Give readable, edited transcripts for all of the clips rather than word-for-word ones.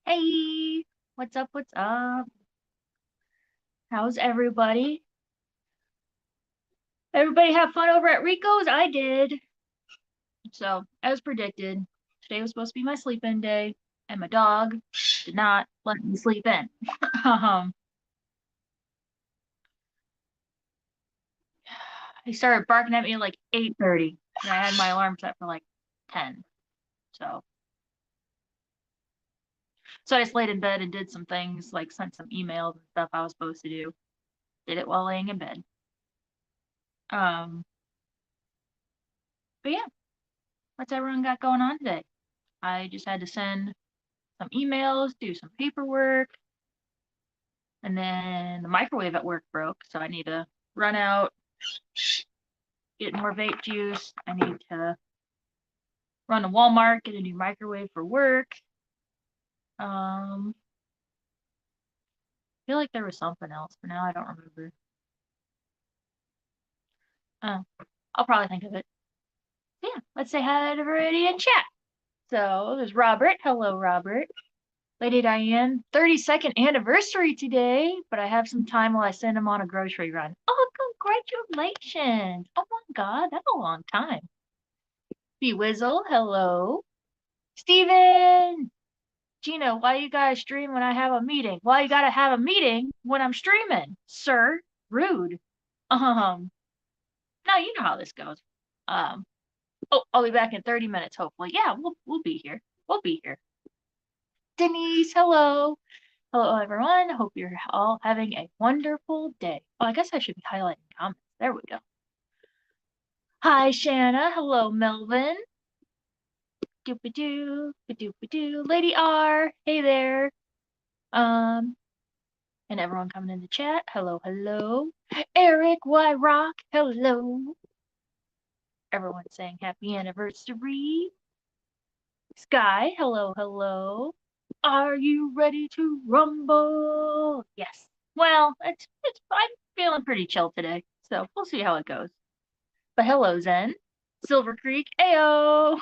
Hey, what's up? What's up? How's everybody? Everybody have fun over at Rico's? I did. So, as predicted, today was supposed to be my sleep-in day, and my dog did not let me sleep in. um, he started barking at me at like 8:30, and I had my alarm set for like 10. So, so I just laid in bed and did some things, like sent some emails and stuff I was supposed to do. Did it while laying in bed. Um, but yeah, what's everyone got going on today? I just had to send some emails, do some paperwork, and then the microwave at work broke, so I need to run out, get more vape juice. I need to run to Walmart, get a new microwave for work. I feel like there was something else, but now I don't remember. Uh, I'll probably think of it. Yeah, let's say hi to everybody in chat. So there's Robert. Hello, Robert. Lady Diane, 32nd anniversary today, but I have some time while I send him on a grocery run. Oh, congratulations. Oh my God, that's a long time. B Wizzle, hello. Steven! Gina, why you gotta stream when I have a meeting? Why you gotta have a meeting when I'm streaming? Sir, rude. Now you know how this goes. Um, oh, I'll be back in 30 minutes, hopefully. Yeah, we'll be here. We'll be here. Denise, hello. Hello, everyone. Hope you're all having a wonderful day. Oh, I guess I should be highlighting comments. There we go. Hi, Shanna. Hello, Melvin. Doop-a-doo, ba-doop-a-doo. Lady R, hey there. Um, and everyone coming in the chat. Hello, hello. Eric Y Rock, hello. Everyone saying happy anniversary. Sky, hello, hello. Are you ready to rumble? Yes. Well, I'm feeling pretty chill today, so we'll see how it goes. But hello, Zen. Silver Creek, ayo.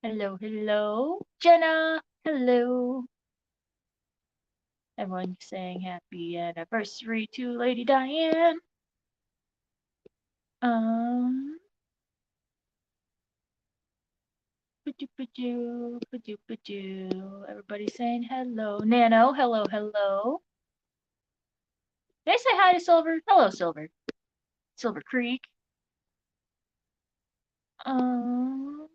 Hello, hello. Jenna, hello. Everyone saying happy anniversary to Lady Diane. Um, Everybody saying hello. Nano, hello, hello. Did I say hi to Silver? Hello, Silver. Silver Creek. Um,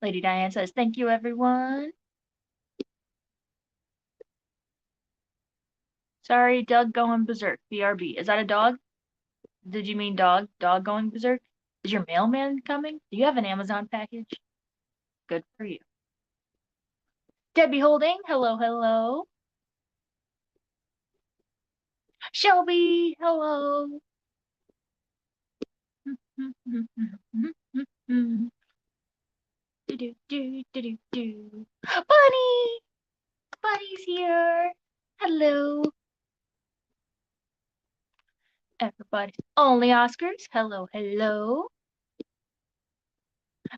Lady Diane says, thank you, everyone. Sorry, Doug going berserk. BRB. Is that a dog? Did you mean dog? Dog going berserk? Is your mailman coming? Do you have an Amazon package? Good for you. Debbie Holding, hello, hello. Shelby, hello. Bunny! Bunny's here. Hello. Everybody. Only Oscars. Hello, hello.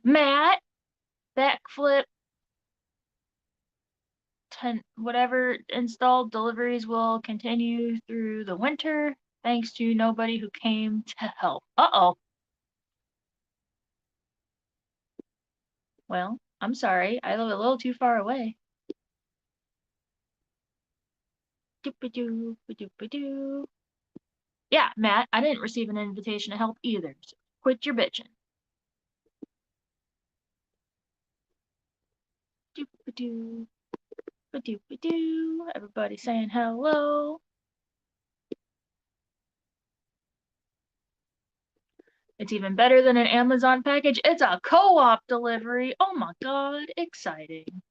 Matt. Backflip. Whatever installed deliveries will continue through the winter. Thanks to nobody who came to help. Uh-oh. Well, I'm sorry. I live a little too far away. Yeah, Matt, I didn't receive an invitation to help either. So quit your bitching. Everybody saying hello. It's even better than an Amazon package. It's a co-op delivery. Oh my God, exciting.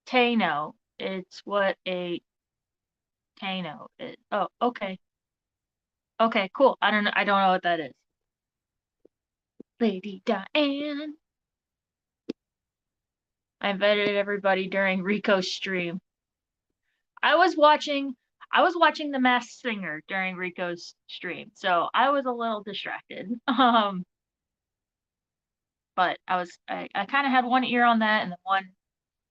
Tano. It's what a Tano is. Oh, okay. Okay, cool. I don't know what that is. Lady Diane. I invited everybody during Rico's stream. I was watching, I was watching The Masked Singer during Rico's stream, so I was a little distracted. But I kind of had one ear on that and then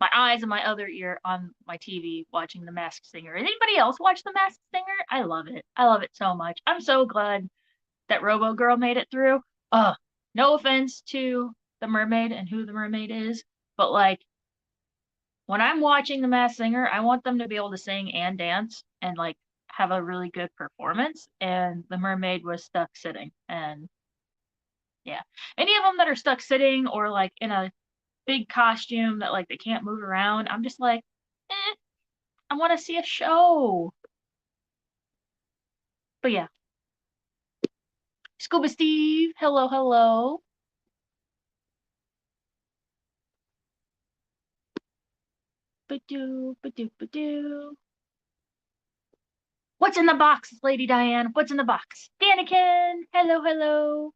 my eyes and my other ear on my TV watching The Masked Singer. Anybody else watch The Masked Singer? I love it. I love it so much. I'm so glad that Robo Girl made it through. No offense to the mermaid and who the mermaid is, but like when I'm watching The Masked Singer, I want them to be able to sing and dance and like have a really good performance. And the mermaid was stuck sitting. And yeah, any of them that are stuck sitting or like in a big costume that like they can't move around, I'm just like, I want to see a show. But yeah, Scuba Steve, hello, hello. Ba-doo, ba-doo, ba-doo. What's in the box, Lady Diane? What's in the box? Daniken, hello, hello.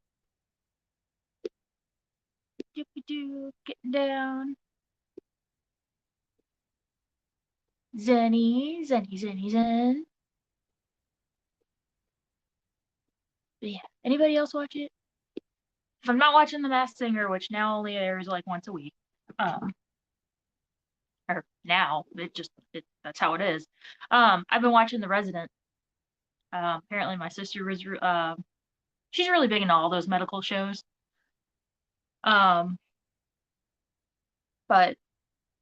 Ba-doo, getting down. Zenny, Zenny, Zenny, Zen. But yeah, anybody else watch it? If I'm not watching The Masked Singer, which now only airs like once a week, or now that's how it is. I've been watching The Resident. Apparently my sister was she's really big into all those medical shows. Um, but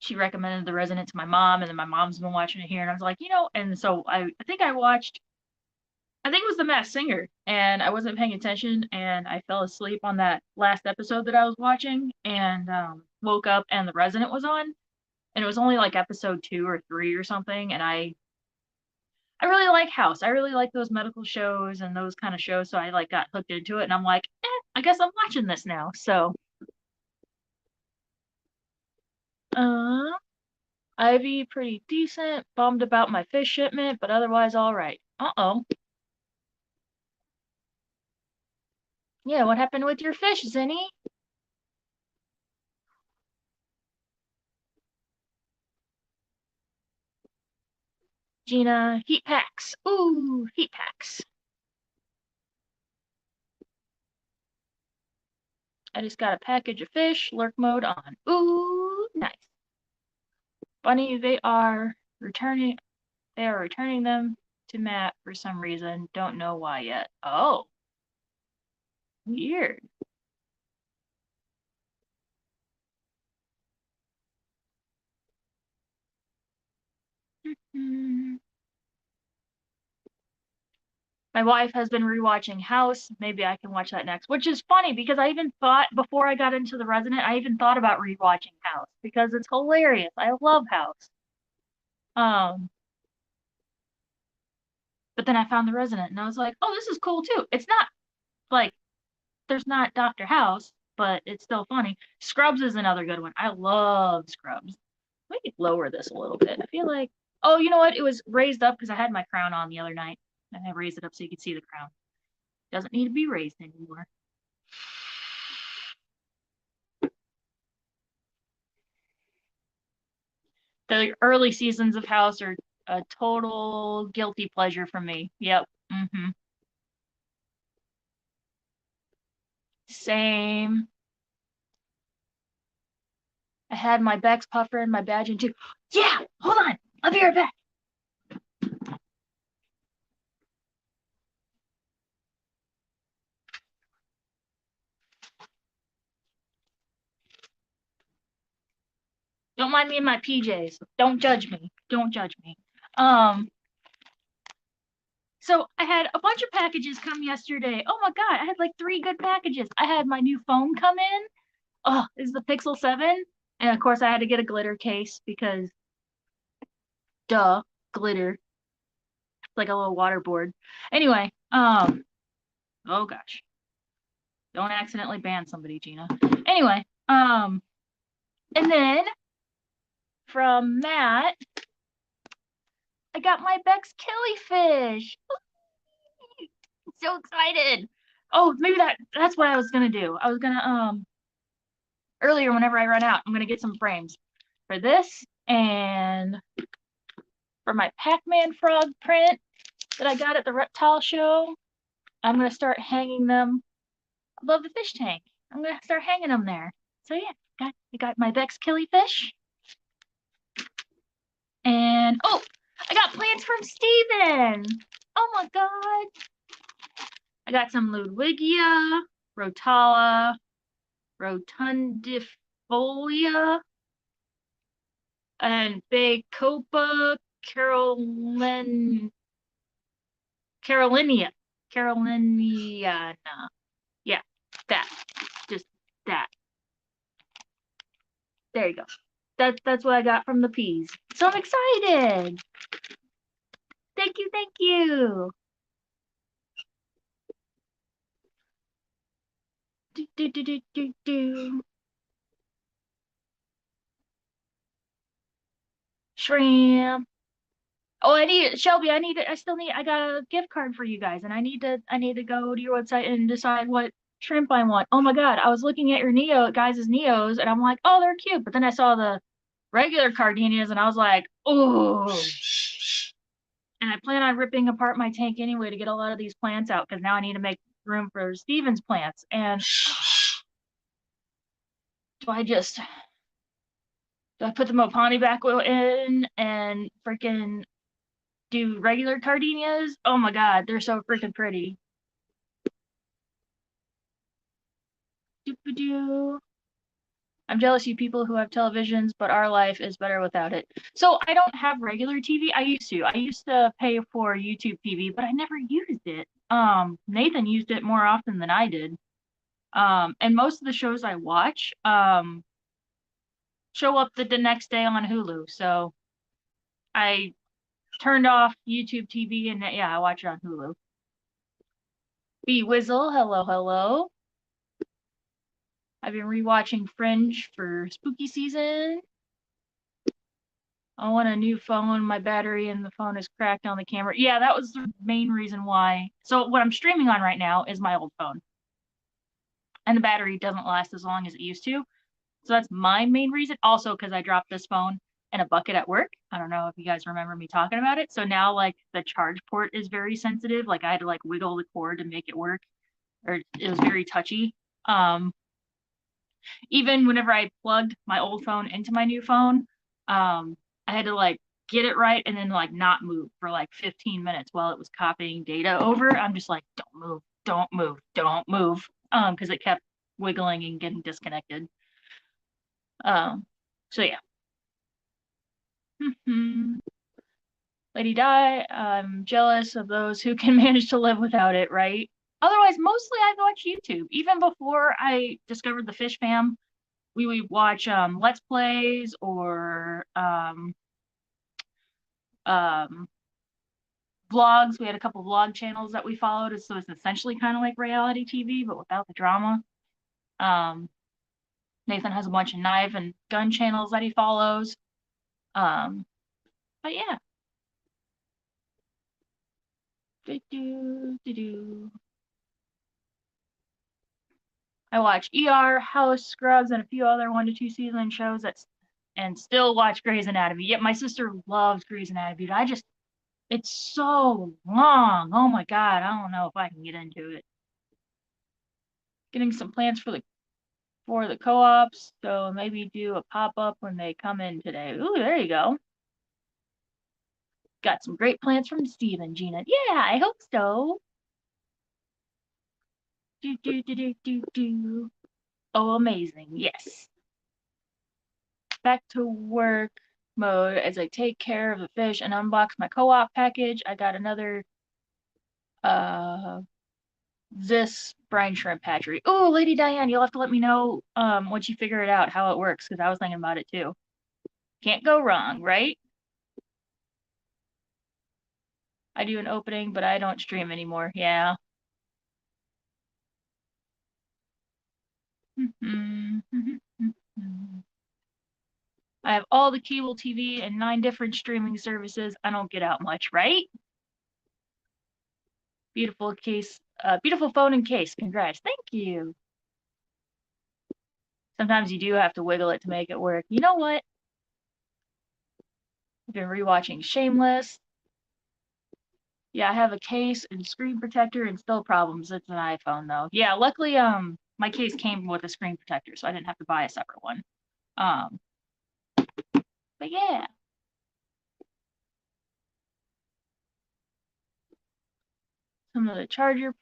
she recommended The Resident to my mom, and then my mom's been watching it here, and I was like, and so I think I think it was The Masked Singer, and I wasn't paying attention, and I fell asleep on that last episode that I was watching, and woke up, and The Resident was on, and it was only like episode 2 or 3 or something, and I really like House. I really like those medical shows and those kind of shows, so I like got hooked into it, and I'm like, I guess I'm watching this now. So, uh, Ivy pretty decent. Bummed about my fish shipment, but otherwise all right. Uh-oh. Yeah, what happened with your fish, Zinny? Gina, heat packs. Ooh, heat packs. I just got a package of fish, lurk mode on. Ooh, nice. Bunny, they are returning them to Matt for some reason. Don't know why yet. Oh, weird. Hmm. My wife has been rewatching House. Maybe I can watch that next, which is funny because I even thought before I got into The Resident, I even thought about rewatching House because it's hilarious. I love House. Um, but then I found The Resident and I was like, oh, this is cool too. It's not like there's not Dr. House, but it's still funny. Scrubs is another good one. I love Scrubs. Let me lower this a little bit. I feel like, oh, you know what? It was raised up because I had my crown on the other night and I raised it up so you could see the crown. Doesn't need to be raised anymore. The early seasons of House are a total guilty pleasure for me. Yep. Same. I had my Bex puffer and my badge in too. Yeah, hold on. I'll be right back. Don't mind me in my PJs. Don't judge me. Don't judge me. Um, so I had a bunch of packages come yesterday. Oh my God, I had like 3 good packages. I had my new phone come in. Oh, this is the Pixel 7. And of course I had to get a glitter case because duh, glitter. It's like a little water board. Anyway, oh gosh. Don't accidentally ban somebody, Gina. Anyway, and then from Matt, I got my Bex Killifish. So excited. Oh, maybe that's what I was gonna do. I was gonna earlier whenever I run out, I'm gonna get some frames for this and for my Pac-Man frog print that I got at the reptile show. I'm going to start hanging them above the fish tank. I'm going to start hanging them there. So yeah, I got my Vex killifish. And oh, I got plants from Steven. Oh my god. I got some Ludwigia, Rotala, Rotundifolia, and Bacopa Caroliniana. Yeah, that. Just that. There you go. That's what I got from the peas. So I'm excited. Thank you, thank you. Do. Shrimp. Oh, Shelby, I got a gift card for you guys, and I need to go to your website and decide what shrimp I want. Oh my God, I was looking at your guys' Neos, and I'm like, oh, they're cute. But then I saw the regular Cardenias, and I was like, oh. And I plan on ripping apart my tank anyway to get a lot of these plants out, because now I need to make room for Steven's plants. And do I put the Mopani back in and freaking do regular Cardenias? Oh my God, they're so freaking pretty. Doop-a-doo. I'm jealous of you people who have televisions, but our life is better without it. So I don't have regular TV. I used to pay for YouTube TV, but I never used it. Nathan used it more often than I did. And most of the shows I watch, show up the next day on Hulu. So I turned off YouTube TV and yeah, I watch it on Hulu. B Wizzle, hello, hello. I've been rewatching Fringe for spooky season. I want a new phone. My battery in the phone is cracked on the camera. Yeah, that was the main reason why. So what I'm streaming on right now is my old phone. And the battery doesn't last as long as it used to. So that's my main reason. Also, because I dropped this phone in a bucket at work. I don't know if you guys remember me talking about it. So now like the charge port is very sensitive. Like I had to like wiggle the cord to make it work. Or it was very touchy. Even whenever I plugged my old phone into my new phone, I had to like get it right and then like not move for like 15 minutes while it was copying data over. I'm just like, don't move, don't move, don't move. Because it kept wiggling and getting disconnected. So yeah. Lady Di, I'm jealous of those who can manage to live without it, right? Otherwise, mostly I watch YouTube. Even before I discovered the Fish Fam, we would watch Let's Plays or vlogs. We had a couple vlog channels that we followed, so it's essentially kind of like reality TV, but without the drama. Nathan has a bunch of knife and gun channels that he follows. But yeah. I watch ER, House, Scrubs, and a few other 1 to 2 season shows and still watch Grey's Anatomy. Yet my sister loves Grey's Anatomy. It's so long. Oh my God, I don't know if I can get into it. Getting some plans for the co-ops, so maybe do a pop-up when they come in today. Ooh, there you go. Got some great plans from Steve and Gina. Yeah, I hope so. Oh, amazing. Yes. Back to work mode as I take care of the fish and unbox my co-op package. I got another this brine shrimp hatchery. Oh, Lady Diane, you'll have to let me know once you figure it out how it works, because I was thinking about it too. Can't go wrong, right? I do an opening, but I don't stream anymore. Yeah. I have all the cable TV and 9 different streaming services. I don't get out much, right? Beautiful beautiful phone and case. Congrats. Thank you. Sometimes you do have to wiggle it to make it work. You know what? I've been rewatching Shameless. Yeah, I have a case and screen protector and still problems. It's an iPhone though. Yeah, luckily my case came with a screen protector, so I didn't have to buy a separate one. Um but yeah. Some of the charger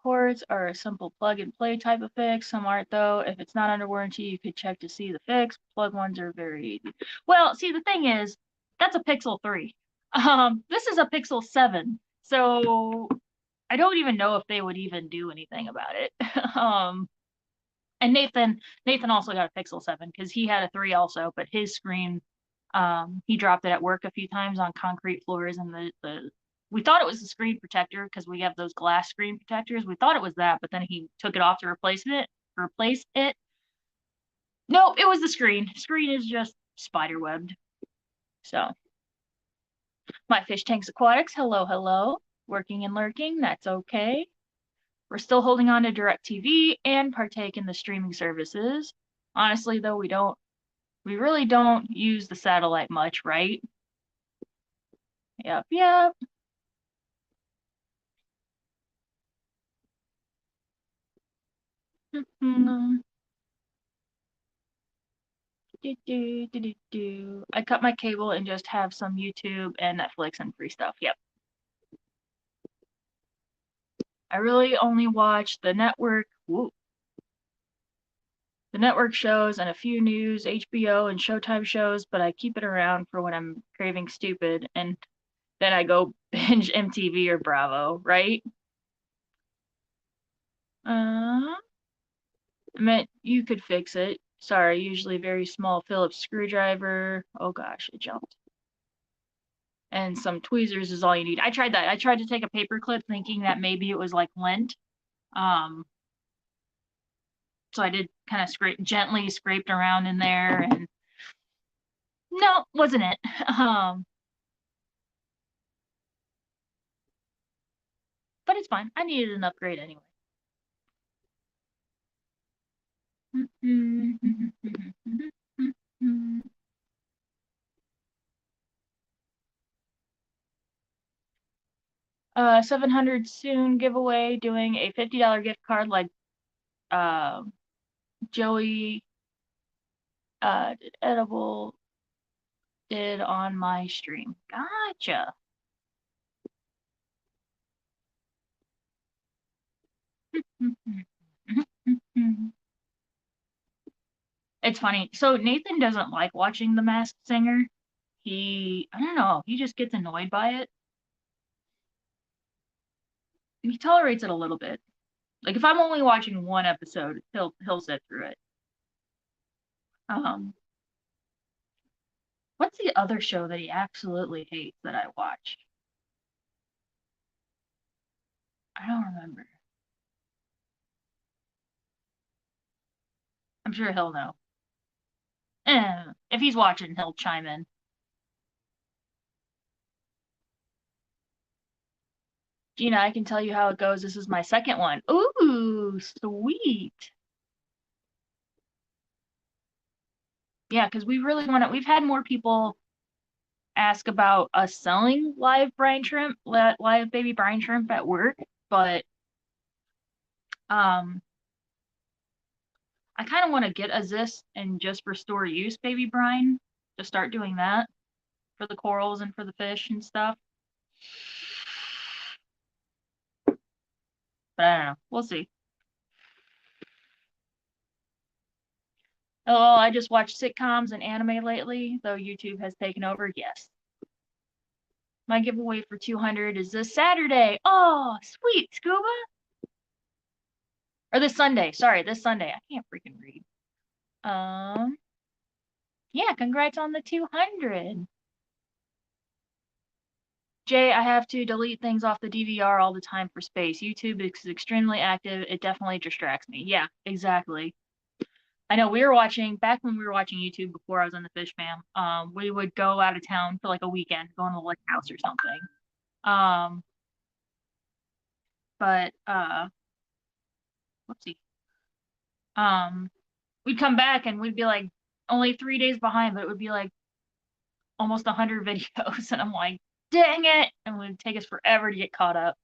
ports are a simple plug and play type of fix. Some aren't though. If it's not under warranty, you could check to see the fix. Plug ones are very easy. Well, see the thing is, that's a Pixel 3. This is a Pixel 7. So I don't even know if they would even do anything about it. And Nathan also got a Pixel 7 because he had a 3 also, but his screen he dropped it at work a few times on concrete floors, and the we thought it was the screen protector because we have those glass screen protectors. We thought it was that, but then he took it off to replace it. Nope, it was the screen. Screen is just spider webbed. So my fish tanks aquatics, hello, hello. Working and lurking, that's okay. We're still holding on to DirecTV and partake in the streaming services. Honestly, though, we really don't use the satellite much, right? Yep, yep. I cut my cable and just have some YouTube and Netflix and free stuff. Yep. I really only watch the network. Woo, the network shows and a few news, HBO and Showtime shows, but I keep it around for when I'm craving stupid, and then I go binge MTV or Bravo, right? I meant you could fix it. Sorry, usually very small Phillips screwdriver. Oh gosh, it jumped. And some tweezers is all you need. I tried that. I tried to take a paper clip thinking that maybe it was like lint. Um, so I did kind of gently scraped around in there, and no, wasn't it. But it's fine. I needed an upgrade anyway. 700 soon giveaway, doing a $50 gift card like uh, Joey Edible did on my stream. Gotcha. It's funny. So Nathan doesn't like watching The Masked Singer. I don't know, he just gets annoyed by it. He tolerates it a little bit. Like if I'm only watching one episode, he'll sit through it. Um, what's the other show that he absolutely hates that I watch? I don't remember. I'm sure he'll know. If he's watching, he'll chime in. Gina, I can tell you how it goes. This is my second one. Ooh, sweet. Yeah, because we really want to. We've had more people ask about us selling live brine shrimp, live baby brine shrimp at work, but um, I kind of want to get a Zis and just restore use baby brine to start doing that for the corals and for the fish and stuff. But I don't know. We'll see. Oh, I just watched sitcoms and anime lately, though YouTube has taken over. Yes. My giveaway for 200 is this Saturday. Oh, sweet, Scuba. Or this Sunday. Sorry, this Sunday. I can't freaking read. Yeah, congrats on the 200. Jay, I have to delete things off the DVR all the time for space. YouTube is extremely active. It definitely distracts me. Yeah, exactly. I know back when we were watching YouTube before I was on the fish fam, we would go out of town for like a weekend, go on a lake house or something. Um, but whoopsie. Um, we'd come back and we'd be like only 3 days behind, but it would be like almost 100 videos, and I'm like, dang it! And it would take us forever to get caught up.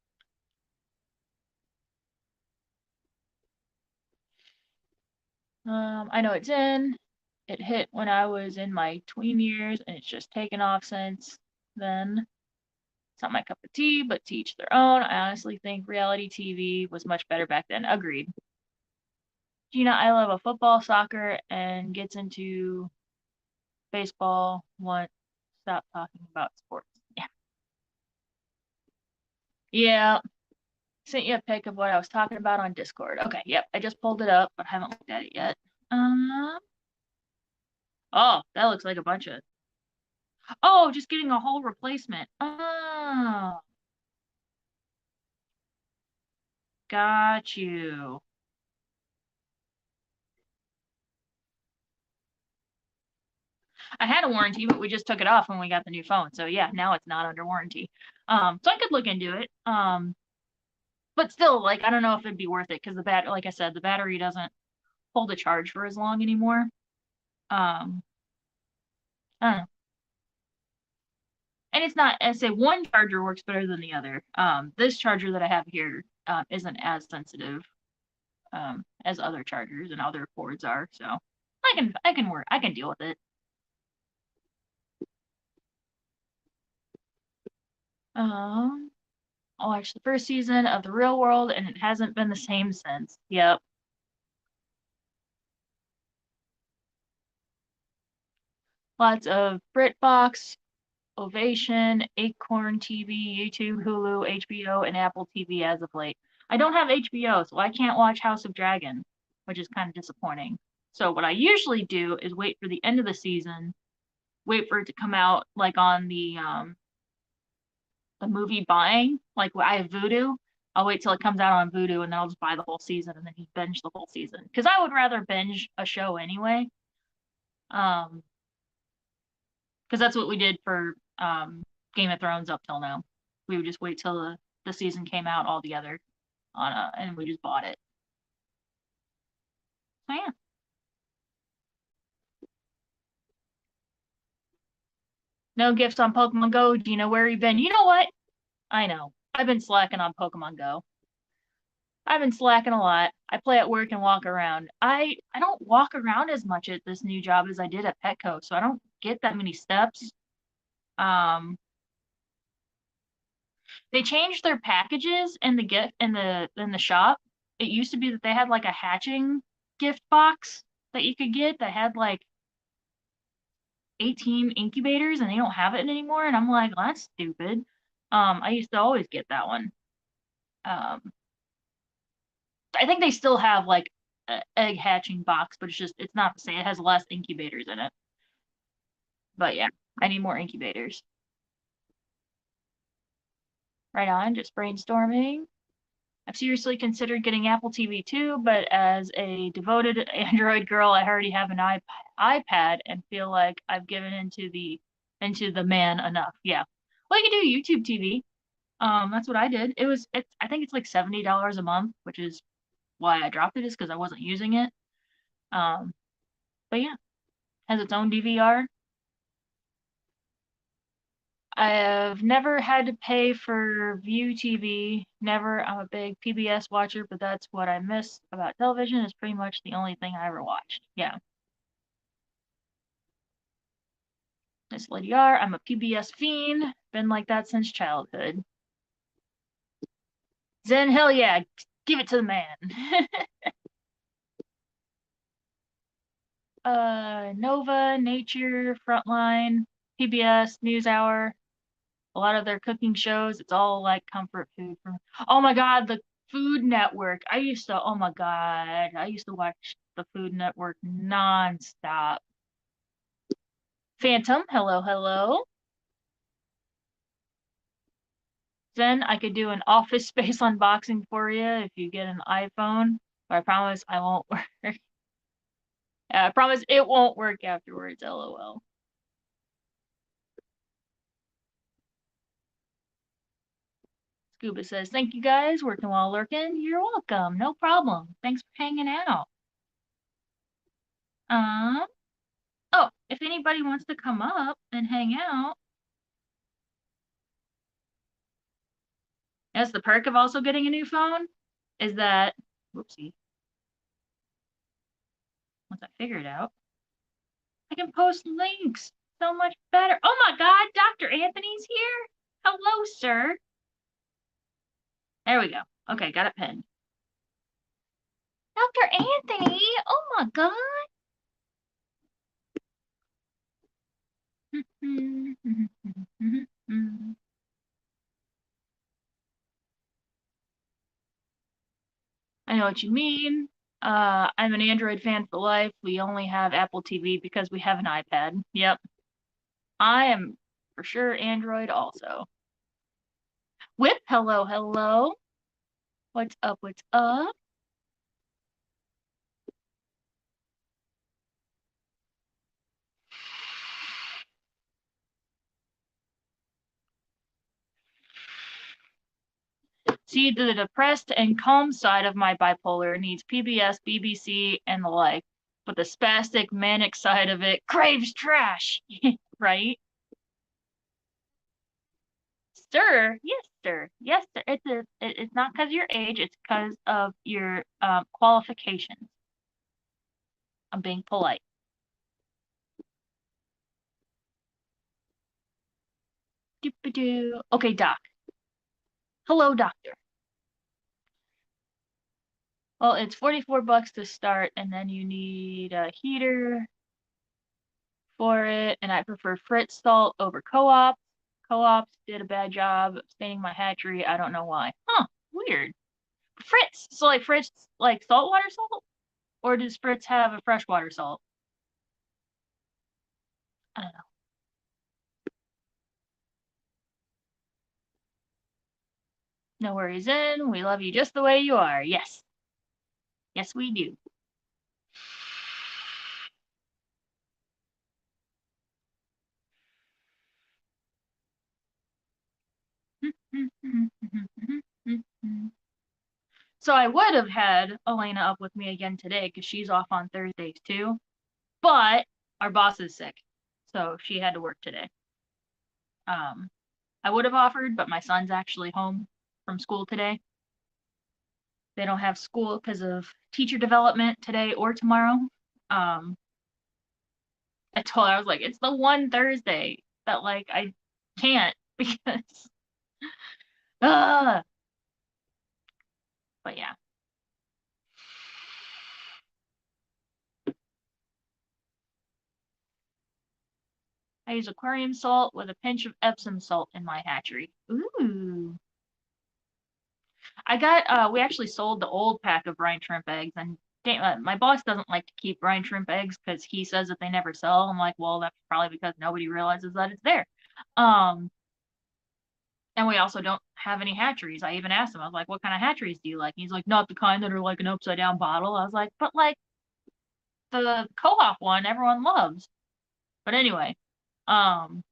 I know it's in. It hit when I was in my tween years, and it's just taken off since then. It's not my cup of tea, but to each their own. I honestly think reality TV was much better back then. Agreed. Gina, I love a football, soccer, and gets into baseball. Want stop talking about sports. Yeah. Yeah. Sent you a pic of what I was talking about on Discord. Okay, yep. I just pulled it up, but I haven't looked at it yet. Oh, that looks like a bunch of. Oh, just getting a whole replacement. Oh, got you. I had a warranty, but we just took it off when we got the new phone. So yeah, now it's not under warranty. So I could look into it. But still, like I don't know if it'd be worth it because like I said, the battery doesn't hold a charge for as long anymore. Um, I don't know. And it's not, I say one charger works better than the other. This charger that I have here isn't as sensitive as other chargers and other cords are. So I can deal with it. Um, I watched the first season of The Real World and it hasn't been the same since. Yep. Lots of BritBox, Ovation, Acorn TV, YouTube, Hulu, HBO, and Apple TV as of late. I don't have HBO, so I can't watch House of Dragon, which is kind of disappointing. So what I usually do is wait for the end of the season, wait for it to come out like on the movie buying. Like I have Vudu. I'll wait till it comes out on Vudu and then I'll just buy the whole season and then just binge the whole season. Because I would rather binge a show anyway. Um, because that's what we did for Game of Thrones up till now. We would just wait till the season came out all together and we just bought it. So yeah. No gifts on Pokemon Go. Gina, where you been? You know what? I know. I've been slacking on Pokemon Go. I've been slacking a lot. I play at work and walk around. I don't walk around as much at this new job as I did at Petco, so I don't get that many steps. Um, they changed their packages in the gift in the shop. It used to be that they had like a hatching gift box that you could get that had like 18 incubators and they don't have it anymore. And I'm like, well, that's stupid. I used to always get that one. Um, I think they still have like a egg hatching box, but it's not the same. It has less incubators in it. But yeah, I need more incubators. Right on, just brainstorming. I've seriously considered getting Apple TV too, but as a devoted Android girl, I already have an iPad and feel like I've given into the man enough. Yeah. Well, you can do YouTube TV. That's what I did. I think it's like $70 a month, which is why I dropped it, is because I wasn't using it. Um, but yeah, has its own DVR. I've never had to pay for View TV. Never. I'm a big PBS watcher, but that's what I miss about television. Is pretty much the only thing I ever watched. Yeah. Miss Lady R. I'm a PBS fiend. Been like that since childhood. Zen, hell yeah. Give it to the man. Nova, Nature, Frontline, PBS, NewsHour, a lot of their cooking shows. It's all like comfort food for me. Oh my God, the Food Network. Oh my God, I used to watch the Food Network nonstop. Phantom, hello, hello. Then I could do an Office Space unboxing for you if you get an iPhone. But I promise I won't work. Yeah, I promise it won't work afterwards, lol. Scuba says, thank you guys, working while lurking. You're welcome, no problem. Thanks for hanging out. Um, oh, if anybody wants to come up and hang out. That's the perk of also getting a new phone, is that, whoopsie, once I figure it out, I can post links so much better. Oh my God, Dr. Anthony's here. Hello, sir. There we go. Okay, got it pinned. Dr. Anthony, oh my God. I know what you mean. I'm an Android fan for life. We only have Apple TV because we have an iPad. Yep. I am for sure Android also. Whip, hello, hello. What's up, what's up? See, the depressed and calm side of my bipolar needs PBS, BBC, and the like, but the spastic, manic side of it craves trash, right? Sir, yes, sir, yes, sir. It's not because of your age, it's because of your qualifications. I'm being polite. Doop-a-doo. Okay, doc. Hello, doctor. Well, it's 44 bucks to start, and then you need a heater for it, and I prefer Fritz salt over co-op. Co-ops did a bad job of staining my hatchery. I don't know why. Huh, weird. Fritz, so like Fritz, like saltwater salt? Or does Fritz have a freshwater salt? I don't know. No worries in. We love you just the way you are. Yes. Yes, we do. So I would have had Elena up with me again today because she's off on Thursdays too. But our boss is sick, so she had to work today. Um, I would have offered, but my son's actually home from school today. They don't have school because of teacher development today or tomorrow. I told her, I was like, it's the one Thursday that like I can't because uh but yeah. I use aquarium salt with a pinch of Epsom salt in my hatchery. Ooh. I got we actually sold the old pack of brine shrimp eggs, and my boss doesn't like to keep brine shrimp eggs because he says that they never sell. I'm like, well, that's probably because nobody realizes that it's there. Um, and we also don't have any hatcheries. I even asked him, I was like, what kind of hatcheries do you like? And he's like, not the kind that are like an upside down bottle. I was like, but like the co-op one everyone loves. But anyway, um,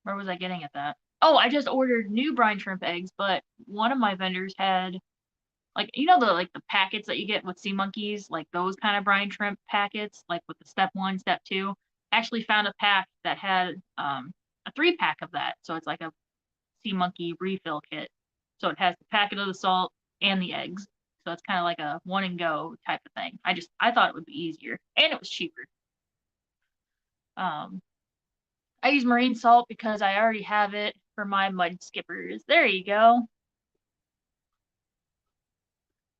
where was I getting at that? Oh, I just ordered new brine shrimp eggs, but one of my vendors had like the like the packets that you get with sea monkeys, like those kind of brine shrimp packets, like with the step one, step two. Actually found a pack that had a 3-pack of that. So it's like a sea monkey refill kit. So it has the packet of the salt and the eggs. So it's kind of like a one and go type of thing. I thought it would be easier and it was cheaper. Um, I use marine salt because I already have it for my mud skippers. There you go.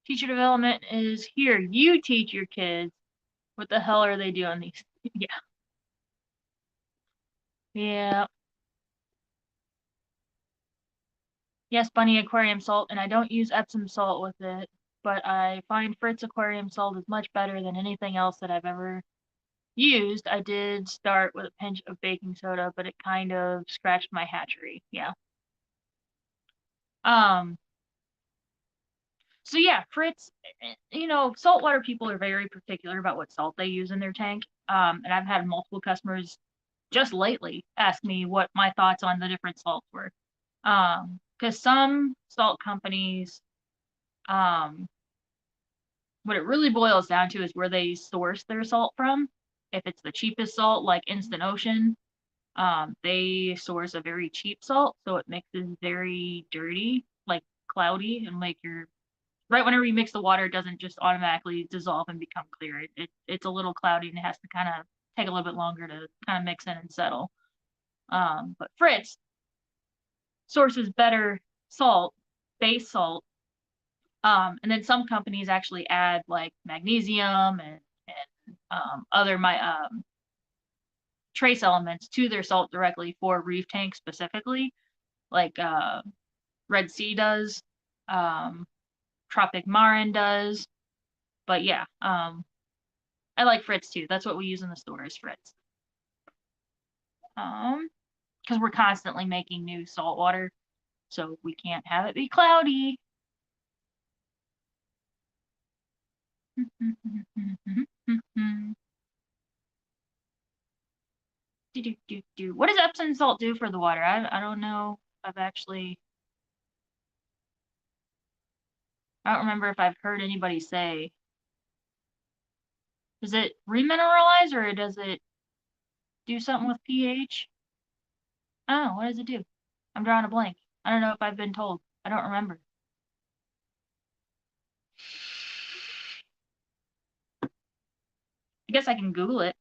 Teacher development is here. You teach your kids. What the hell are they doing these? Yeah. Yeah. Yes, Bunny aquarium salt, and I don't use Epsom salt with it, but I find Fritz aquarium salt is much better than anything else that I've ever used. I did start with a pinch of baking soda, but it kind of scratched my hatchery. Yeah. Um, so yeah, Fritz, saltwater people are very particular about what salt they use in their tank. And I've had multiple customers just lately ask me what my thoughts on the different salts were. Because some salt companies, um, what it really boils down to is where they source their salt from. If it's the cheapest salt, like Instant Ocean, they source a very cheap salt, so it mixes very dirty, like cloudy, and like right whenever you mix the water, it doesn't just automatically dissolve and become clear. It's a little cloudy and it has to kind of take a little bit longer to kind of mix in and settle. But Fritz sources better salt, base salt. And then some companies actually add like magnesium and other trace elements to their salt directly for reef tanks specifically, like Red Sea does, Tropic Marin does. But yeah, I like Fritz too. That's what we use in the store is Fritz. Because we're constantly making new salt water, so we can't have it be cloudy. What does Epsom salt do for the water? I don't know. I don't remember if I've heard anybody say. Does it remineralize or does it do something with pH? Oh, what does it do? I'm drawing a blank. I don't know if I've been told. I don't remember. I guess I can Google it.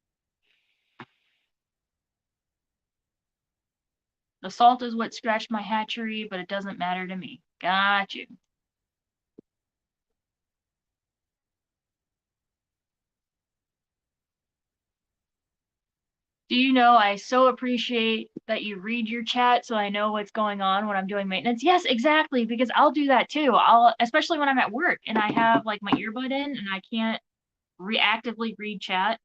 The salt is what scratched my hatchery, but it doesn't matter to me. Got you. Do you know I so appreciate that you read your chat so I know what's going on when I'm doing maintenance? Yes, exactly, because I'll do that too. Especially when I'm at work and I have like my earbud in and I can't reactively read chat.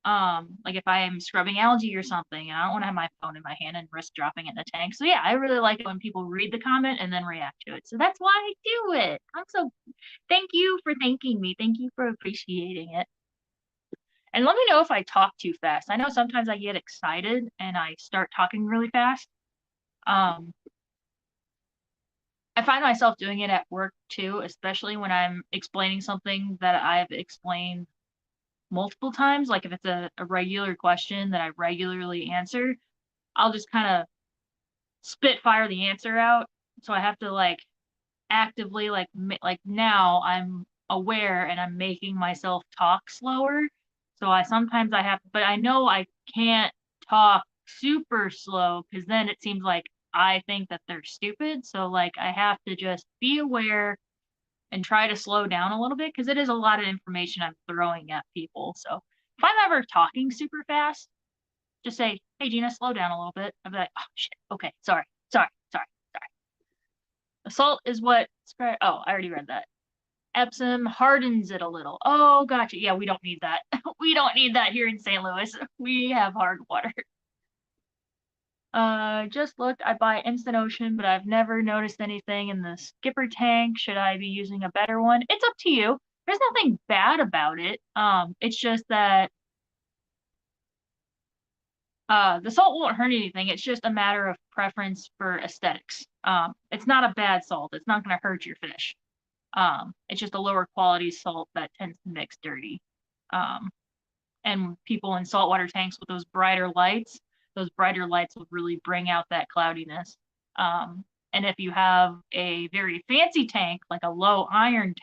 Like if I'm scrubbing algae or something, and I don't want to have my phone in my hand and risk dropping it in the tank. So yeah, I really like it when people read the comment and then react to it. So that's why I do it. Thank you for thanking me. Thank you for appreciating it. And let me know if I talk too fast. I know sometimes I get excited and I start talking really fast. I find myself doing it at work too, especially when I'm explaining something that I've explained multiple times. Like if it's a regular question that I regularly answer, I'll just kind of spitfire the answer out. So I have to like actively like now I'm aware and I'm making myself talk slower. So I have, but I know I can't talk super slow because then it seems like I think that they're stupid. So like I have to just be aware and try to slow down a little bit because it is a lot of information I'm throwing at people. So if I'm ever talking super fast, just say, "Hey Gina, slow down a little bit." I'll be like, "Oh shit, okay, sorry." The salt is what. Oh, I already read that. Epsom hardens it a little. Oh, gotcha. Yeah, we don't need that. We don't need that here in St. Louis. We have hard water. Just looked. I buy Instant Ocean, but I've never noticed anything in the skipper tank. Should I be using a better one? It's up to you. There's nothing bad about it. It's just that the salt won't hurt anything. It's just a matter of preference for aesthetics. It's not a bad salt. It's not going to hurt your fish. It's just a lower quality salt that tends to mix dirty. And people in saltwater tanks with those brighter lights will really bring out that cloudiness. And if you have a very fancy tank, like a low iron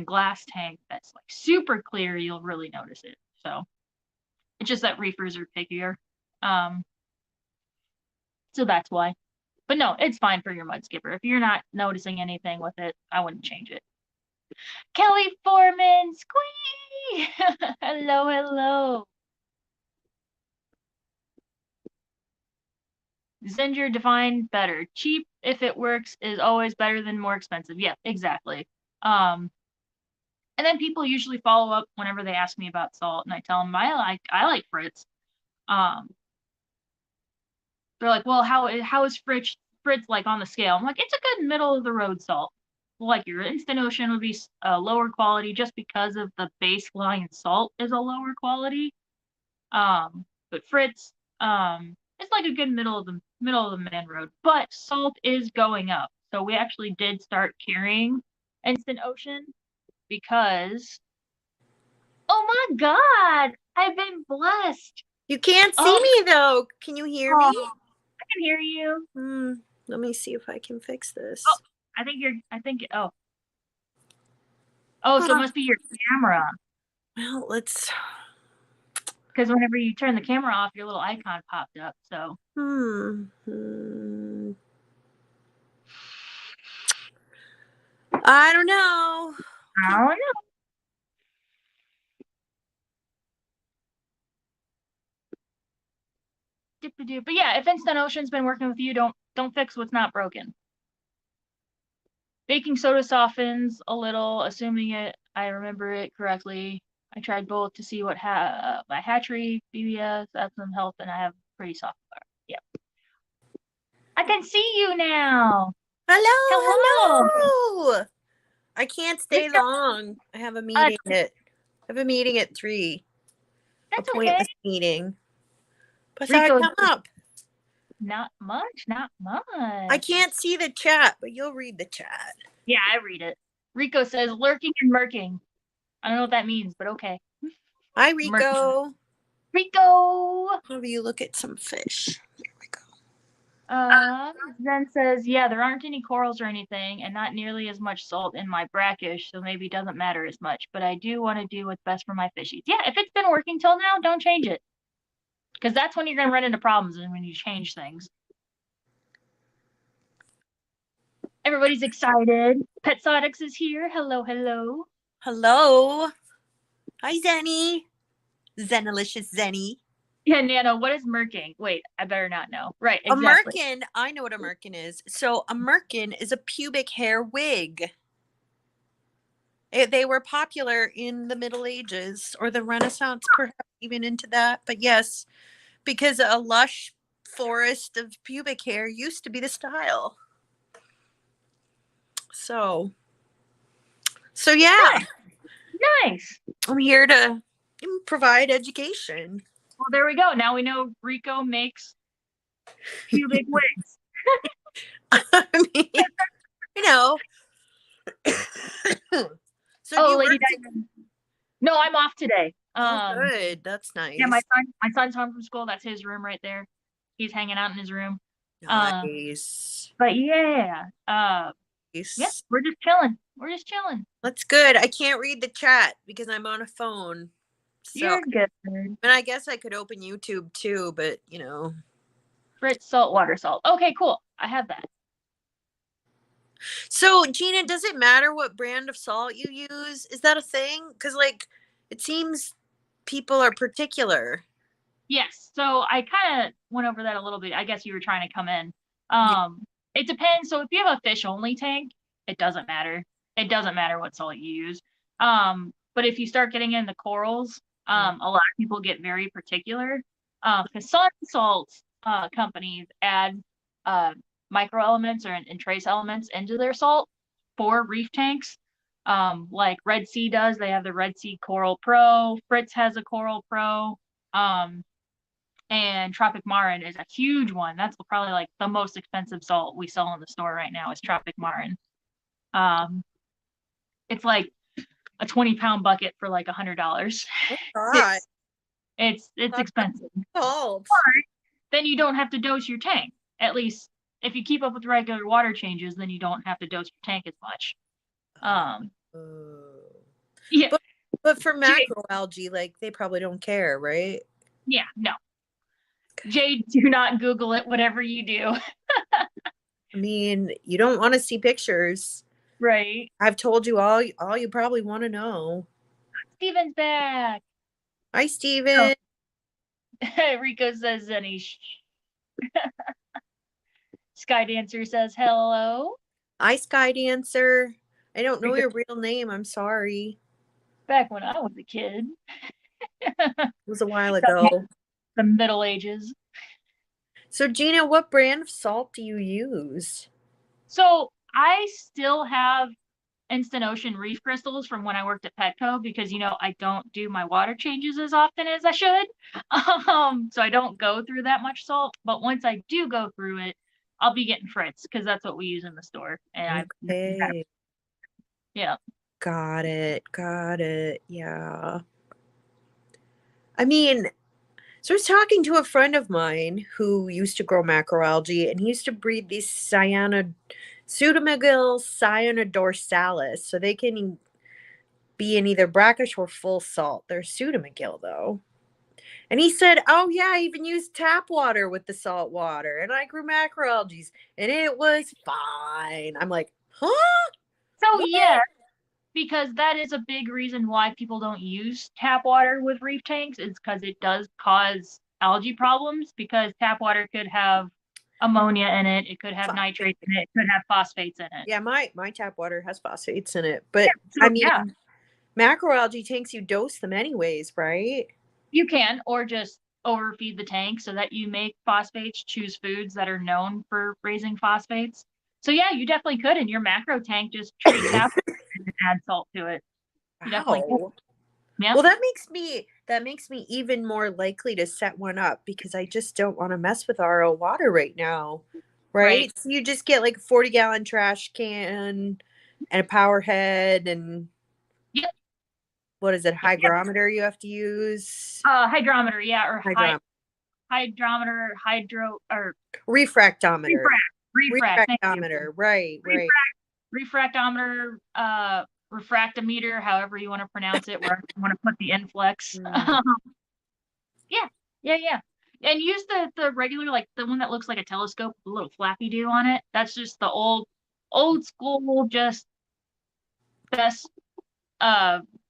glass tank that's like super clear, you'll really notice it. So it's just that reefers are pickier. So that's why. But no, it's fine for your mud skipper. If you're not noticing anything with it, I wouldn't change it. Kelly Foreman, squee! Hello, hello. Zinger defined better. Cheap, if it works, is always better than more expensive. Yeah, exactly. And then people usually follow up whenever they ask me about salt, and I tell them I like Fritz. They're like, well, how is Fritz like on the scale? I'm like, it's a good middle of the road salt. Like your Instant Ocean would be a lower quality just because of the baseline salt is a lower quality. But Fritz, it's like a good middle of the man road. But salt is going up, so we actually did start carrying Instant Ocean. because, oh my God, I've been blessed. You can't see Oh, me though. Can you hear me? I can hear you. Let me see if I can fix this. Oh, so it must be your camera. Well, let's. Because whenever you turn the camera off, your little icon popped up. So. I don't know. I don't know. But yeah, if Instant Ocean's been working with you, don't fix what's not broken. Baking soda softens a little, assuming I remember it correctly. I tried both to see what my hatchery BBS, that's some health, and I have pretty soft water. Yep. I can see you now. Hello. I can't stay Rika, long. I have a meeting at 3. that's Appointment okay. meeting. But Rico, come up. not much. I can't see the chat, but you'll read the chat. Yeah, I read it. Rico says lurking and murking. I don't know what that means, but okay. Hi, Rico. Rico! How do you look at some fish? There we go. Then says, yeah, there aren't any corals or anything, and not nearly as much salt in my brackish, so maybe it doesn't matter as much, but I do want to do what's best for my fishies. Yeah, if it's been working till now, don't change it. Because that's when you're going to run into problems, and when you change things. Everybody's excited. Petsodics is here. Hello. Hello. Hi, Zenny. Zenalicious Zenny. Yeah, Nano, what is murking? Wait, I better not know. Right, exactly. A merkin, I know what a merkin is. So a merkin is a pubic hair wig. They were popular in the Middle Ages or the Renaissance, perhaps even into that. But yes, because a lush forest of pubic hair used to be the style. So yeah. Nice. I'm here to provide education. Well, there we go. Now we know Rico makes pubic wigs. I mean, you know. So Lady Diamond. No, I'm off today. Good. That's nice. Yeah, my son's home from school. That's his room right there. He's hanging out in his room. Nice. But yeah. Nice. Yeah, we're just chilling. That's good. I can't read the chat because I'm on a phone. So, you're good. And I guess I could open YouTube too, but you know. Fritz saltwater salt. Okay, cool. I have that. So, Gina, does it matter what brand of salt you use? Is that a thing? Because, like, it seems people are particular. Yes. So I kind of went over that a little bit. I guess you were trying to come in. It depends. So if you have a fish only tank, it doesn't matter. It doesn't matter what salt you use. But if you start getting into corals, a lot of people get very particular. Because some salt companies add microelements and trace elements into their salt for reef tanks. Like Red Sea does. They have the Red Sea Coral Pro. Fritz has a Coral Pro. And Tropic Marin is a huge one. That's probably like the most expensive salt we sell in the store right now is Tropic Marin. It's like a 20-pound bucket for like $100. It's expensive. But then you don't have to dose your tank. At least if you keep up with regular water changes, then you don't have to dose your tank as much. Yeah. But for macroalgae, like they probably don't care, right? Yeah, no. Jade, do not Google it, whatever you do. I mean, you don't want to see pictures. Right. I've told you all you probably want to know. Steven's back. Hi, Steven. Oh. Rico says Zenish. Sky Dancer says hello. Hi, Sky Dancer. I don't know your real name. I'm sorry. Back when I was a kid. It was a while ago. The Middle Ages. So, Gina, what brand of salt do you use? So, I still have Instant Ocean reef crystals from when I worked at Petco because, you know, I don't do my water changes as often as I should. So I don't go through that much salt. But once I do go through it, I'll be getting Fritz because that's what we use in the store. And okay. Yeah. Got it. Got it. Yeah. I mean, so I was talking to a friend of mine who used to grow macroalgae, and he used to breed these Pseudomygal cyanodorsalis, so they can be in either brackish or full salt. They're Pseudomygal though. And he said, "Oh yeah, I even used tap water with the salt water, and I grew macroalgae, and it was fine." I'm like, "Huh? So What?" yeah, because that is a big reason why people don't use tap water with reef tanks, is because it does cause algae problems, because tap water could have ammonia in it, it could have nitrates in it, it could have phosphates in it. Yeah, my tap water has phosphates in it, but So I mean, yeah, macroalgae tanks, you dose them anyways, right? you can, or just overfeed the tank so that you make phosphates, choose foods that are known for raising phosphates. So yeah, you definitely could in your macro tank just treat tap and add salt to it. You definitely could. Wow. Yep. Well, that makes me even more likely to set one up because I just don't want to mess with RO water right now. Right. Right? So you just get like a 40-gallon trash can and a power head and Yep. what is it, Yep. Yep. hygrometer you have to use? Hydrometer, yeah, or Hydrom hydrometer, hydro or refractometer. refract. Thank you. Refractometer. Right, right. Refractometer, refractometer, however you want to pronounce it, where you want to put the inflex. Mm. Yeah, yeah. And use the regular, like the one that looks like a telescope with a little flappy do on it. That's just the old school, just best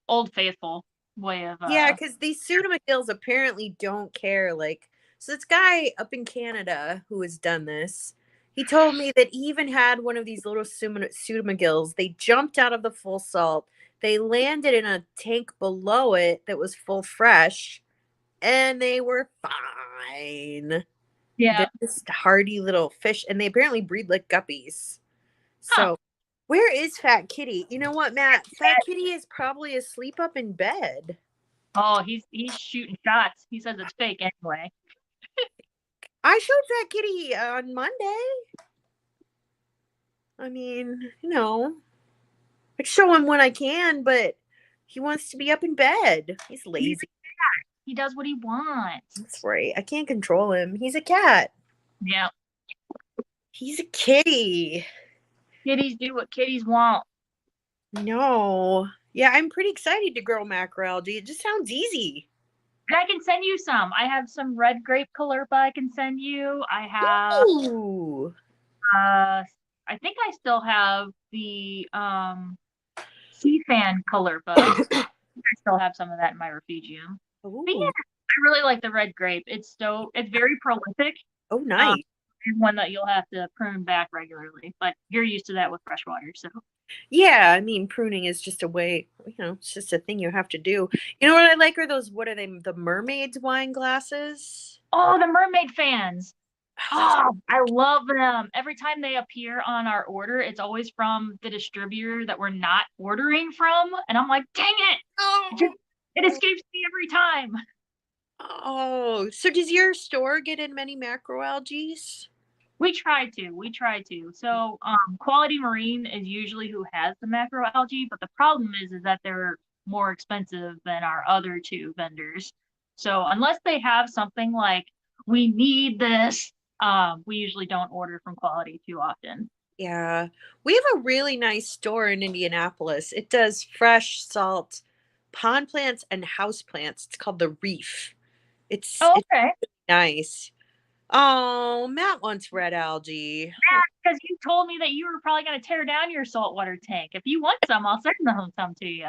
old faithful way of Yeah, because these pseudomycils apparently don't care. Like, so this guy up in Canada who has done this, he told me that he even had one of these little pseudomycils. They jumped out of the full salt. They landed in a tank below it that was full fresh, and they were fine. They're yeah. just hardy little fish, and they apparently breed like guppies. Huh. So, where is Fat Kitty? You know what, Matt? Fat Kitty is probably asleep up in bed. Oh, he's shooting shots. He says it's fake anyway. I showed Fat Kitty on Monday. I mean, I show him when I can, but he wants to be up in bed. He's He's lazy. he does what he wants. That's right. I can't control him. He's a cat. Yeah. He's a kitty. Kitties do what kitties want. No. Yeah, I'm pretty excited to grow macroalgae. It just sounds easy. And I can send you some. I have some red grape callirpa I can send you. I have Ooh. I think I still have the sea fan callirpa. I still have some of that in my refugium. But yeah, Ooh. I really like the red grape. It's very prolific. Oh, Um, nice. and one that you'll have to prune back regularly, but you're used to that with freshwater. So, Yeah, I mean, pruning is just a way, it's just a thing you have to do. You know what I like are those, what are they, the mermaids wine glasses? oh, the mermaid fans. Oh, they're Oh, I love them. Every time they appear on our order, it's always from the distributor that we're not ordering from. And I'm like, dang it. Oh, It escapes me every time. oh. So does your store get in many macroalgaes? We try to. We try to. So, Quality Marine is usually who has the macroalgae, but the problem is that they're more expensive than our other two vendors. So, unless they have something like we need this, we usually don't order from Quality too often. Yeah. We have a really nice store in Indianapolis. It does fresh salt, pond plants, and house plants. It's called the Reef. Oh, It's okay. nice. Oh, Matt wants red algae. Because you told me that you were probably going to tear down your saltwater tank. If you want some, I'll send them some to you.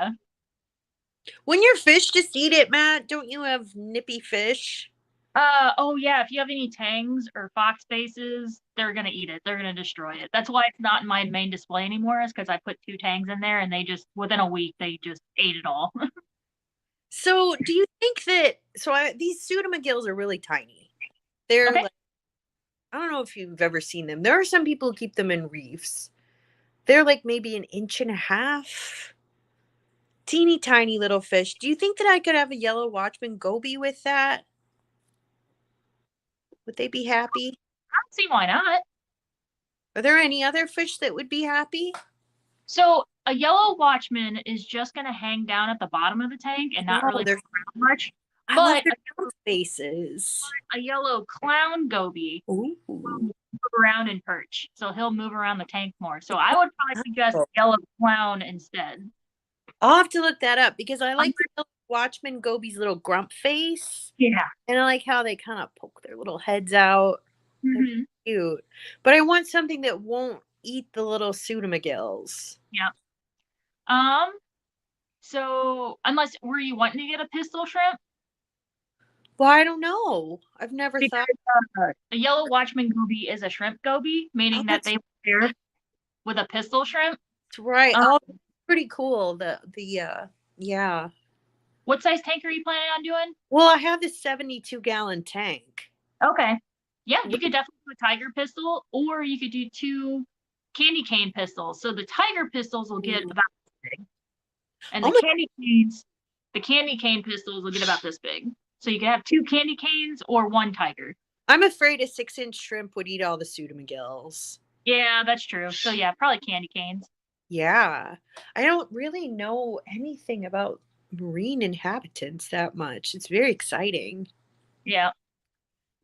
When your fish just eat it, Matt, don't you have nippy fish? Oh yeah, if you have any tangs or fox faces, they're gonna eat it. They're gonna destroy it. That's why it's not in my main display anymore, is because I put two tangs in there and they just within a week they just ate it all. So, do you think that these pseudomygills are really tiny? They're Okay. like, I don't know if you've ever seen them. There are some people who keep them in reefs. They're like maybe an inch and a half. Teeny tiny little fish. Do you think that I could have a yellow watchman goby with that? Would they be happy? I don't see why not. Are there any other fish that would be happy? So a yellow watchman is just going to hang down at the bottom of the tank and not No, really they're move around much. I love But their faces. a yellow clown goby Ooh. will move around and perch. So he'll move around the tank more. So I would probably suggest Oh, yellow clown instead. I'll have to look that up because I Um, like the Watchman Goby's little grump face. yeah. And I like how they kind of poke their little heads out. They're Hmm. cute. But I want something that won't eat the little pseudomagills. Yeah. Um. So unless were you wanting to get a pistol shrimp? Well, I don't know. I've never Because thought. the yellow watchman goby is a shrimp goby, Oh, meaning that that's they pair with a pistol shrimp. right. Um, Oh, pretty cool. Yeah. what size tank are you planning on doing? Well, I have this 72-gallon tank. Okay. Yeah, you could definitely do a tiger pistol, or you could do two candy cane pistols. So the tiger pistols will get Ooh. about this big, and Oh my, the candy cane pistols will get about this big. So you could have two candy canes or one tiger. I'm afraid a 6-inch shrimp would eat all the pseudomagills. Yeah, that's true. So yeah, probably candy canes. Yeah. I don't really know anything about marine inhabitants that much. It's very exciting. Yeah.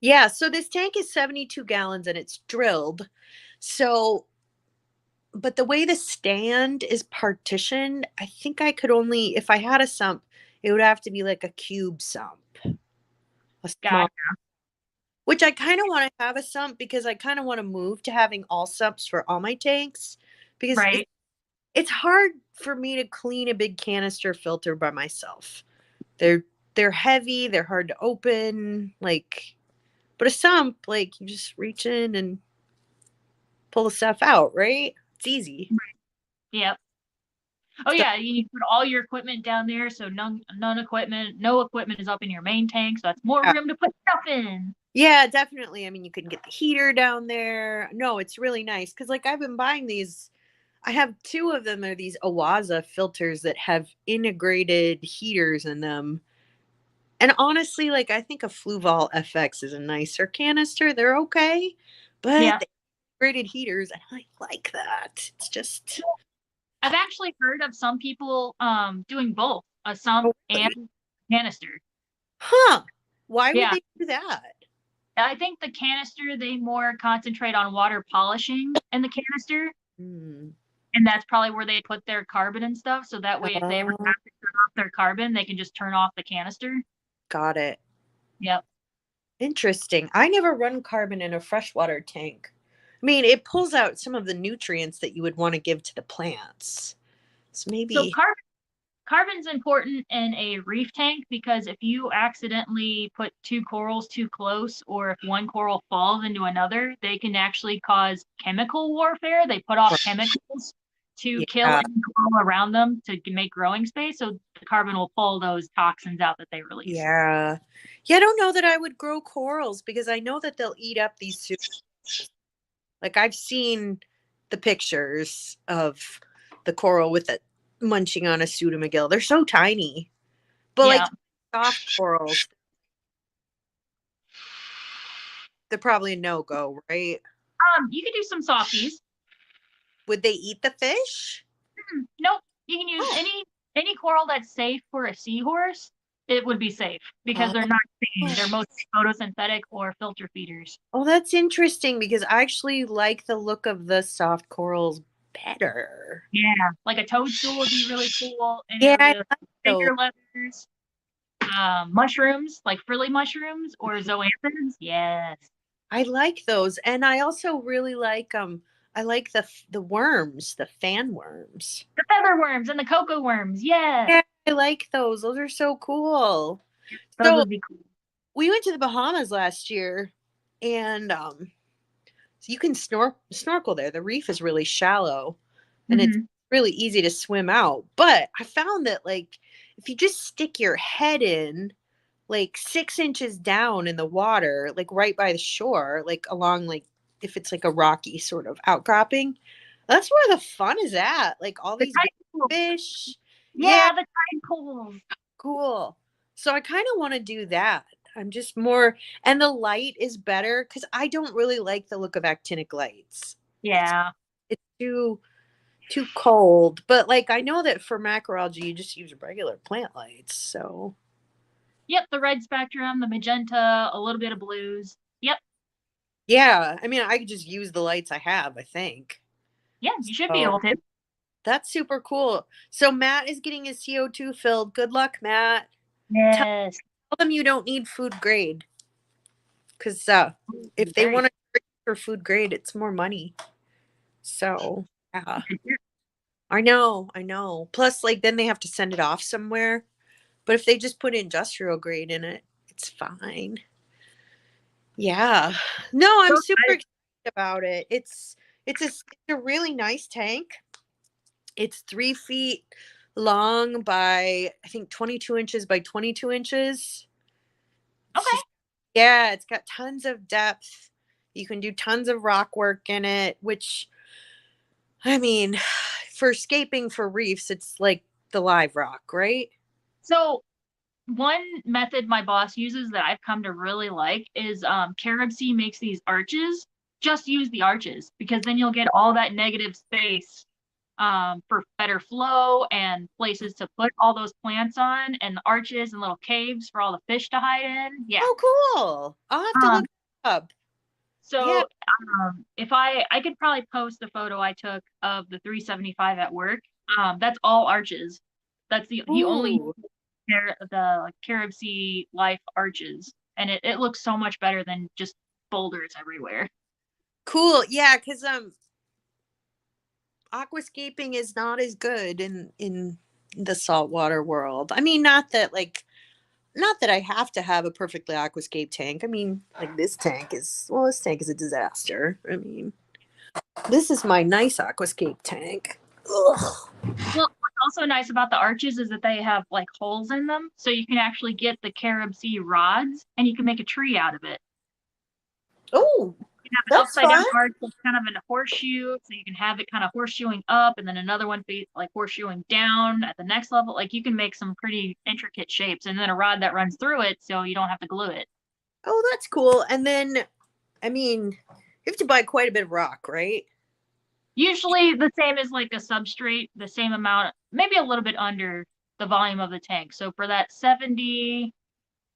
Yeah, so this tank is 72 gallons and it's drilled. So, but the way the stand is partitioned, I think I could only, if I had a sump, it would have to be like a cube sump, a Got small, which I kind of want to have a sump because I kind of want to move to having all sumps for all my tanks because right. it's hard for me to clean a big canister filter by myself. They're they're heavy, they're hard to open, like, but a sump, like, you just reach in and pull the stuff out, right? It's easy. Yep. Oh So, yeah, you put all your equipment down there, so no equipment is up in your main tank, so that's more yeah. room to put stuff in. Yeah, definitely. I mean, you can get the heater down there. No, it's really nice because, like, I've been buying these. I have two of them. They're these Awaza filters that have integrated heaters in them. And honestly, like, I think a Fluval FX is a nicer canister. They're okay, but Yeah. the integrated heaters, and I like that. It's just, I've actually heard of some people doing both, a sump oh, and really? canister. Huh? Why would Yeah. they do that? I think the canister they more concentrate on water polishing in the canister, Hmm. and that's probably where they put their carbon and stuff, so that way if they ever Oh, have to turn off their carbon, they can just turn off the canister. got it. Yep. Interesting. I never run carbon in a freshwater tank. I mean, it pulls out some of the nutrients that you would want to give to the plants. So So maybe, carbon's important in a reef tank because if you accidentally put two corals too close or if one coral falls into another, they can actually cause chemical warfare. They put off chemicals to kill yeah, any coral around them to make growing space. So the carbon will pull those toxins out that they release. yeah. Yeah, I don't know that I would grow corals because I know that they'll eat up these like I've seen the pictures of the coral with it munching on a pseudomagill. They're so tiny. But like Yeah. soft corals, they're probably a no-go, right? You can do some softies. Would they eat the fish? Nope. You can use Oh. any coral that's safe for a seahorse. It would be safe because they're not feeding. They're mostly photosynthetic or filter feeders. Oh, that's interesting because I actually like the look of the soft corals better. Yeah, like a toadstool would be really cool. Any Yeah, of I the like those. finger leathers, mushrooms like frilly mushrooms or zoanthids. Yes, I like those. And I also really like I like the worms, the fan worms. the feather worms and the cocoa worms. Yes, Yeah, I like those. Those are so cool. those So would be cool. we went to the Bahamas last year and so you can snorkel there. The reef is really shallow and it's Hmm. really easy to swim out. But I found that, like, if you just stick your head in like 6 inches down in the water, like right by the shore, like along, like, if it's like a rocky sort of outcropping, that's where the fun is at. Like all The these big tide pools. fish. Yeah, Yeah, the tide pools. cool. So I kind of want to do that. I'm just more, and the light is better because I don't really like the look of actinic lights. It's Yeah, it's too too cold. But like I know that for macroalgae you just use regular plant lights, so Yep, the red spectrum, the magenta, a little bit of blues. Yep. yeah, I mean I could just use the lights I have, I think. Yeah, you should be So able to. that's super cool. So Matt is getting his CO2 filled. Good luck, Matt. Tell Yes. them you don't need food grade because if they Very want to charge for food grade, it's more money. So yeah, good. I know, I know. Plus, like then they have to send it off somewhere. But if they just put industrial grade in it, it's fine. Yeah. No, I'm So super excited about it. It's a really nice tank. It's 3 feet long by I think 22 inches by 22 inches. It's okay. just yeah, it's got tons of depth. You can do tons of rock work in it, which I mean, for scaping for reefs, it's like the live rock, right? So one method my boss uses that I've come to really like is Carib Sea makes these arches. Just use the arches because then you'll get all that negative space for better flow and places to put all those plants on and the arches and little caves for all the fish to hide in. Yeah. Oh, cool. I'll have to look Um, it up. Yeah. so if I could probably post the photo I took of the 375 at work. That's all arches. That's the he only Ooh, the like Carib Sea life arches, and it looks so much better than just boulders everywhere. cool. Yeah, because aquascaping is not as good in the saltwater world. I mean, not that I have to have a perfectly aquascape tank. I mean, like this tank is a disaster. I mean, this is my nice aquascape tank. Ugh. Well, what's also nice about the arches is that they have like holes in them, so you can actually get the Carib Sea rods and you can make a tree out of it. Oh, You can have an that's upside down fun. arch that's kind of in a horseshoe, so you can have it kind of horseshoeing up, and then another one like horseshoeing down at the next level. Like you can make some pretty intricate shapes, and then a rod that runs through it, so you don't have to glue it. Oh, that's cool. And then, I mean, you have to buy quite a bit of rock, right? Usually the same as like a substrate, the same amount, maybe a little bit under the volume of the tank. So for that 70,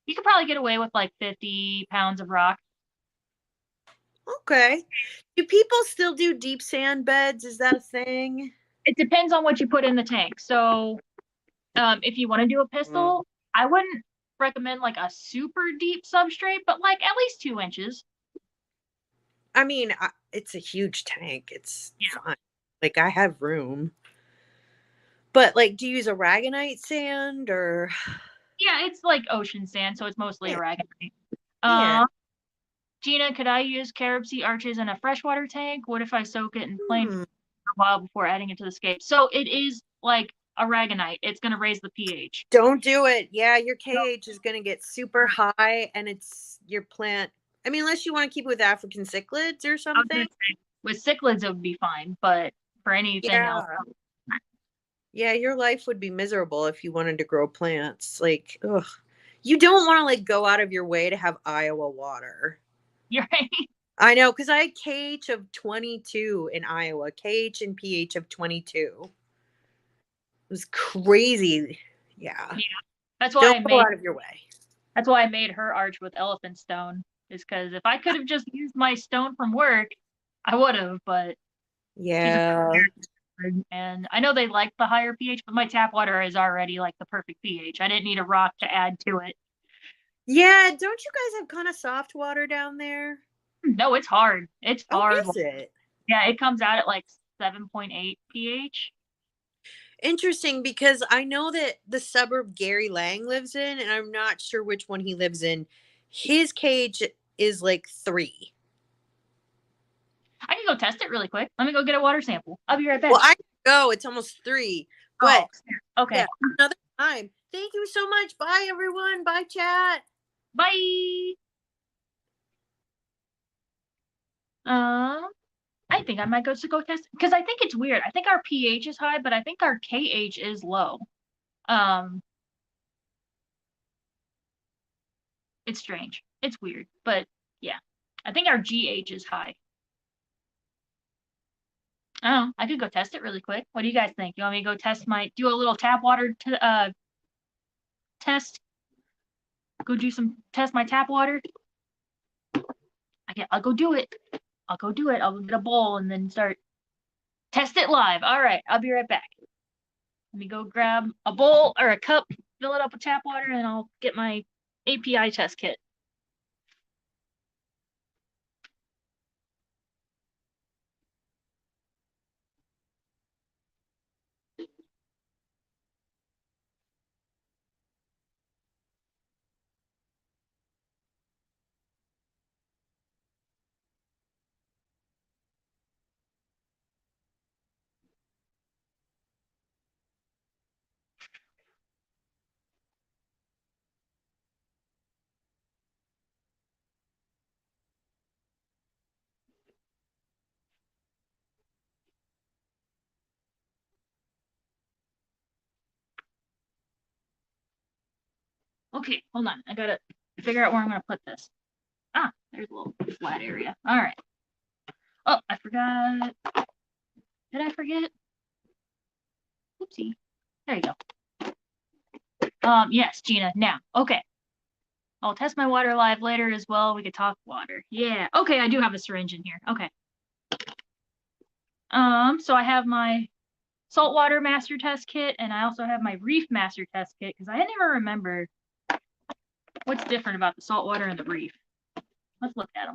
you could probably get away with like 50 pounds of rock. Okay. Do people still do deep sand beds? Is that a thing? It depends on what you put in the tank. So if you want to do a pistol, I wouldn't recommend like a super deep substrate, but like at least 2 inches. I mean, it's a huge tank. It's Yeah. fine. Like I have room. But like, do you use aragonite sand or? Yeah, it's like ocean sand, so it's mostly Yeah. aragonite. Yeah. Uh, Gina, could I use Carib Sea arches in a freshwater tank? What if I soak it in plain Hmm. a while before adding it to the scape? So it is like aragonite. It's going to raise the pH. Don't do it. Yeah, your So, KH is going to get super high, and it's your plant. I mean, unless you want to keep it with African cichlids or I was going something. to say, with cichlids, it would be fine, but for anything else, Yeah. Yeah, your life would be miserable if you wanted to grow plants. Like, ugh. You don't want to like go out of your way to have Iowa water. you're right. I know, because I had KH of 22 in Iowa, KH and pH of 22. It was crazy. Yeah. Yeah, that's why Don't I go made out of your way. that's why I made her arch with elephant stone. Is because if I could have just used my stone from work, I would have. But she's a Yeah. and I know they like the higher pH, but my tap water is already like the perfect pH. I didn't need a rock to add to it. Yeah. Don't you guys have kind of soft water down there? No, it's hard. It's Oh, hard. is it? Yeah, it comes out at like 7.8 pH. Interesting because I know that the suburb Gary Lang lives in, and I'm not sure which one he lives in. His cage is like 3. I can go test it really quick. Let me go get a water sample. I'll be right back. Well, I go, it's almost 3. Oh, But okay. yeah, another time. Thank you so much. Bye, everyone. Bye, chat. Bye. I think I might go test because I think it's weird. I think our pH is high, but I think our KH is low. Um, it's strange. It's weird, but yeah, I think our GH is high. Oh, I could go test it really quick. What do you guys think? You want me to go do a little tap water test? Go test my tap water? I'll go do it. I'll go do it. I'll go get a bowl and then test it live. All right, I'll be right back. Let me go grab a bowl or a cup, fill it up with tap water, and I'll get my API test kit. Okay, hold on. I gotta figure out where I'm gonna put this. Ah, there's a little flat area. All right. Oh, I forgot. Did I forget? Oopsie. There you go. Yes, Gina. Now, okay. I'll test my water live later as well. We could talk water. Yeah. Okay, I do have a syringe in here. Okay. So I have my saltwater master test kit, and I also have my reef master test kit because I never remember what's different about the saltwater and the reef. Let's look at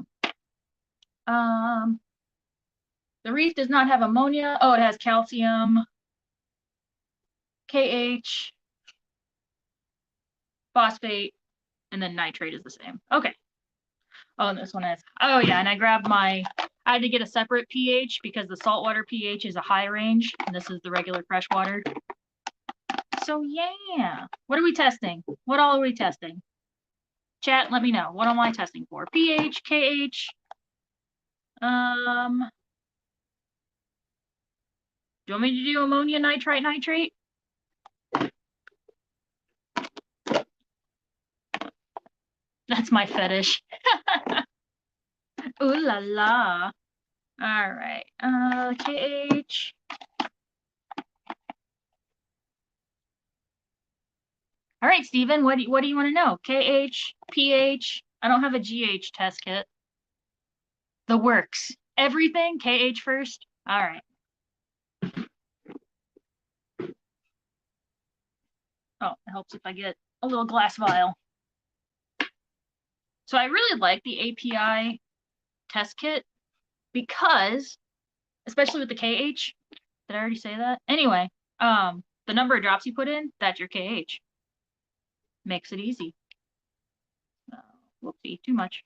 them. The reef does not have ammonia. Oh, it has calcium, KH, phosphate, and then nitrate is the same. Okay. Oh, and this one has, oh yeah, and I had to get a separate pH because the saltwater pH is a high range, and this is the regular freshwater. So yeah, what are we testing? What all are we testing? Chat, let me know. What am I testing for? pH, KH, do you want me to do ammonia, nitrite, nitrate? That's my fetish. Ooh la la. All right. KH. All right, Stephen, what do you want to know? KH, pH. I don't have a GH test kit. The works. Everything, KH first. All right. Oh, it helps if I get a little glass vial. So I really like the API test kit because, especially with the KH, did I already say that? Anyway, the number of drops you put in, that's your KH. Makes it easy. Whoopsie, too much.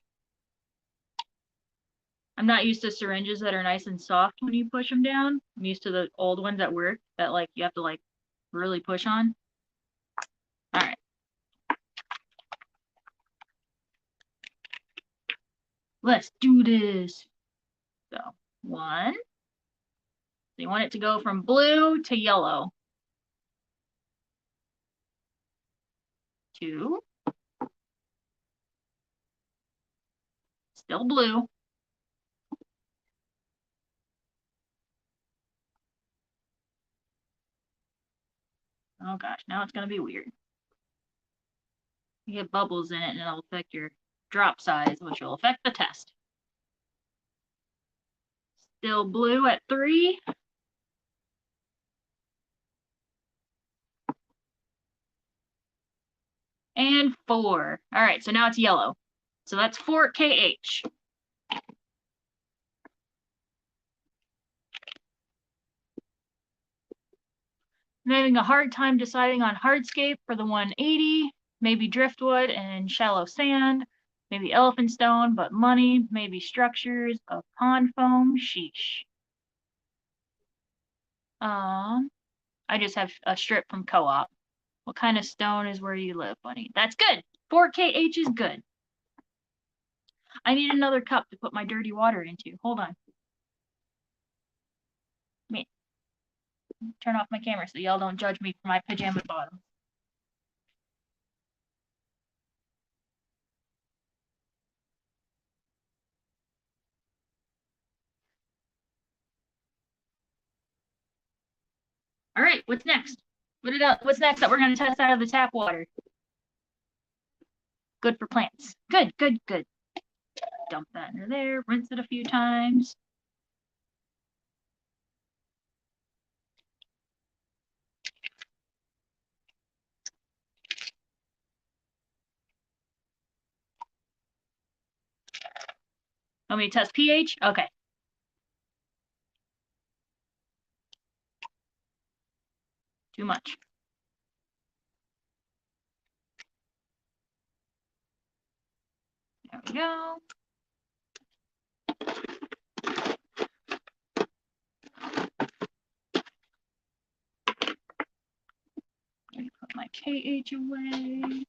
I'm not used to syringes that are nice and soft when you push them down. I'm used to the old ones at work that like you have to like really push on. All right. Let's do this. So 1. So you want it to go from blue to yellow. 2. Still blue. Oh gosh, now it's gonna be weird. You get bubbles in it and it'll affect your drop size, which will affect the test. Still blue at 3. And 4. All right, so now it's yellow. So that's 4 kH. I'm having a hard time deciding on hardscape for the 180, maybe driftwood and shallow sand, maybe elephant stone, but money, maybe structures of pond foam, sheesh. I just have a strip from co-op. What kind of stone is where you live, buddy? That's good. 4 kH is good. I need another cup to put my dirty water into. Hold on. Let me turn off my camera so y'all don't judge me for my pajama bottoms. All right, what's next? What's next that we're going to test out of the tap water? Good for plants. Good, good, good. Dump that into there, rinse it a few times. Want me to test pH? Okay. Too much. There we go. Let me put my KH away.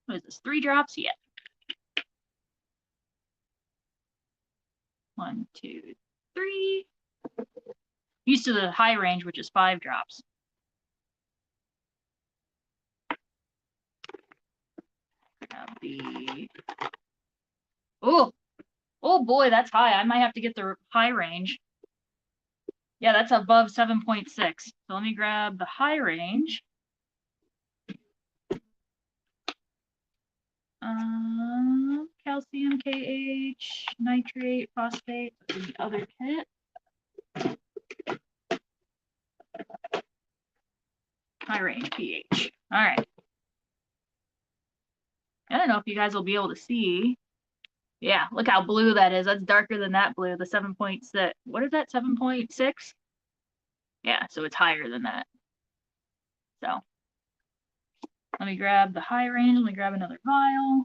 What is this? 3 drops? Yeah. 1, 2, 3. Used to the high range, which is 5 drops. Oh, oh boy, that's high. I might have to get the high range. Yeah, that's above 7.6. So let me grab the high range. Calcium, KH, nitrate, phosphate, the other kit. High range pH. All right. I don't know if you guys will be able to see. Yeah, look how blue that is. That's darker than that blue, the 7.6. What is that, 7.6? Yeah, so it's higher than that. So let me grab the high range. Let me grab another vial.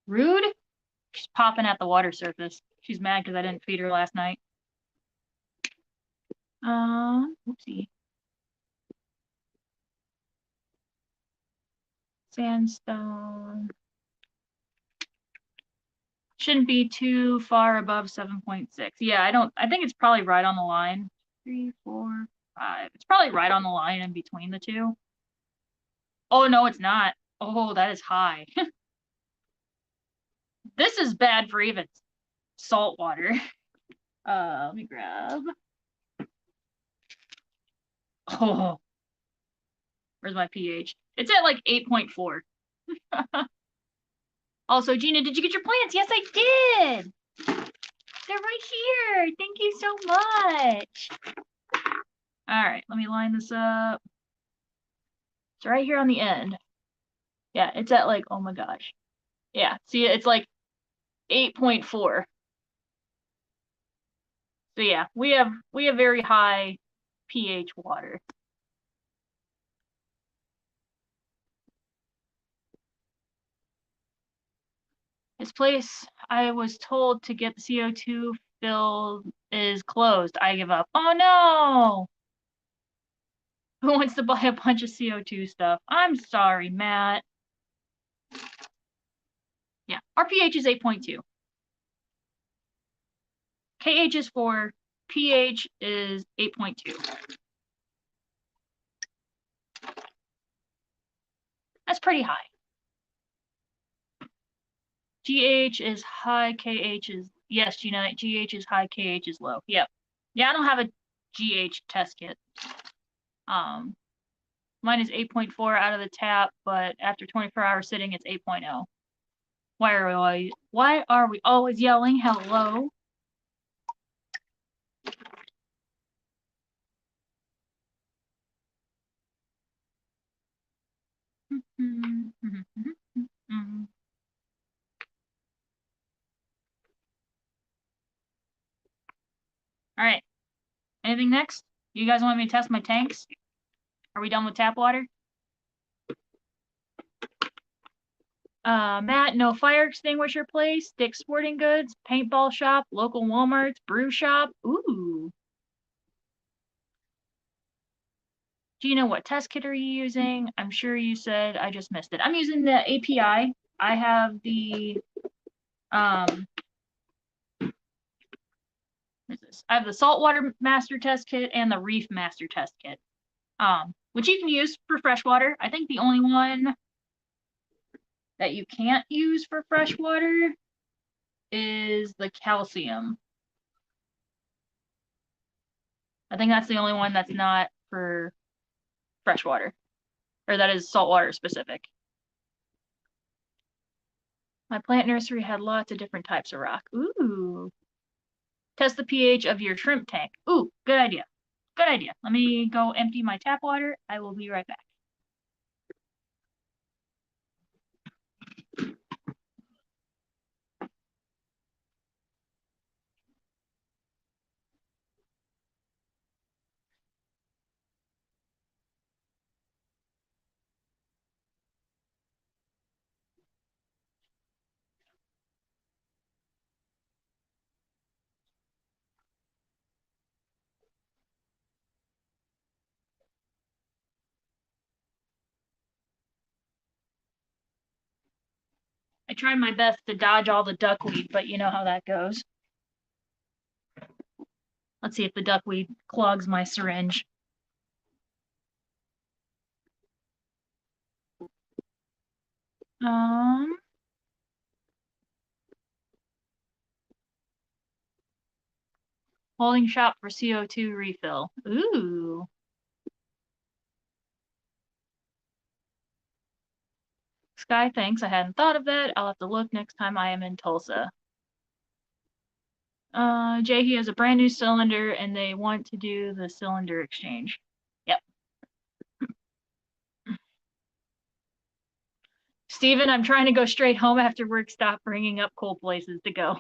Rude? She's popping at the water surface. She's mad because I didn't feed her last night. Oopsie. Sandstone. Shouldn't be too far above 7.6. Yeah, I think it's probably right on the line. 3, 4, 5. It's probably right on the line in between the two. Oh, no, it's not. Oh, that is high. This is bad for even salt water. Let me grab. Oh, where's my pH? It's at like 8.4. Also, Gina, did you get your plants? Yes, I did. They're right here. Thank you so much. All right, let me line this up. It's right here on the end. Yeah, it's at like, oh my gosh. Yeah, see, it's like 8.4. So yeah, we have very high pH water. This place I was told to get the CO2 filled is closed. I give up. Oh no! Who wants to buy a bunch of CO2 stuff? I'm sorry, Matt. Yeah, our pH is 8.2. KH is 4, pH is 8.2. That's pretty high. GH is high, KH is, yes, Gina, GH is high, KH is low. Yep. Yeah, I don't have a GH test kit. Mine is 8.4 out of the tap, but after 24 hours sitting, it's 8.0. Why are we always yelling hello? All right. Anything next? You guys want me to test my tanks? Are we done with tap water? Matt, no fire extinguisher place, Dick's Sporting Goods, paintball shop, local Walmarts, brew shop. Ooh. Gina, what test kit are you using? I'm sure you said, I just missed it. I'm using the API. I have the I have the saltwater master test kit and the reef master test kit, which you can use for freshwater. I think the only one that you can't use for freshwater is the calcium. I think that's the only one that's not for freshwater, or that is saltwater specific. My plant nursery had lots of different types of rock. Ooh. Test the pH of your shrimp tank. Ooh, good idea. Good idea. Let me go empty my tap water. I will be right back. I tried my best to dodge all the duckweed, but you know how that goes. Let's see if the duckweed clogs my syringe. Holding shop for CO2 refill. Ooh. Sky, thanks. I hadn't thought of that. I'll have to look next time I am in Tulsa. Jay, he has a brand new cylinder and they want to do the cylinder exchange. Yep. Steven, I'm trying to go straight home after work. Stop bringing up cool places to go.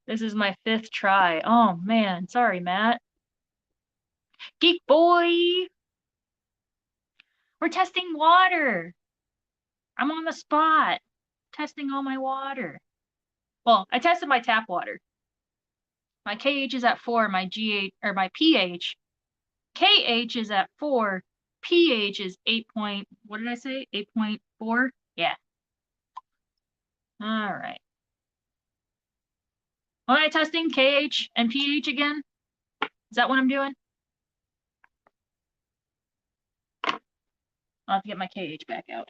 This is my 5th try. Oh, man. Sorry, Matt. Geek boy. We're testing water. I'm on the spot. Testing all my water. Well, I tested my tap water. My KH is at 4, my GH, or my pH. KH is at 4, pH is 8 point, what did I say? 8.4? Yeah. All right. Am I testing KH and pH again? Is that what I'm doing? I'll have to get my KH back out.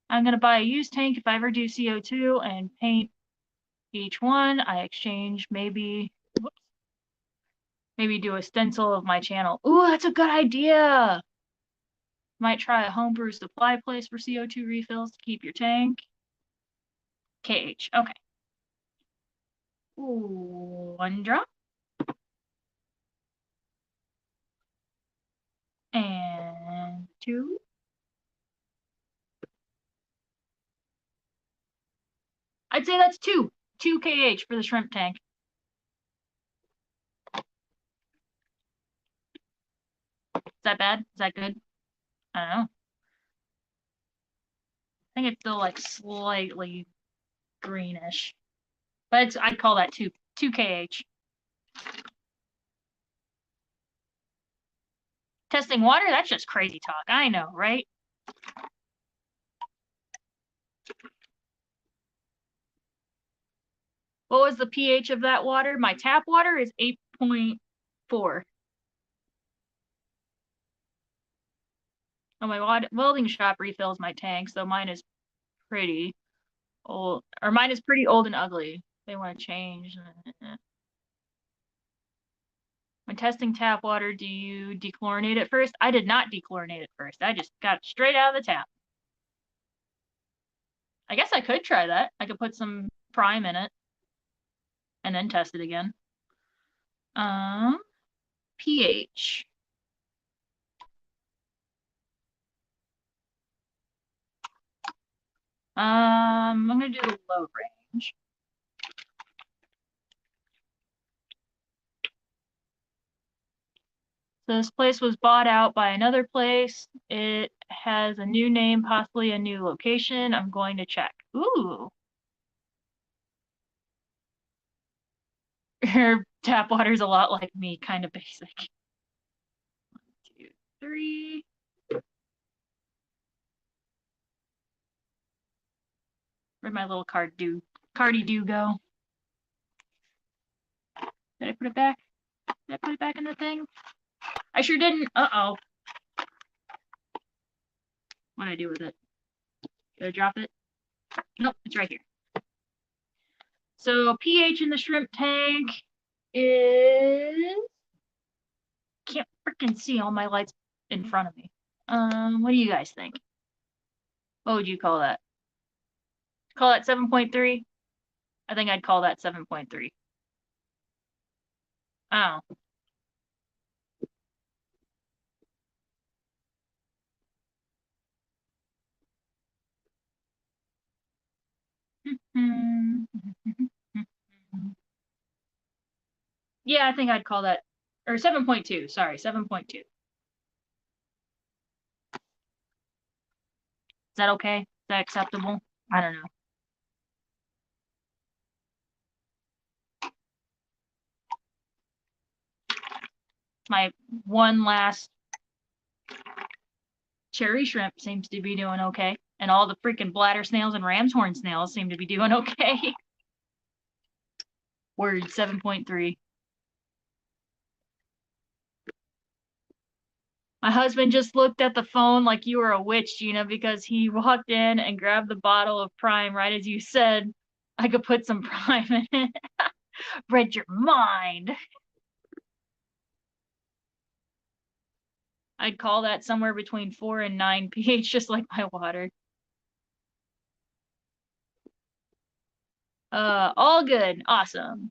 I'm going to buy a used tank if I ever do CO2 and paint each one. I exchange maybe, whoops, maybe do a stencil of my channel. Ooh, that's a good idea. Might try a homebrew supply place for CO2 refills to keep your tank. KH, okay. Ooh, 1 drop. And 2. I'd say that's 2. 2 KH for the shrimp tank. Is that bad? Is that good? I don't know. I think it's still like slightly greenish. But I'd call that 2 KH. Testing water? That's just crazy talk. I know, right? What was the pH of that water? My tap water is 8.4. Oh, my welding shop refills my tank, so mine is pretty old, or mine is pretty old and ugly. They want to change. When testing tap water, do you dechlorinate it first? I did not dechlorinate it first. I just got it straight out of the tap. I guess I could try that. I could put some prime in it and then test it again. pH. I'm gonna do the low range. So this place was bought out by another place. It has a new name, possibly a new location. I'm going to check. Ooh. Her tap water's a lot like me, kind of basic. 1, 2, 3. Where'd my little cardy do go? Did I put it back? Did I put it back in the thing? I sure didn't. Uh-oh. What did I do with it? Did I drop it? Nope, it's right here. So pH in the shrimp tank is... Can't freaking see all my lights in front of me. What do you guys think? What would you call that? Call that 7.3? I think I'd call that 7.3. Oh. Yeah, I think I'd call that, or 7.2, sorry, 7.2. Is that okay? Is that acceptable? I don't know. My one last cherry shrimp seems to be doing okay. And all the freaking bladder snails and ram's horn snails seem to be doing okay. Word 7.3. My husband just looked at the phone like you were a witch, Gina, because he walked in and grabbed the bottle of Prime right as you said I could put some Prime in it. Read your mind. I'd call that somewhere between 4 and 9 pH, just like my water. All good. Awesome.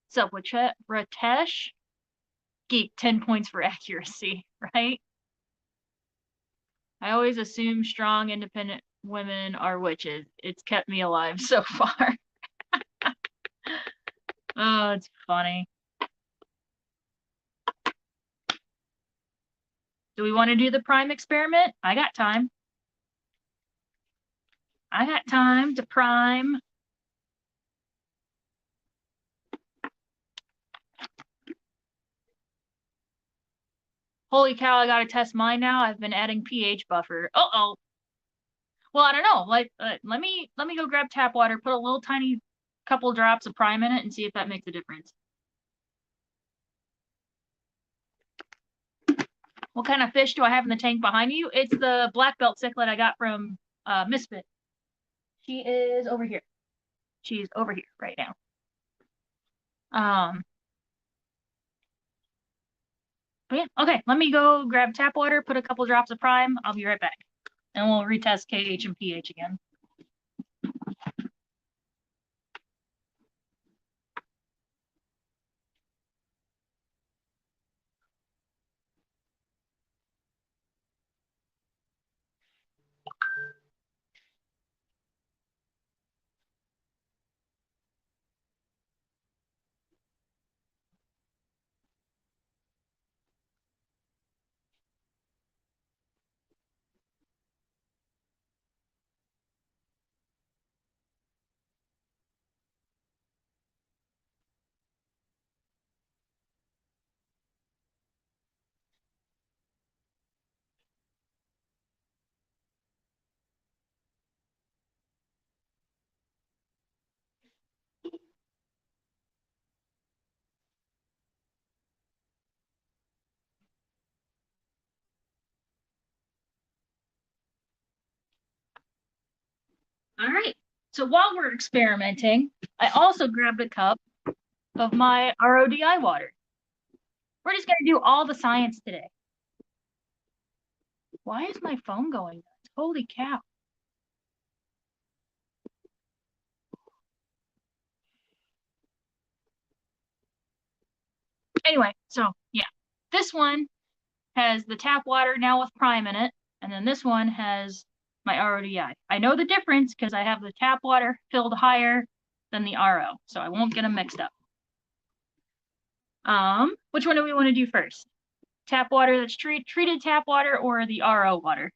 What's up with Ratesh? Geek, 10 points for accuracy, right? I always assume strong, independent women are witches. It's kept me alive so far. Oh, it's funny. Do we want to do the Prime experiment? I got time. I got time to prime. Holy cow, I gotta test mine now. I've been adding pH buffer. Uh-oh. Well, I don't know. Like, let me go grab tap water, put a little tiny couple drops of Prime in it, and see if that makes a difference. What kind of fish do I have in the tank behind you? It's the black belt cichlid I got from Misfit. She is over here. She's over here right now. But yeah, okay. Let me go grab tap water, put a couple drops of Prime. I'll be right back, and we'll retest KH and pH again. All right. So while we're experimenting, I also grabbed a cup of my RODI water. We're just going to do all the science today. Why is my phone going nuts? Holy cow. Anyway, so yeah, this one has the tap water now with Prime in it, and then this one has my RODI. I know the difference because I have the tap water filled higher than the RO, so I won't get them mixed up. Which one do we want to do first? Tap water that's treated tap water or the RO water?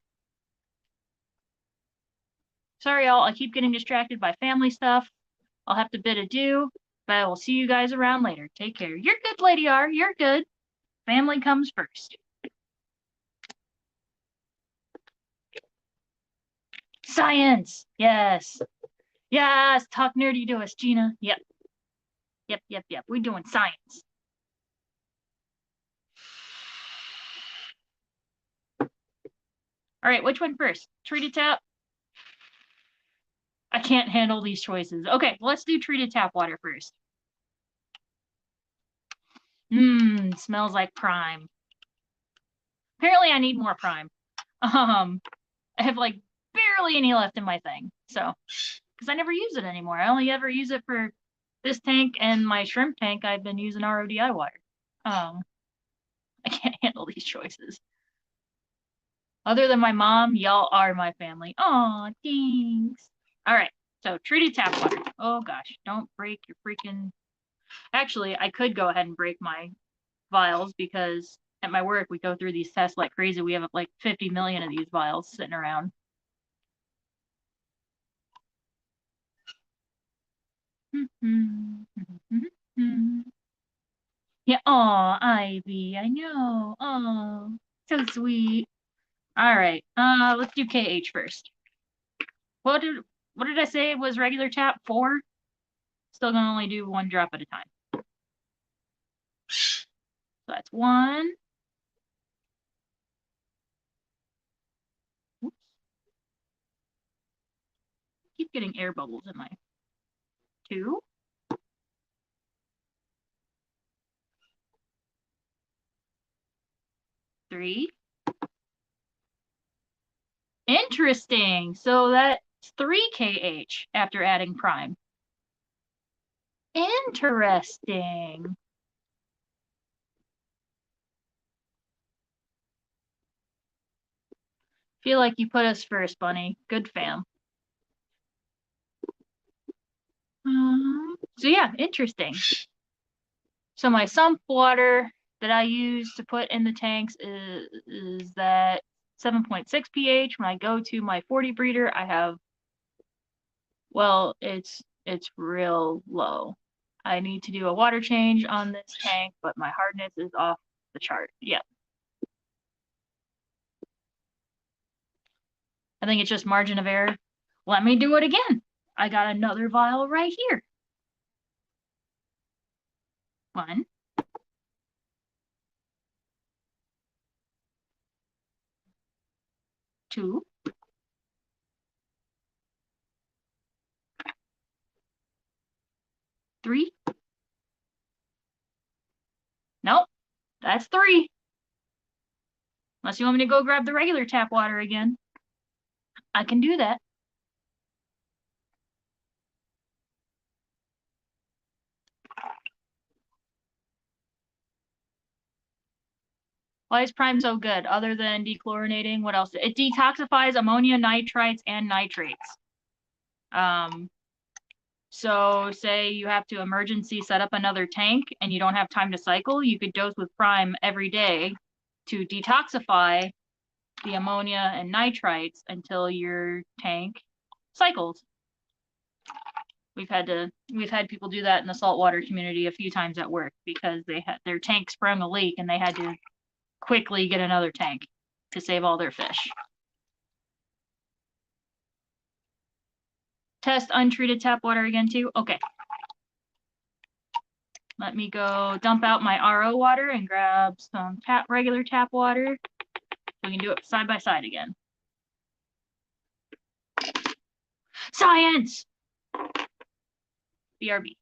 Sorry, y'all, I keep getting distracted by family stuff. I'll have to bid adieu, but I will see you guys around later. Take care. You're good, Lady R. You're good. Family comes first. Science! Yes. Yes, talk nerdy to us, Gina. Yep. Yep. We're doing science. All right, which one first? Treated tap? I can't handle these choices. Okay, let's do treated tap water first. Smells like prime. Apparently I need more prime. I have like barely any left in my thing. So, because I never use it anymore. I only ever use it for this tank and my shrimp tank. I've been using RODI water. I can't handle these choices. Other than my mom, y'all are my family. Aw, thanks. All right, so treated tap water. Oh gosh, don't break your freaking... Actually, I could go ahead and break my vials because at my work we go through these tests like crazy. We have like 50 million of these vials sitting around. Yeah, aw, Ivy, I know. Oh, so sweet. All right, let's do KH first. What did I say was regular tap? 4? Still gonna only do 1 drop at a time. So that's 1. Oops. Keep getting air bubbles in my 2. 3. Interesting. So that's 3 kH after adding prime. Interesting. Feel like you put us first, Bunny. Good fam. So yeah, interesting. So my sump water that I use to put in the tanks is that 7.6 pH. When I go to my 40 breeder, I have, well, it's real low. I need to do a water change on this tank, but my hardness is off the chart. Yeah. I think it's just margin of error. Let me do it again. I got another vial right here. 1, 2, 3. Nope, that's 3. Unless you want me to go grab the regular tap water again. I can do that. Why is prime so good? Other than dechlorinating, what else? It detoxifies ammonia, nitrites, and nitrates. So say you have to emergency set up another tank and you don't have time to cycle, you could dose with prime every day to detoxify the ammonia and nitrites until your tank cycles. We've had people do that in the saltwater community a few times at work because they had their tank sprung a leak and they had to quickly get another tank to save all their fish. Test untreated tap water again too? Okay. Let me go dump out my RO water and grab some regular tap water. We can do it side by side again. Science! BRB.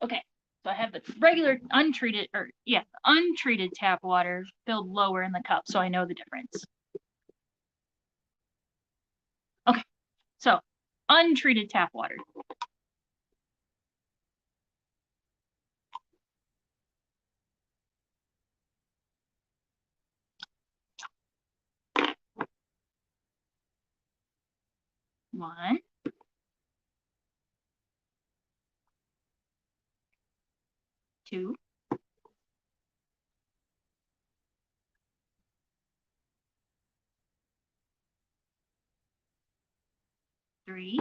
Okay, so I have the regular untreated tap water filled lower in the cup so I know the difference. Okay, so untreated tap water. One, 2, 3.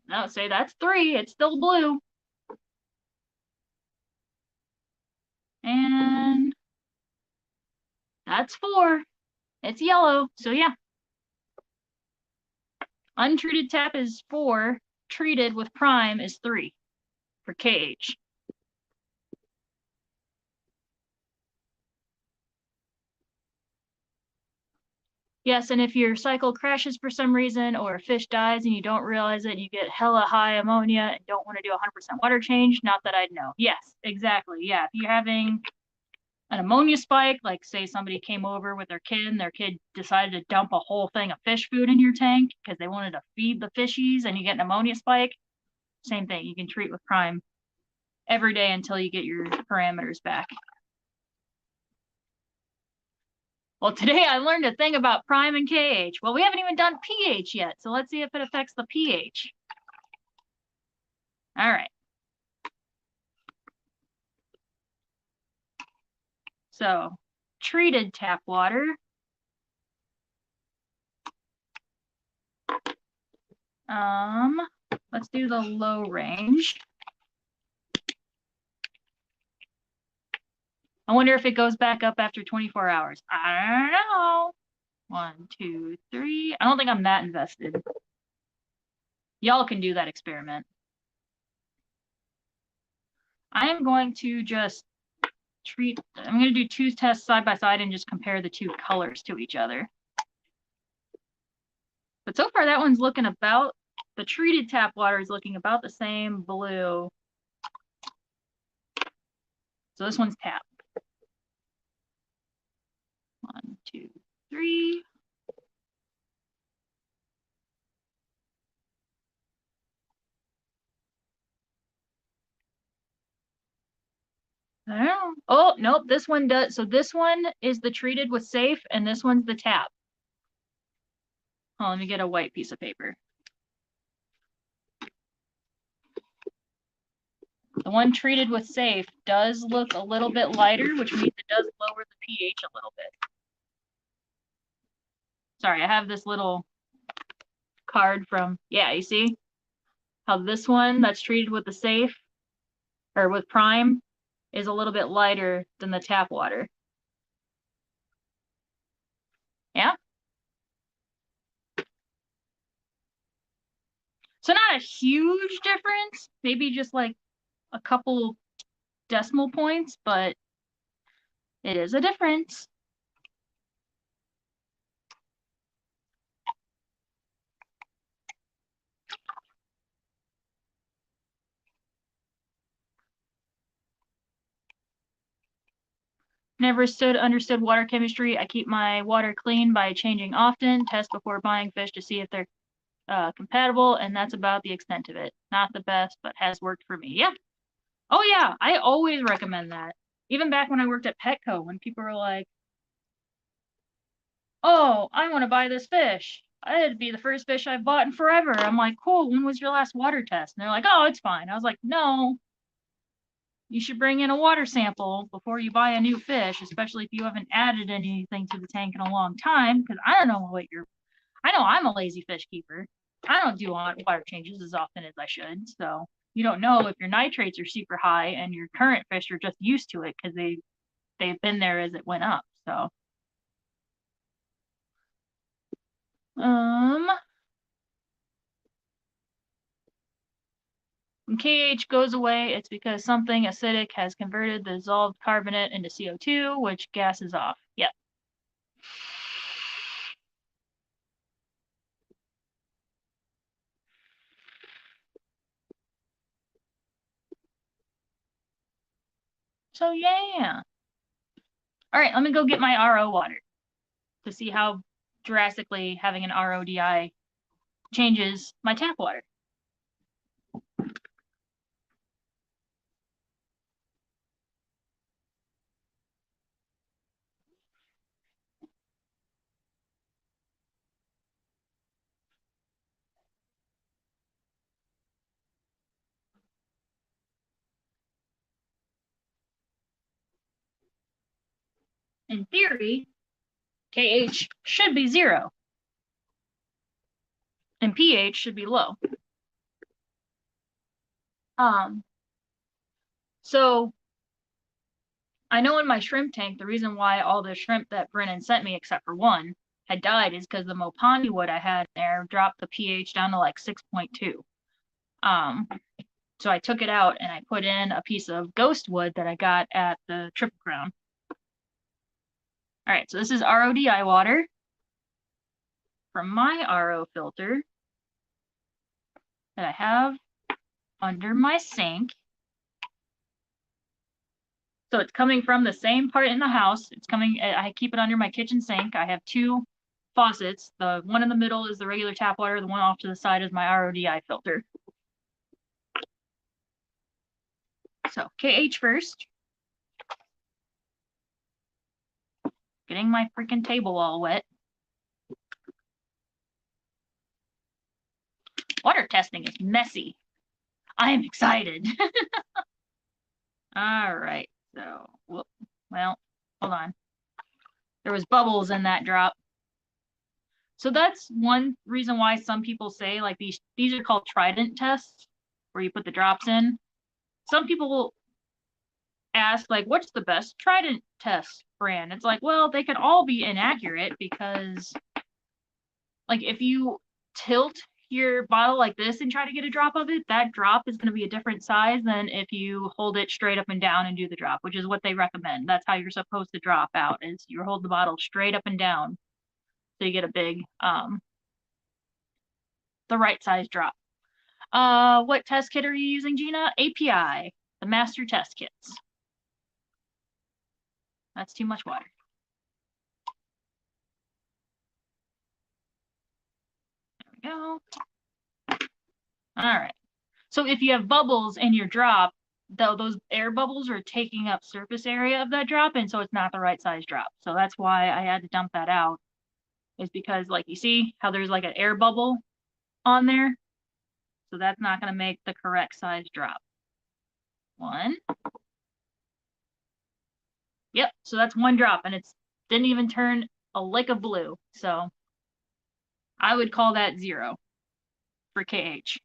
No, say that's 3. It's still blue. And that's 4. It's yellow. So yeah. Untreated tap is 4. Treated with prime is 3 for KH. Yes, and if your cycle crashes for some reason or a fish dies and you don't realize it, you get hella high ammonia and don't want to do 100% water change, not that I'd know. Yes, exactly. Yeah, if you're having an ammonia spike, like say somebody came over with their kid and their kid decided to dump a whole thing of fish food in your tank because they wanted to feed the fishies and you get an ammonia spike, same thing. You can treat with prime every day until you get your parameters back. Well, today I learned a thing about prime and KH. Well, we haven't even done pH yet, so let's see if it affects the pH. All right. So, treated tap water. Let's do the low range. I wonder if it goes back up after 24 hours. I don't know. 1, 2, 3. I don't think I'm that invested. Y'all can do that experiment. I am going to just I'm going to do 2 tests side by side and just compare the 2 colors to each other. But so far that one's looking about, the treated tap water is looking about the same blue. So this one's tap. 1, 2, 3. I don't know. Oh, nope, this one does. So this one is the treated with safe, and this one's the tap. Oh, let me get a white piece of paper. The one treated with safe does look a little bit lighter, which means it does lower the pH a little bit. Sorry, I have this little card from, yeah, you see how this one that's treated with the safe or with prime is a little bit lighter than the tap water. Yeah. So not a huge difference, maybe just like a couple decimal points, but it is a difference. Never understood water chemistry. I keep my water clean by changing often, test before buying fish to see if they're compatible, and that's about the extent of it. Not the best, but has worked for me. Yeah. Oh yeah, I always recommend that. Even back when I worked at Petco, when people were like, "Oh, I want to buy this fish. It'd be the first fish I've bought in forever." I'm like, "Cool. When was your last water test?" And they're like, "Oh, it's fine." I was like, "No, you should bring in a water sample before you buy a new fish, especially if you haven't added anything to the tank in a long time, because I don't know what I know I'm a lazy fish keeper. I don't do water changes as often as I should, so you don't know if your nitrates are super high and your current fish are just used to it because they've been there as it went up. So when KH goes away, it's because something acidic has converted the dissolved carbonate into CO2, which gases off. Yep. So yeah. All right, let me go get my RO water to see how drastically having an RODI changes my tap water. In theory, KH should be 0. and pH should be low. So I know in my shrimp tank, the reason why all the shrimp that Brennan sent me, except for one, had died is because the Mopani wood I had there dropped the pH down to like 6.2. So I took it out and I put in a piece of ghost wood that I got at the Triple Crown. All right, so this is RODI water from my RO filter that I have under my sink. So it's coming from the same part in the house. It's coming, I keep it under my kitchen sink. I have two faucets. The one in the middle is the regular tap water. The one off to the side is my RODI filter. So KH first. Getting my freaking table all wet. Water testing is messy. I am excited. All right, so, well, hold on. There was bubbles in that drop. So that's one reason why some people say, like, these are called Trident tests, where you put the drops in. Some people will ask, like, what's the best Trident test brand? It's like, well, they can all be inaccurate because, like, if you tilt your bottle like this and try to get a drop of it, that drop is going to be a different size than if you hold it straight up and down and do the drop, which is what they recommend. That's how you're supposed to drop out, is you hold the bottle straight up and down so you get a big, the right size drop. What test kit are you using, Gina? API, the master test kits. That's too much water. There we go. All right. So if you have bubbles in your drop, though, those air bubbles are taking up surface area of that drop, and so it's not the right size drop. So that's why I had to dump that out, is because, like, you see how there's like an air bubble on there? So that's not going to make the correct size drop. One. Yep, so that's one drop, and it didn't even turn a lick of blue. So I would call that 0 for KH.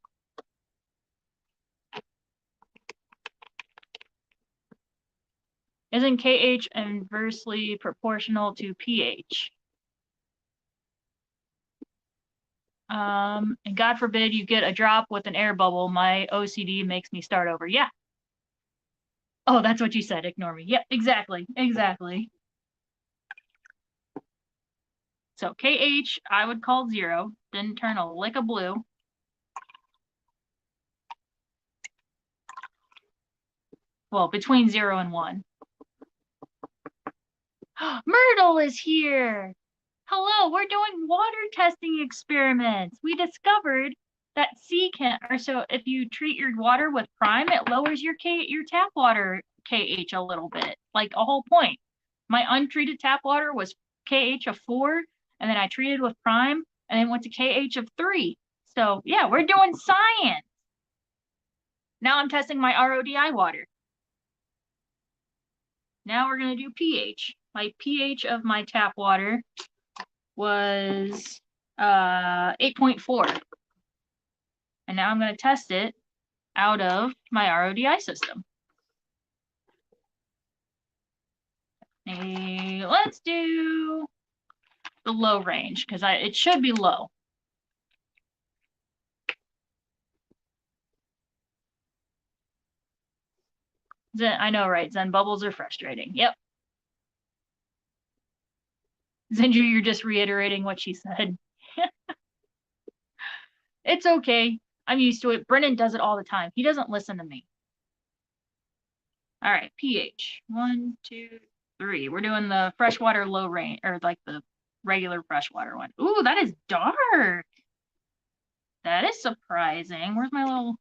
Isn't KH inversely proportional to pH? And God forbid you get a drop with an air bubble. My OCD makes me start over. Yeah. Oh, that's what you said. Ignore me. Yep, exactly. Exactly. So KH, I would call 0. Didn't turn a lick of blue. Well, between 0 and 1. Myrtle is here. Hello, we're doing water testing experiments. We discovered that so if you treat your water with prime, it lowers your tap water KH a little bit, like a whole point. My untreated tap water was KH of 4, and then I treated with prime, and then went to KH of 3. So yeah, we're doing science. Now I'm testing my RODI water. Now we're gonna do pH. My pH of my tap water was 8.4. And now I'm going to test it out of my RODI system. Let's do the low range, because it should be low. I know, right? Zen bubbles are frustrating. Yep. Zenju, you're just reiterating what she said. It's okay. I'm used to it. Brennan does it all the time. He doesn't listen to me. All right, pH. 1, 2, 3. We're doing the freshwater low range, or like the regular freshwater one. Ooh, that is dark. That is surprising. Where's my little...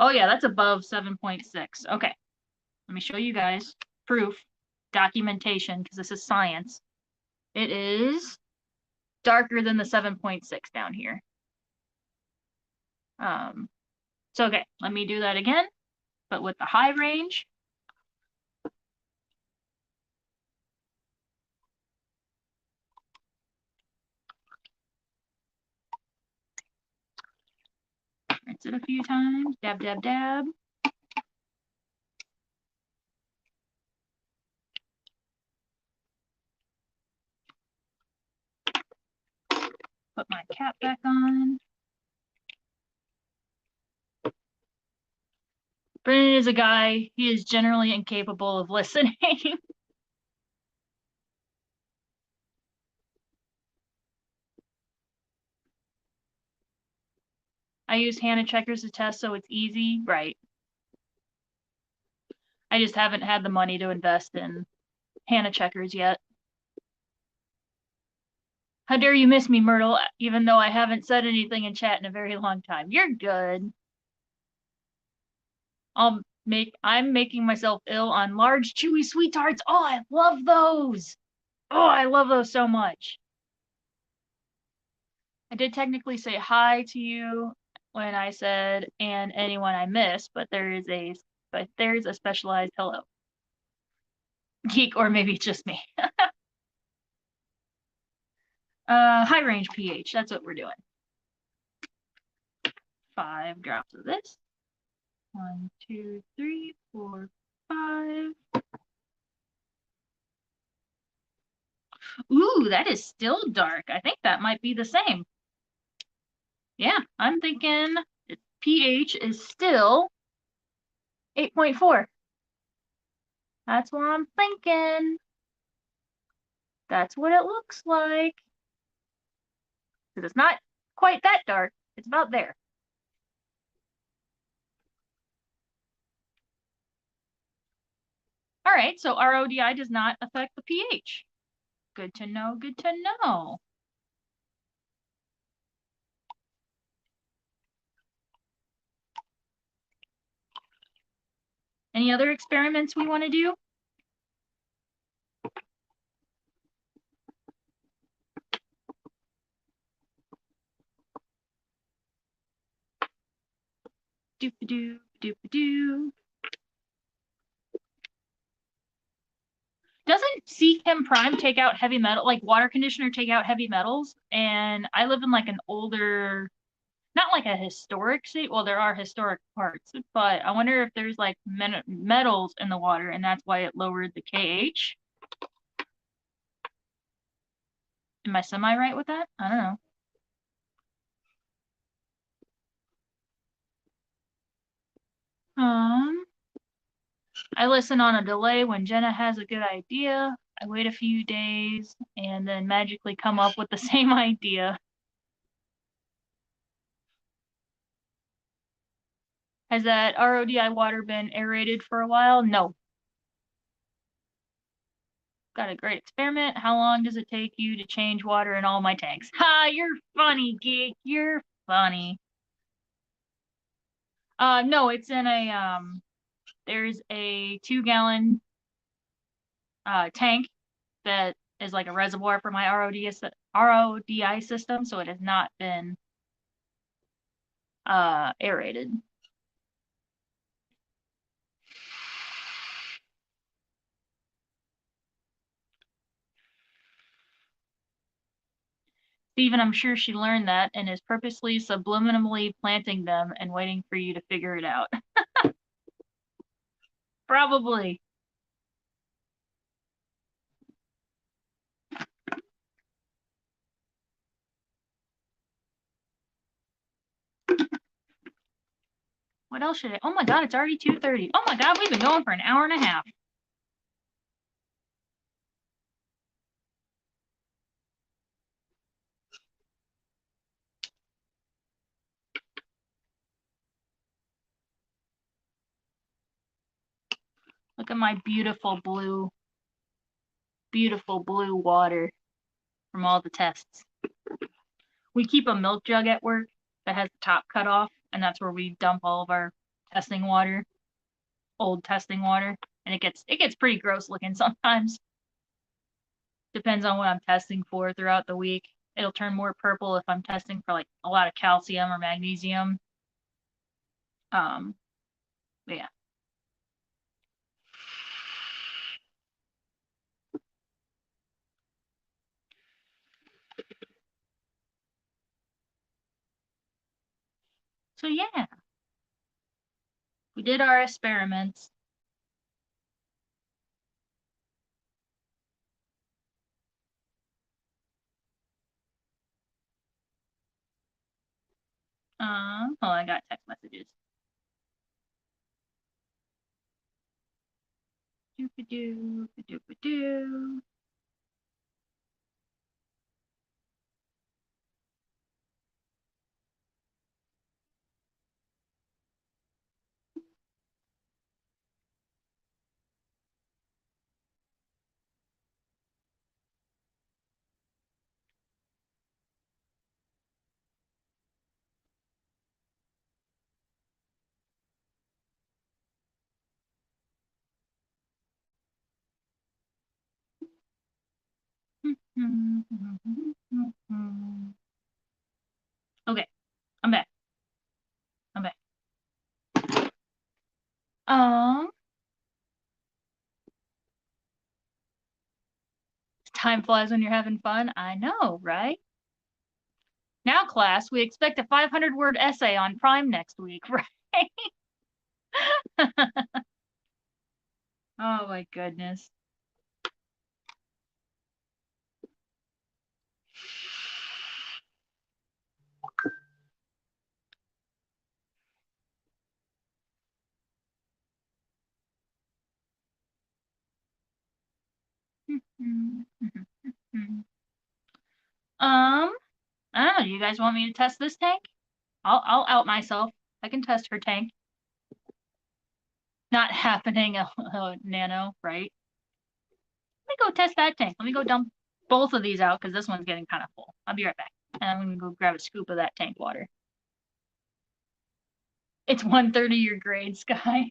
Oh yeah, that's above 7.6. Okay. Let me show you guys proof, documentation, because this is science. It is darker than the 7.6 down here. So okay, let me do that again, but with the high range. Spritz it a few times. Dab, dab, dab. Put my cap back on. Brennan is a guy, he is generally incapable of listening. I use Hannah checkers to test, so it's easy. Right. I just haven't had the money to invest in Hannah checkers yet. How dare you miss me, Myrtle, even though I haven't said anything in chat in a very long time. You're good. I'm making myself ill on large, chewy sweet tarts. Oh, I love those. Oh, I love those so much. I did technically say hi to you when I said and anyone I missed, but there's a specialized hello. Geek, or maybe it's just me. High range pH, that's what we're doing. 5 drops of this. 1, 2, 3, 4, 5. Ooh, that is still dark. I think that might be the same. Yeah, I'm thinking pH is still 8.4. That's what I'm thinking. That's what it looks like. Because it's not quite that dark. It's about there. All right, so RODI does not affect the pH. Good to know, good to know. Any other experiments we want to do? Doop-a-doo, doop-a-doo. Doesn't C-Chem Prime take out heavy metal, like water conditioner take out heavy metals? And I live in like an older, not like a historic city. Well, there are historic parts, but I wonder if there's like metals in the water and that's why it lowered the KH. Am I semi right with that? I don't know. I listen on a delay when Jenna has a good idea. I wait a few days and then magically come up with the same idea. Has that RODI water been aerated for a while? No. Got a great experiment. How long does it take you to change water in all my tanks? Ha, you're funny, geek. You're funny. No, it's in a there's a 2-gallon tank that is like a reservoir for my RODI system, so it has not been aerated. Steven, I'm sure she learned that and is purposely subliminally planting them and waiting for you to figure it out. Probably. What else should I? Oh my God, it's already 2:30. Oh my God, we've been going for an hour and a half. Look at my beautiful blue water from all the tests. We keep a milk jug at work that has the top cut off, and that's where we dump all of our testing water, old testing water, and it gets pretty gross looking sometimes. Depends on what I'm testing for throughout the week. It'll turn more purple if I'm testing for like a lot of calcium or magnesium. But yeah. So yeah, we did our experiments. Oh, I got text messages. Doop-a-doo, doop-a-doo. Okay, I'm back. I'm back. Um, time flies when you're having fun. I know, right? Now, class, we expect a 500-word essay on Prime next week, right? Oh my goodness. I don't know. Do you guys want me to test this tank? I'll out myself. I can test her tank. Not happening, Nano, right? Let me go test that tank. Let me go dump both of these out because this one's getting kind of full. I'll be right back. And I'm gonna go grab a scoop of that tank water. It's 1:30 your grade, Sky.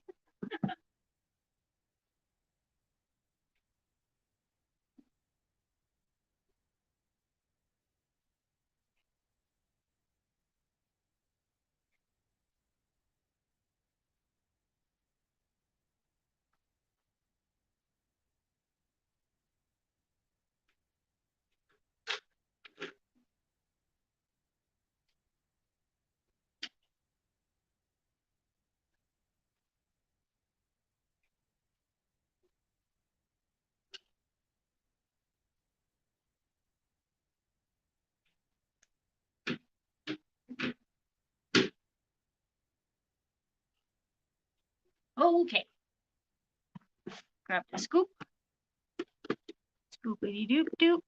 Okay. Grab the scoop. Scoopity doop doop.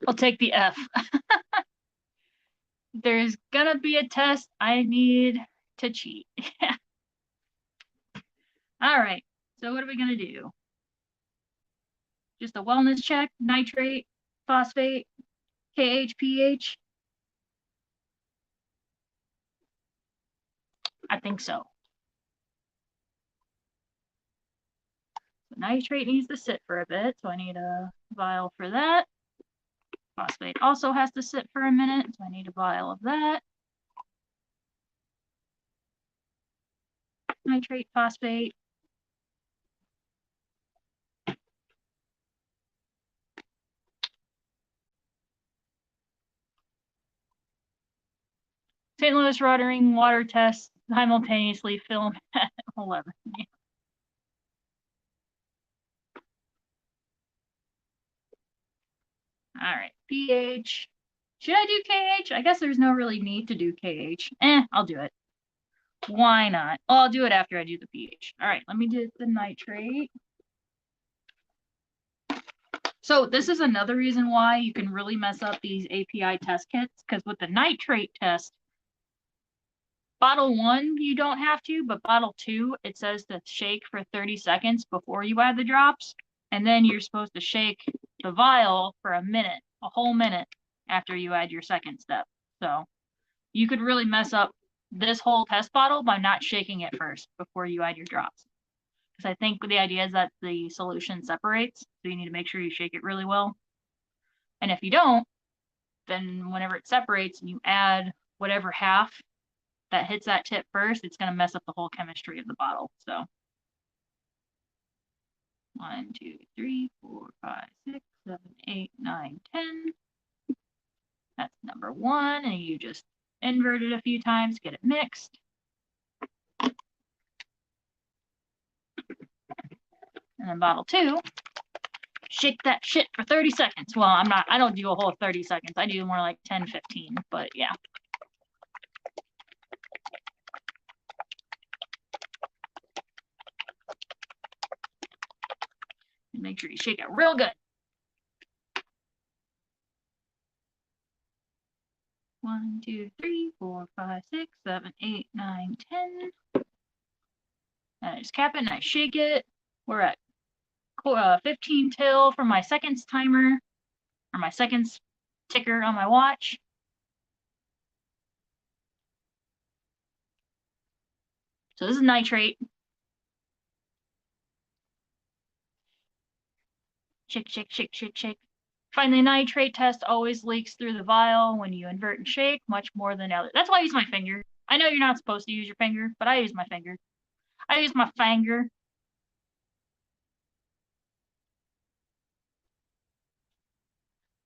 I'll take the F. There's gonna be a test. I need to cheat. All right. So what are we gonna do? Just a wellness check, nitrate, phosphate, KH, pH. I think so. So nitrate needs to sit for a bit, so I need a vial for that. Phosphate also has to sit for a minute, so I need a vial of that. Nitrate, phosphate. St. Louis rotary water test simultaneously film at 11. All right, pH. Should I do KH? I guess there's no really need to do KH. I'll do it. Why not? Oh, I'll do it after I do the pH. All right, let me do the nitrate. So this is another reason why you can really mess up these API test kits, because with the nitrate test, bottle 1, you don't have to, but bottle 2, it says to shake for 30 seconds before you add the drops. And then you're supposed to shake the vial for a minute, a whole minute after you add your second step. So you could really mess up this whole test bottle by not shaking it first before you add your drops. Because I think the idea is that the solution separates, so you need to make sure you shake it really well. And if you don't, then whenever it separates and you add whatever half that hits that tip first, it's going to mess up the whole chemistry of the bottle. So 1, 2, 3, 4, 5, 6, 7, 8, 9, 10. That's number 1, and you just invert it a few times, get it mixed. And then bottle 2, shake that shit for 30 seconds. Well, I don't do a whole 30 seconds. I do more like 10, 15, but yeah. And make sure you shake it real good. 1, 2, 3, 4, 5, 6, 7, 8, 9, 10. And I just cap it and I shake it. We're at 15 till for my seconds timer, or my seconds ticker on my watch. So this is nitrate. Shake, shake, shake, shake, shake. Finally, nitrate test always leaks through the vial when you invert and shake, much more than other. That's why I use my finger. I know you're not supposed to use your finger, but I use my finger. I use my finger.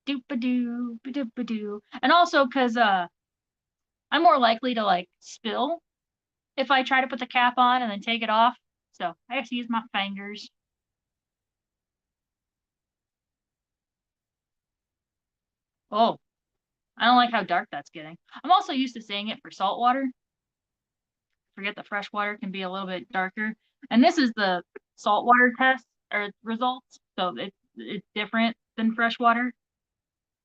Doop-a-doo, ba-doop-a-doo. And also because I'm more likely to like spill if I try to put the cap on and then take it off. So I have to use my fingers. Oh, I don't like how dark that's getting. I'm also used to saying it for salt water. Forget the fresh water can be a little bit darker. And this is the saltwater test or results. So it's different than fresh water.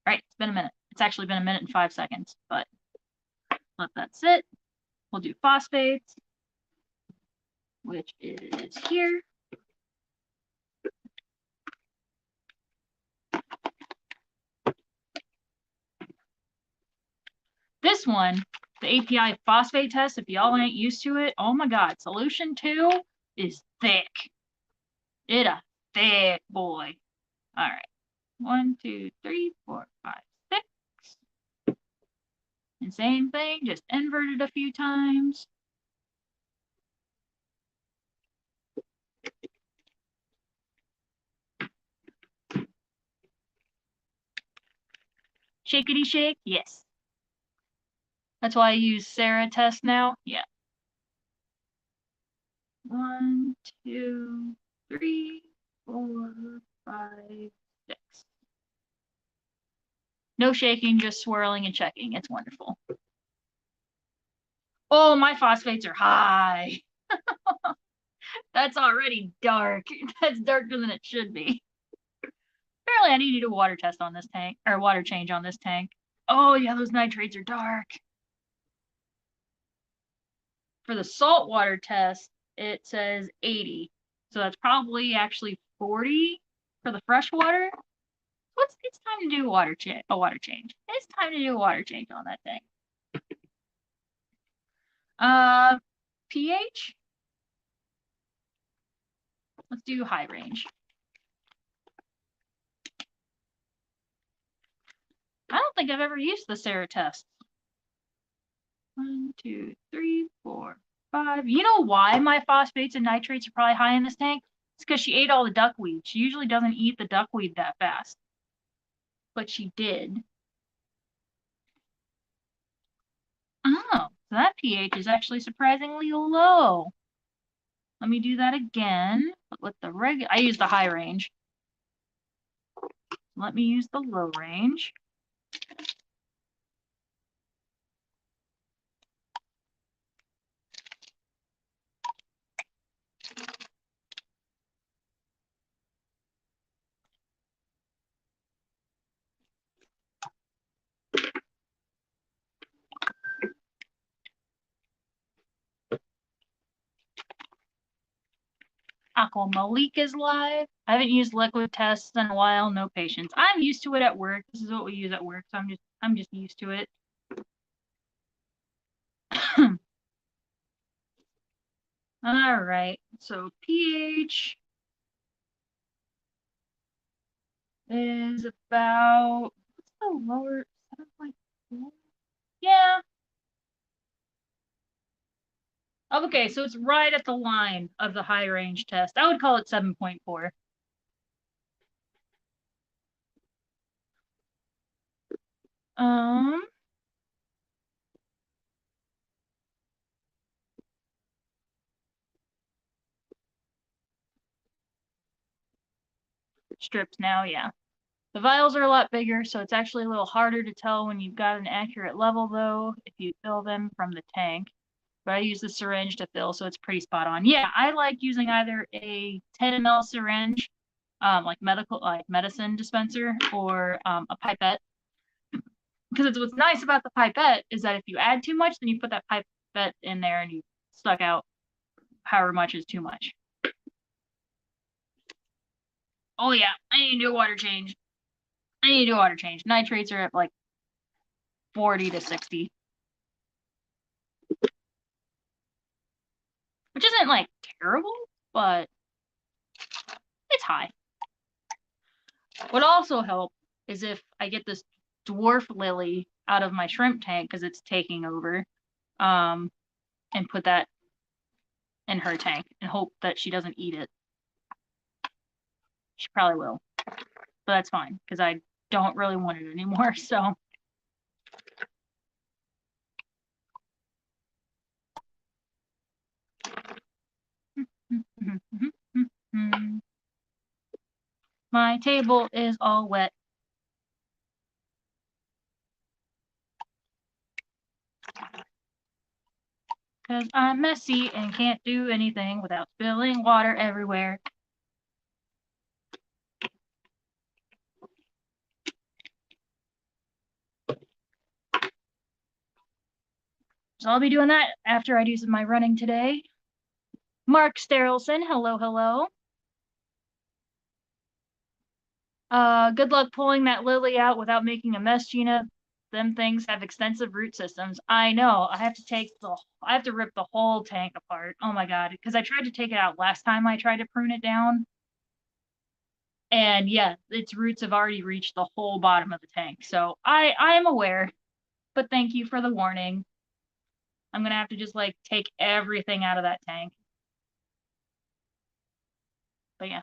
All right, it's been a minute. It's actually been a minute and 5 seconds, but let that sit. We'll do phosphates, which is here. This one, the API phosphate test, if y'all ain't used to it, oh my God, solution 2 is thick. It a thick boy. All right, 1, 2, 3, 4, 5, 6. And same thing, just invert it a few times. Shakety shake, yes. That's why I use Sarah test now. Yeah. 1, 2, 3, 4, 5, 6. No shaking, just swirling and checking. It's wonderful. Oh, my phosphates are high. That's already dark. That's darker than it should be. Apparently, I need to do a water test on this tank, or water change on this tank. Oh, yeah, those nitrates are dark. For the saltwater test, it says 80. So that's probably actually 40 for the freshwater. It's time to do a water change. It's time to do a water change on that thing. pH. Let's do high range. I don't think I've ever used the Sarah test. 1, 2, 3, 4, 5. You know why my phosphates and nitrates are probably high in this tank? It's because she ate all the duckweed. She usually doesn't eat the duckweed that fast. But she did. Oh, so that pH is actually surprisingly low. Let me do that again. But with the I use the high range. Let me use the low range. Aqua Malik is live. I haven't used liquid tests in a while. No patience. I'm used to it at work. This is what we use at work, so I'm just used to it. All right. So pH is about what's the lower 7.4? Yeah. Okay, so it's right at the line of the high range test. I would call it 7.4. Um, strips now, yeah. The vials are a lot bigger, so it's actually a little harder to tell when you've got an accurate level, though, if you fill them from the tank. But I use the syringe to fill, so it's pretty spot on. Yeah, I like using either a 10 ml syringe, like medicine dispenser, or a pipette. Because what's nice about the pipette is that if you add too much, then you put that pipette in there and you suck out however much is too much. Oh yeah, I need to do a water change. Nitrates are at like 40 to 60. Which isn't like terrible, but it's high. What also helps is if I get this dwarf lily out of my shrimp tank because it's taking over, and put that in her tank and hope that she doesn't eat it. She probably will, but that's fine because I don't really want it anymore. So. My table is all wet. Because I'm messy and can't do anything without spilling water everywhere. So I'll be doing that after I do some of my running today. Mark Sterilson, hello, hello. Good luck pulling that lily out without making a mess, Gina. Them things have extensive root systems. I know. I have to rip the whole tank apart. Oh my god, because I tried to take it out last time I tried to prune it down. And yeah, its roots have already reached the whole bottom of the tank. So I am aware, but thank you for the warning. I'm gonna have to just like take everything out of that tank. But yeah.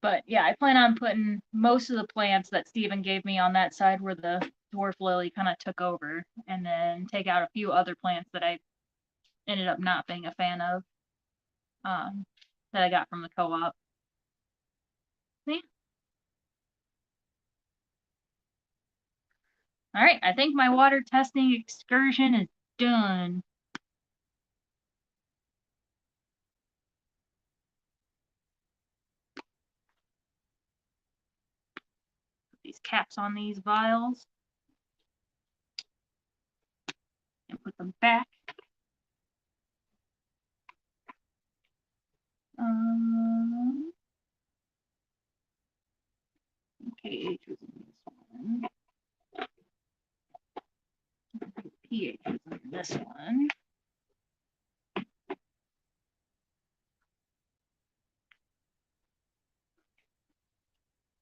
But yeah, I plan on putting most of the plants that Steven gave me on that side where the dwarf lily kind of took over, and then take out a few other plants that I ended up not being a fan of, that I got from the co-op. Yeah. All right, I think my water testing excursion is done. Put these caps on these vials and put them back. KH was in this one. pH was in this one.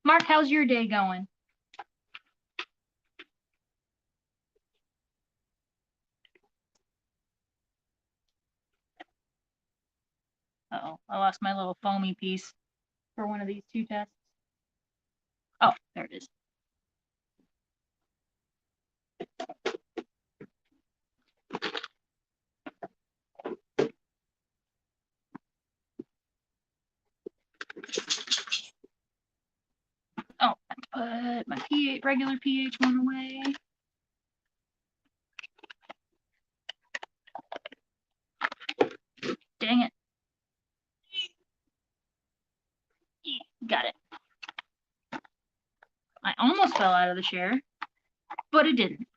Mark, how's your day going? Uh-oh, I lost my little foamy piece for one of these two tests. Oh, there it is. Oh, I have to put my pH, regular pH one away. Dang it. Got it. I almost fell out of the chair, but it didn't.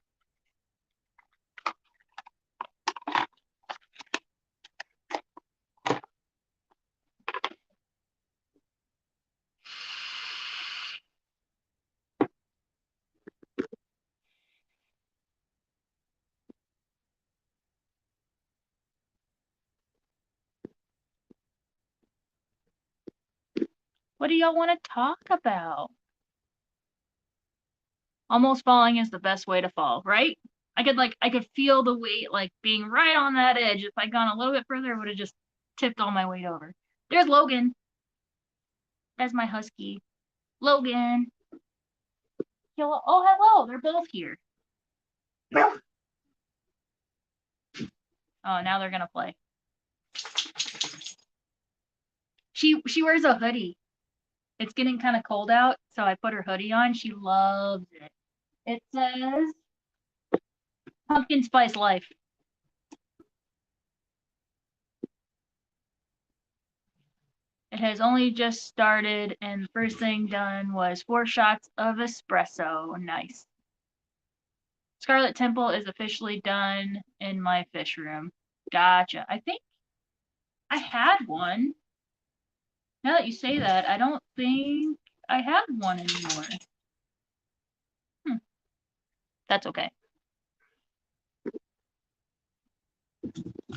What do y'all want to talk about? Almost falling is the best way to fall, right? I could feel the weight like being right on that edge. If I'd gone a little bit further, I would have just tipped all my weight over. There's Logan. That's my husky. Logan. Hello. Oh, hello. They're both here. Oh, now they're gonna play. She wears a hoodie. It's getting kind of cold out, so I put her hoodie on. She loves it. It says Pumpkin Spice Life. It has only just started, and the first thing done was 4 shots of espresso. Nice. Scarlet Temple is officially done in my fish room. Gotcha. I think I had one. Now that you say that, I don't think I have one anymore. That's okay.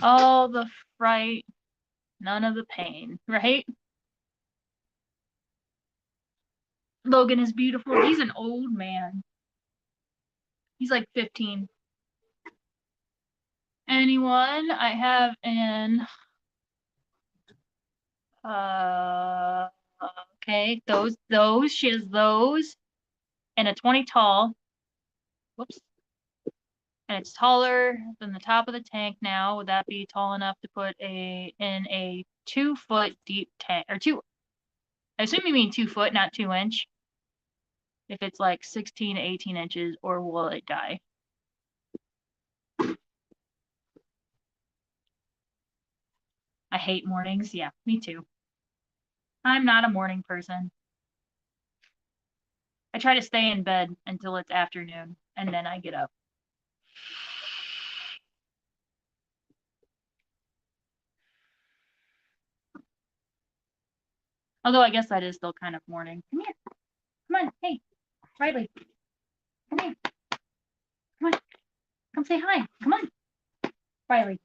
All the fright, none of the pain, right? Logan is beautiful. He's an old man. He's like 15. Anyone? I have an okay, those. She has those and a 20 tall. Whoops. And it's taller than the top of the tank now. Would that be tall enough to put in a 2 foot deep tank or two? I assume you mean 2 foot, not 2 inch. If it's like 16 to 18 inches, or will it die? I hate mornings. Yeah, me too. I'm not a morning person. I try to stay in bed until it's afternoon, and then I get up. Although I guess that is still kind of morning. Come here. Come on. Hey, Riley. Come here. Come on. Come say hi. Come on. Riley.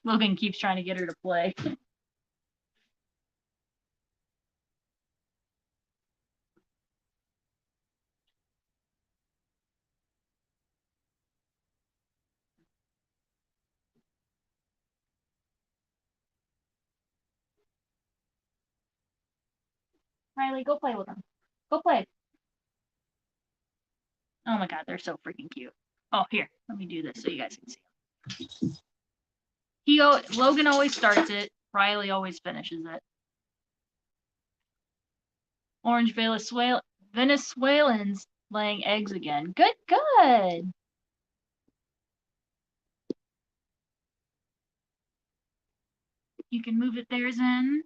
Logan keeps trying to get her to play. Riley, go play with them. Go play. Oh my god, they're so freaking cute. Oh, here, let me do this so you guys can see them. Logan always starts it. Riley always finishes it. Orange Venezuelans laying eggs again. Good, good. You can move it there, Zen.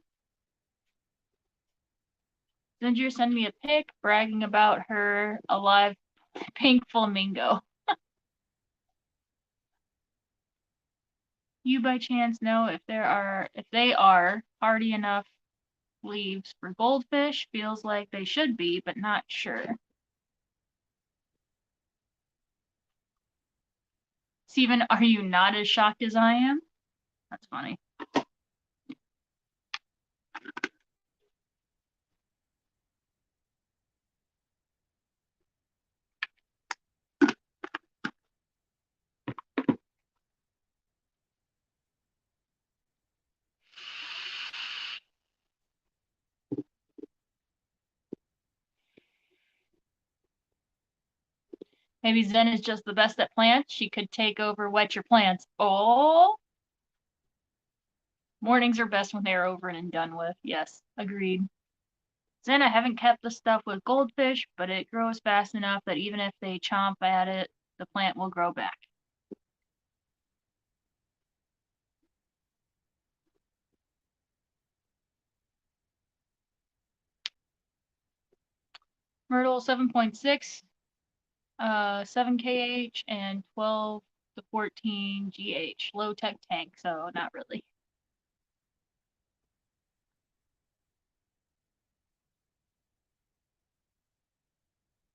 Ginger sent me a pic bragging about her alive pink flamingo. You by chance know if they are hardy enough leaves for goldfish? Feels like they should be, but not sure. Steven, are you not as shocked as I am? That's funny. Maybe Zen is just the best at plants. She could take over Wet Your Plants. Oh, mornings are best when they're over and done with. Yes, agreed. Zen, I haven't kept the stuff with goldfish, but it grows fast enough that even if they chomp at it, the plant will grow back. Myrtle 7.6, 7 kh and 12 to 14 gh. Low tech tank, so not really.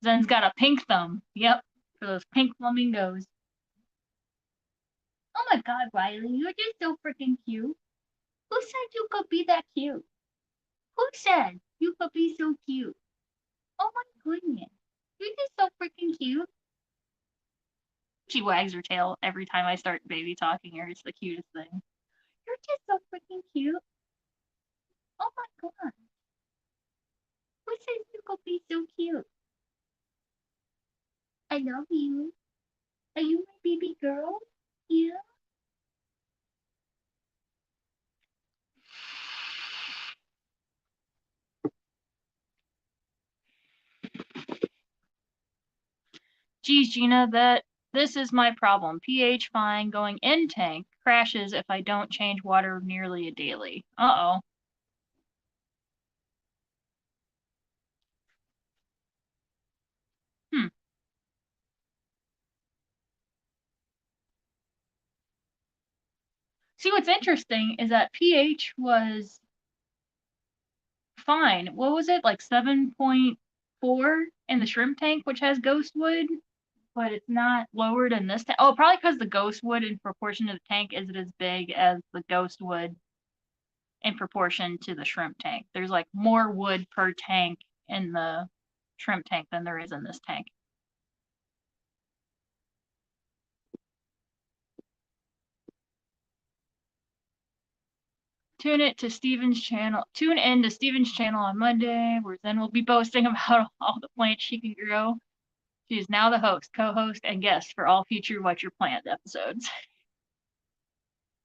Zen's got a pink thumb. Yep, for those pink flamingos. Oh my god, Riley, you're just so freaking cute. Who said you could be that cute? Who said you could be so cute? Oh my goodness. You're just so freaking cute. She wags her tail every time I start baby talking her. It's the cutest thing. You're just so freaking cute. Oh my god. Who says you could be so cute? I love you. Are you my baby girl? Yeah. Geez, Gina, this is my problem. pH fine going in tank crashes if I don't change water nearly daily. Uh-oh. Hmm. See, what's interesting is that pH was fine. What was it, like 7.4 in the shrimp tank, which has ghost wood, but it's not lowered in this tank. Oh, probably because the ghost wood in proportion to the tank isn't as big as the ghost wood in proportion to the shrimp tank. There's like more wood per tank in the shrimp tank than there is in this tank. Tune in to Steven's channel on Monday, where then we'll be boasting about all the plants she can grow. She is now the host, co-host, and guest for all future What Your Plant episodes.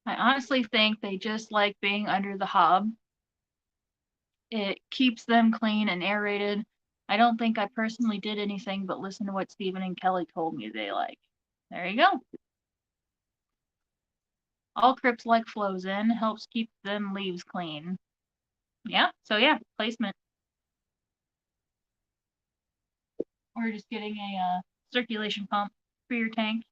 I honestly think they just like being under the hob. It keeps them clean and aerated. I don't think I personally did anything but listen to what Stephen and Kelly told me they like. There you go. All crypts like flows in, helps keep them leaves clean. Yeah, so yeah, placement. Or just getting a circulation pump for your tank.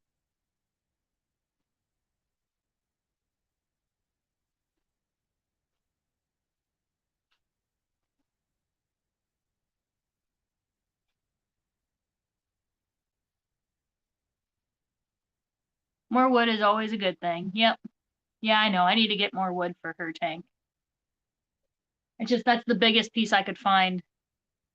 More wood is always a good thing. Yep. Yeah, I know. I need to get more wood for her tank. It's just that's the biggest piece I could find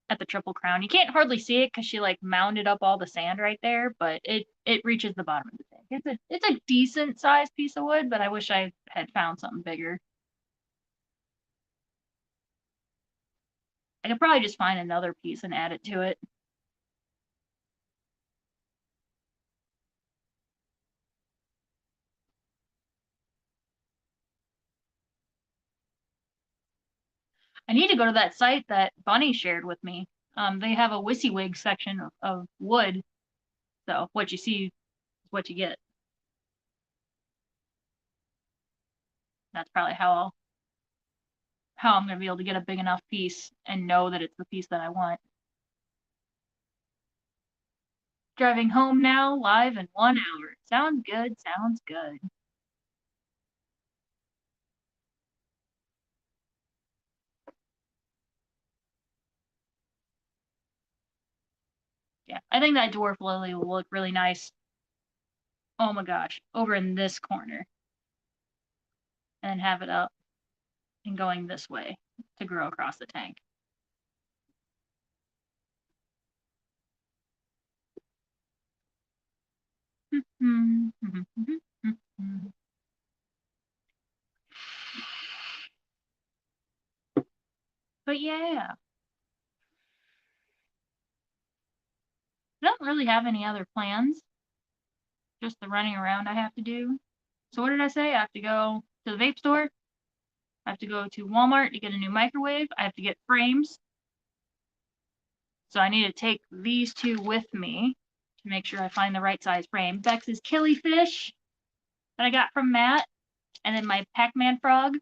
at the Triple Crown. You can't hardly see it because she like mounded up all the sand right there, but it reaches the bottom of the tank. It's a decent sized piece of wood, but I wish I had found something bigger. I could probably just find another piece and add it to it. I need to go to that site that Bunny shared with me. They have a WYSIWYG section of wood, so what you see is what you get. That's probably how I'm gonna be able to get a big enough piece and know that it's the piece that I want. Driving home now, live in 1 hour. Sounds good, sounds good. Yeah, I think that dwarf lily will look really nice. Oh my gosh, over in this corner. And have it up and going this way to grow across the tank. But yeah, I don't really have any other plans. Just the running around I have to do. So what did I say? I have to go to the vape store. I have to go to Walmart to get a new microwave. I have to get frames. So I need to take these two with me to make sure I find the right size frame. Bex's killifish that I got from Matt, and then my Pac-Man frog.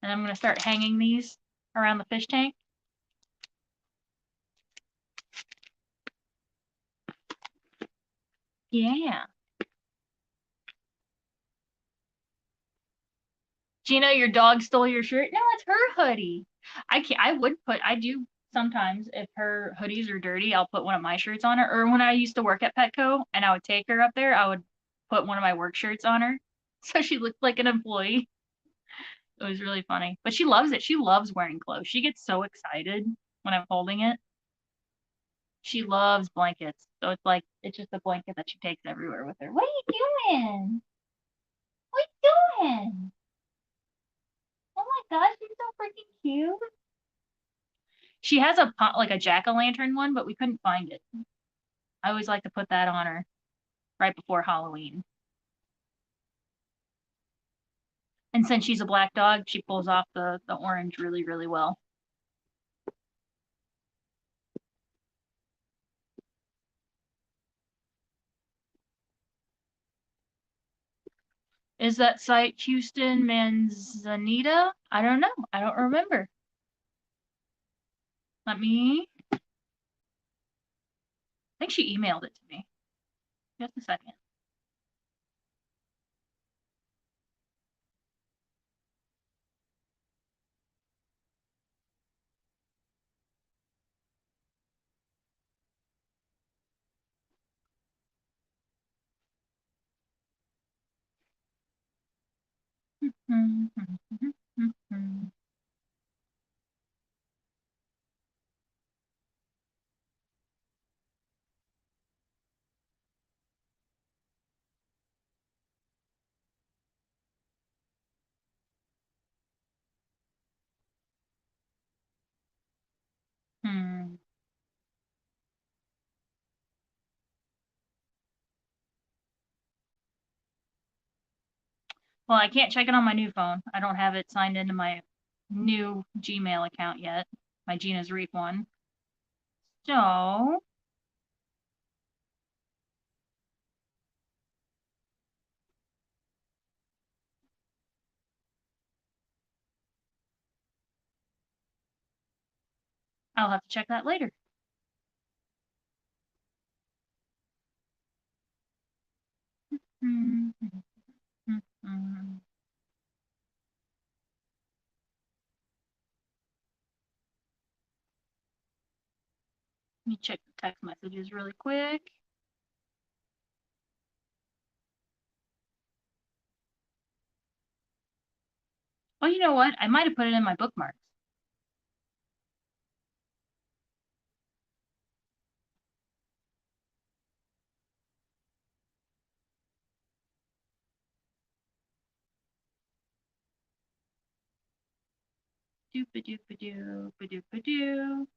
And I'm going to start hanging these around the fish tank. Yeah. Gina, your dog stole your shirt. No, it's her hoodie. I do sometimes if her hoodies are dirty, I'll put one of my shirts on her. Or when I used to work at Petco and I would take her up there, I would put one of my work shirts on her. So she looked like an employee. It was really funny. But she loves it. She loves wearing clothes. She gets so excited when I'm holding it. She loves blankets. So it's just a blanket that she takes everywhere with her. What are you doing? What are you doing? Oh my gosh, you're so freaking cute. She has like a jack-o'-lantern one, but we couldn't find it. I always like to put that on her right before Halloween. And since she's a black dog, she pulls off the orange really, really well. Is that site Houston Manzanita? I don't know. I don't remember. Let me. I think she emailed it to me. Just a second. Hmm. Well, I can't check it on my new phone. I don't have it signed into my new Gmail account yet, my Gina's Reef one. So I'll have to check that later. Let me check the text messages really quick. Oh, you know what? I might have put it in my bookmarks. Doop-a-doop-a-doo, ba-doop-a-doo.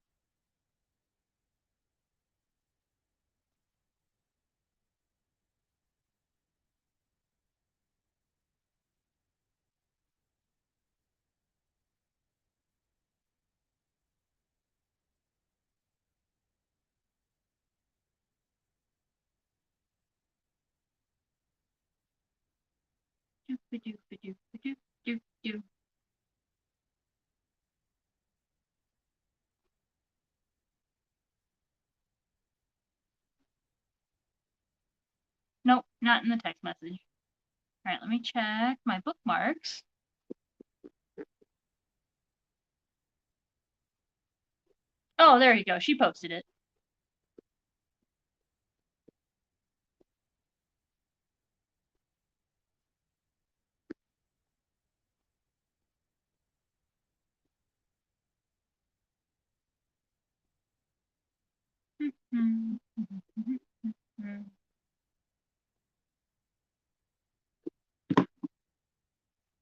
Doop-a-doop-a-doop-a-doop-doop-doo. Nope, not in the text message. All right, let me check my bookmarks. Oh, there you go. She posted it.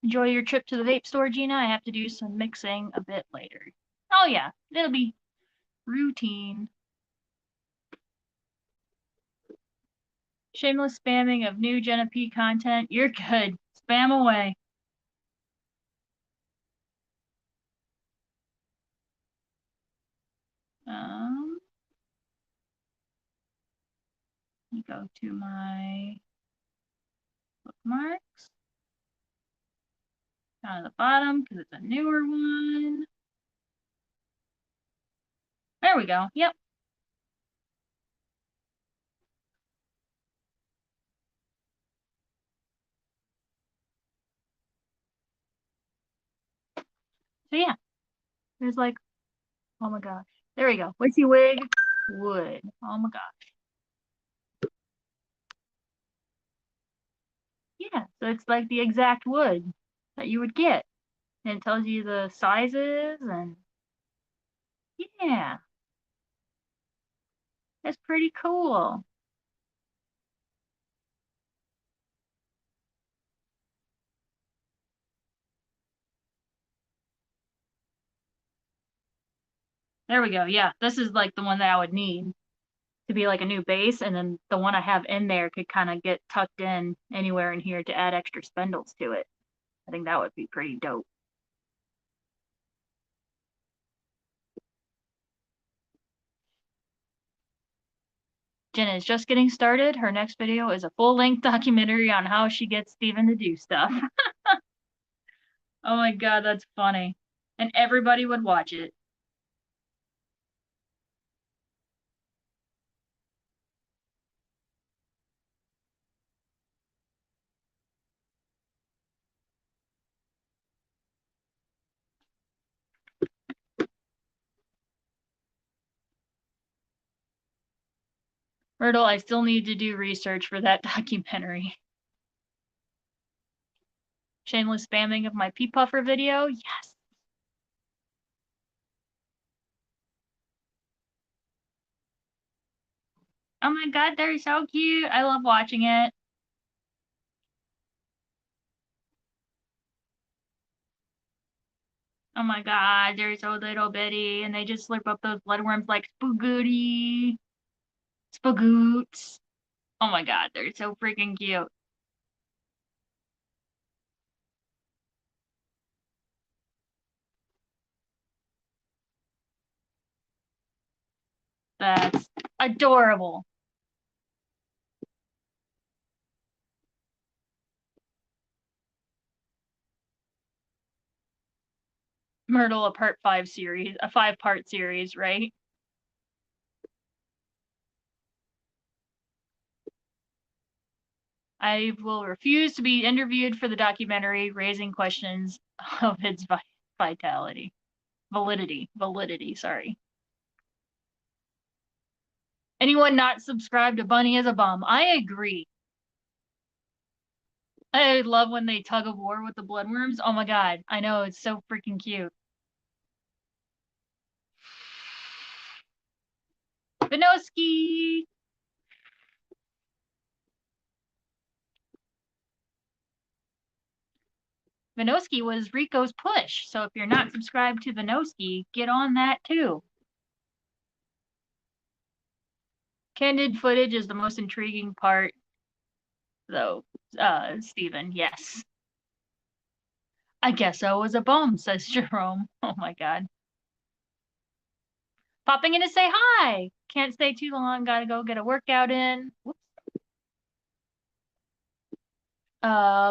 Enjoy your trip to the vape store, Gina. I have to do some mixing a bit later. Oh yeah, it'll be routine. Shameless spamming of new Jenna P content. You're good. Spam away. Let me go to my bookmarks. Down at the bottom because it's a newer one. There we go. Yep. So yeah, there's like, oh my gosh. There we go. Witchy wig, wood. Oh my gosh. Yeah, so it's like the exact wood that you would get. And it tells you the sizes and yeah, it's pretty cool. There we go. Yeah, this is like the one that I would need to be like a new base, and then the one I have in there could kind of get tucked in anywhere in here to add extra spindles to it. I think that would be pretty dope. Jenna is just getting started. Her next video is a full-length documentary on how she gets Steven to do stuff. Oh my god, that's funny. And everybody would watch it. Myrtle, I still need to do research for that documentary. Shameless spamming of my pea puffer video? Yes. Oh my god, they're so cute. I love watching it. Oh my god, they're so little bitty, and they just slurp up those bloodworms like spagooty. Spagoots. Oh my god, they're so freaking cute. That's adorable. Myrtle, a part 5 series, a 5-part series, right? I will refuse to be interviewed for the documentary, raising questions of its vitality. Validity, sorry. Anyone not subscribed to Bunny is a bum. I agree. I love when they tug of war with the bloodworms. Oh my god, I know, it's so freaking cute. Vinoski! Vinoski was Rico's push, so if you're not subscribed to Vinoski, get on that too. Candid footage is the most intriguing part, though, Steven, yes. I guess I was a bum, says Jerome. Oh my god. Popping in to say hi! Can't stay too long, gotta go get a workout in. Whoops.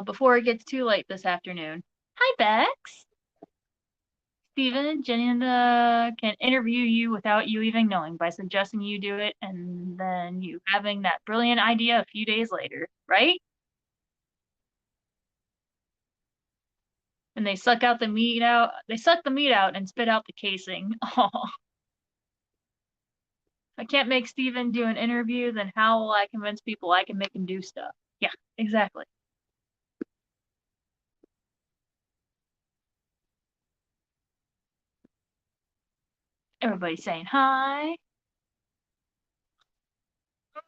Before it gets too late this afternoon. Hi, Bex! Steven, Gina can interview you without you even knowing by suggesting you do it and then you having that brilliant idea a few days later, right? And they suck the meat out and spit out the casing. Oh, if I can't make Steven do an interview, then how will I convince people I can make him do stuff? Yeah, exactly. Everybody's saying hi.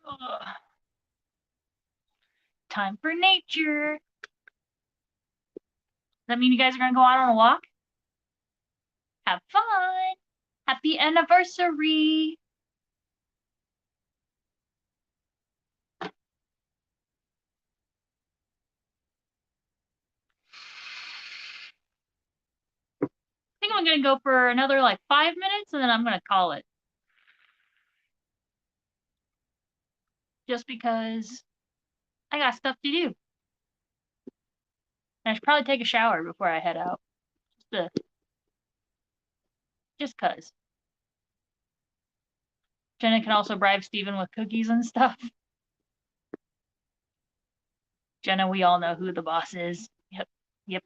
Ugh. Time for nature. Does that mean you guys are gonna go out on a walk? Have fun. Happy anniversary. I think I'm gonna go for another like 5 minutes and then I'm gonna call it. Just because I got stuff to do. And I should probably take a shower before I head out. Just cause. Jenna can also bribe Steven with cookies and stuff. Jenna, we all know who the boss is. Yep.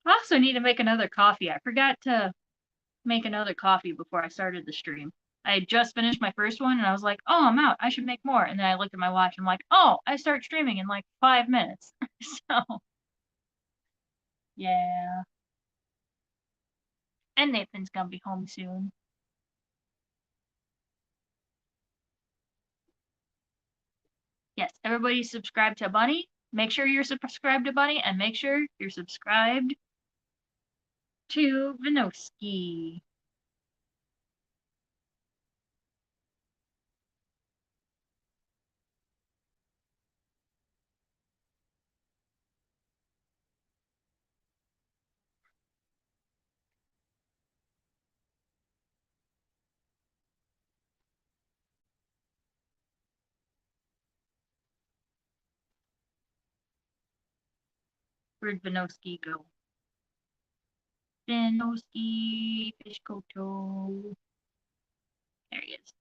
I also need to make another coffee. I forgot to make another coffee before I started the stream. I had just finished my first one and I was like, oh, I'm out. I should make more. And then I looked at my watch and I'm like, oh, I start streaming in like 5 minutes. So, yeah. And Nathan's gonna be home soon. Yes, everybody subscribe to Bunny. Make sure you're subscribed to Bunny and make sure you're subscribed to Vinoski. Where'd Vinoski go? Vinoski, fish koto. There he is.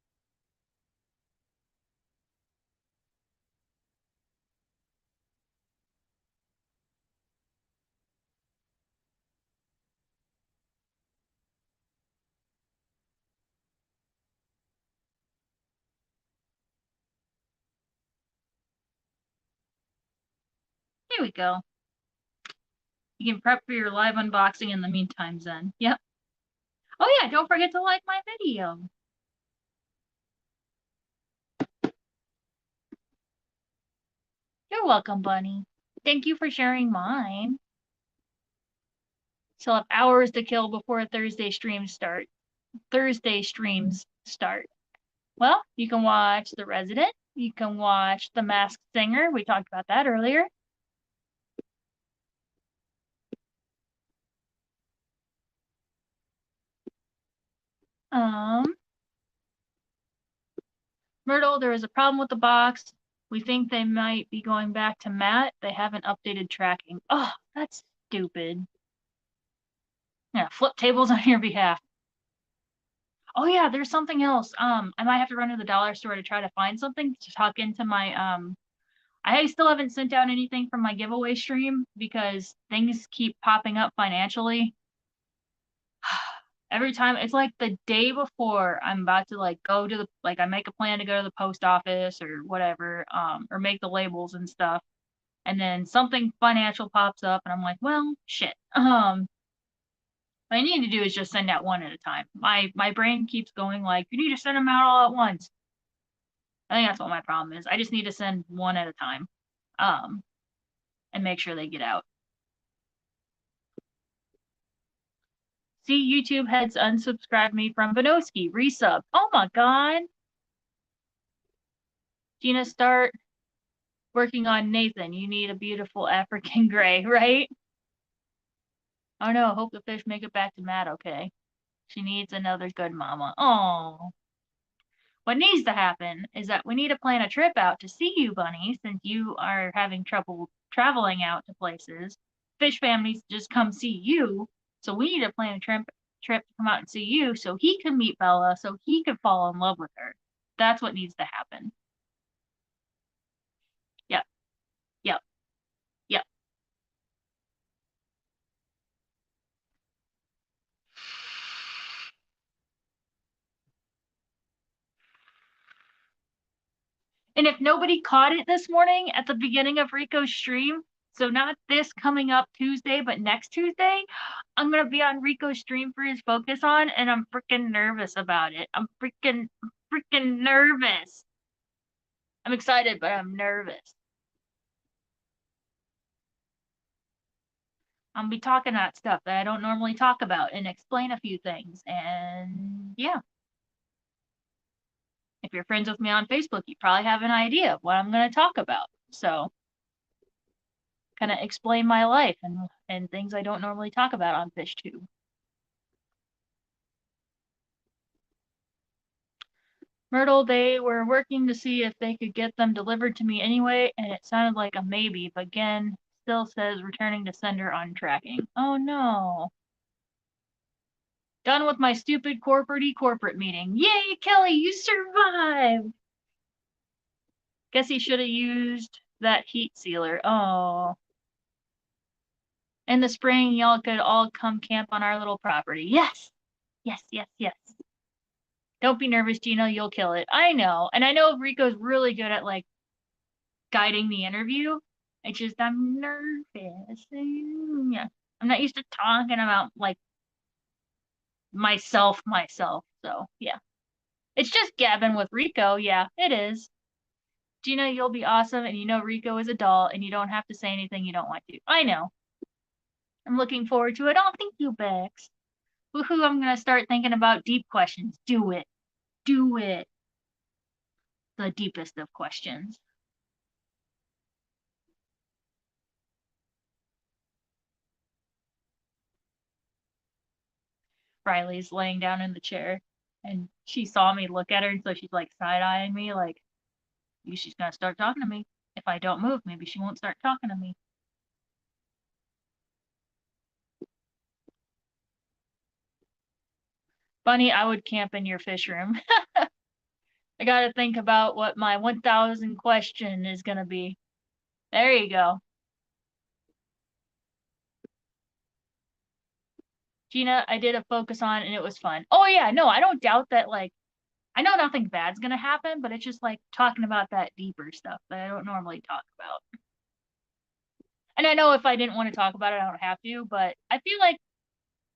Here we go. You can prep for your live unboxing in the meantime, Zen. Yep. Oh yeah, don't forget to like my video. You're welcome, Bunny. Thank you for sharing mine. Still have hours to kill before Thursday streams start. Well, you can watch The Resident. You can watch The Masked Singer. We talked about that earlier. Myrtle, there is a problem with the box. We think they might be going back to Matt. They haven't updated tracking. Oh, that's stupid. Yeah, flip tables on your behalf. Oh yeah, there's something else. I might have to run to the dollar store to try to find something to tuck into my I still haven't sent out anything from my giveaway stream because things keep popping up financially. Every time it's like the day before I'm about to like go to the I make a plan to go to the post office or whatever, or make the labels and stuff, and then something financial pops up and I'm like, well, shit. What I need to do is just send out one at a time. My brain keeps going like, you need to send them out all at once. I think that's what my problem is. I just need to send one at a time, and make sure they get out. See, YouTube heads unsubscribed me from Vinoski. Resub. Oh my god. Gina, start working on Nathan. You need a beautiful African gray, right? Oh no, hope the fish make it back to Matt okay. She needs another good mama. Oh. What needs to happen is that we need to plan a trip out to see you, Bunny, since you are having trouble traveling out to places. Fish families just come see you, so we need to plan a trip to come out and see you so he can meet Bella, so he can fall in love with her. That's what needs to happen. Yep, yep, yep. And if nobody caught it this morning at the beginning of Rico's stream, so not this coming up Tuesday, but next Tuesday, I'm gonna be on Rico's stream for his focus on, and I'm freaking nervous about it. I'm freaking nervous. I'm excited, but I'm nervous. I'm gonna be talking about stuff that I don't normally talk about and explain a few things. And yeah, if you're friends with me on Facebook, you probably have an idea of what I'm gonna talk about. So kind of explain my life and things I don't normally talk about on FishTube. Myrtle, they were working to see if they could get them delivered to me anyway, and it sounded like a maybe, but again, still says returning to sender on tracking. Oh no. Done with my stupid corporate meeting. Yay, Kelly, you survived! Guess he should have used that heat sealer. Oh. In the spring, y'all could all come camp on our little property. Yes! Yes, yes, yes. Don't be nervous, Gina. You'll kill it. I know. And I know Rico's really good at like guiding the interview. It's just I'm nervous. Yeah. I'm not used to talking about like myself. So yeah. It's just Gabbin with Rico. Yeah, it is. Gina, you'll be awesome, and you know Rico is a doll, and you don't have to say anything you don't want to. I know. I'm looking forward to it. Oh, thank you, Bex. Woohoo, I'm gonna start thinking about deep questions. Do it. Do it. The deepest of questions. Riley's laying down in the chair, and she saw me look at her, and so she's like side-eyeing me, like, maybe she's gonna start talking to me. If I don't move, maybe she won't start talking to me. Bunny, I would camp in your fish room. I gotta think about what my 1,000 question is gonna be. There you go. Gina, I did a focus on and it was fun. Oh yeah, no, I don't doubt that, like, I know nothing bad's gonna happen, but it's just like talking about that deeper stuff that I don't normally talk about. And I know if I didn't want to talk about it, I don't have to, but I feel like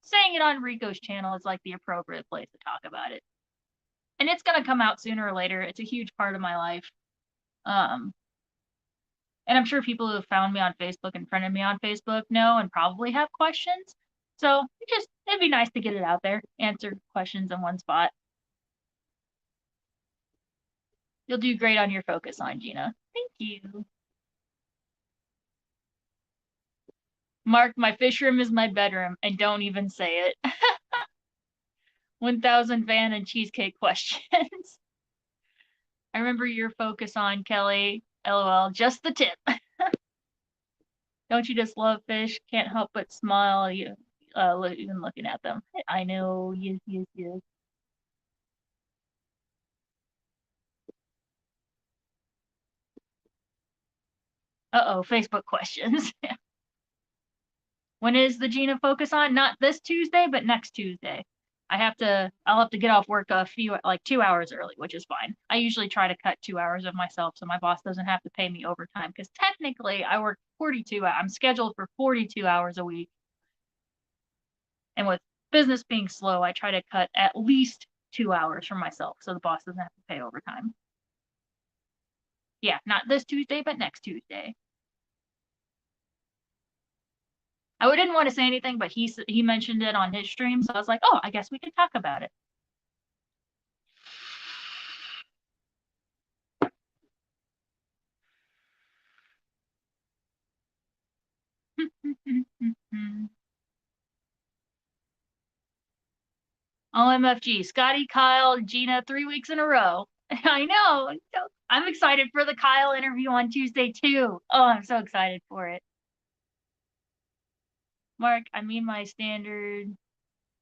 saying it on Rico's channel is like the appropriate place to talk about it. And it's gonna come out sooner or later. It's a huge part of my life. Um, and I'm sure people who have found me on Facebook and friended me on Facebook know and probably have questions. So it'd be nice to get it out there, answer questions in one spot. You'll do great on your focus on, Gina. Thank you. Mark, my fish room is my bedroom, and don't even say it. 1,000 van and cheesecake questions. I remember your focus on, Kelly. LOL, just the tip. Don't you just love fish? Can't help but smile even looking at them. I know, yes, yes, yes. Uh-oh, Facebook questions. When is the Gina focus on? Not this Tuesday, but next Tuesday. I'll have to get off work like 2 hours early, which is fine. I usually try to cut 2 hours of myself so my boss doesn't have to pay me overtime because technically I work 42. I'm scheduled for 42 hours a week. And with business being slow, I try to cut at least 2 hours for myself so the boss doesn't have to pay overtime. Yeah, not this Tuesday, but next Tuesday. I didn't want to say anything, but he mentioned it on his stream, so I was like, oh, I guess we could talk about it. OMFG, Scotty, Kyle, Gina, 3 weeks in a row. I know. I'm excited for the Kyle interview on Tuesday too. Oh, I'm so excited for it. Mark, I mean my standard.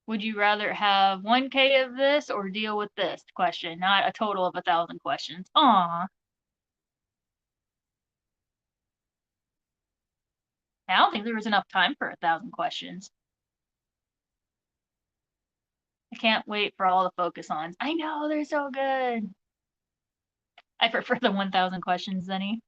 Would you rather have 1K of this or deal with this question? Not a total of 1,000 questions. Aw. I don't think there was enough time for 1,000 questions. I can't wait for all the focus ons. I know, they're so good. I prefer the 1,000 questions, Zenny.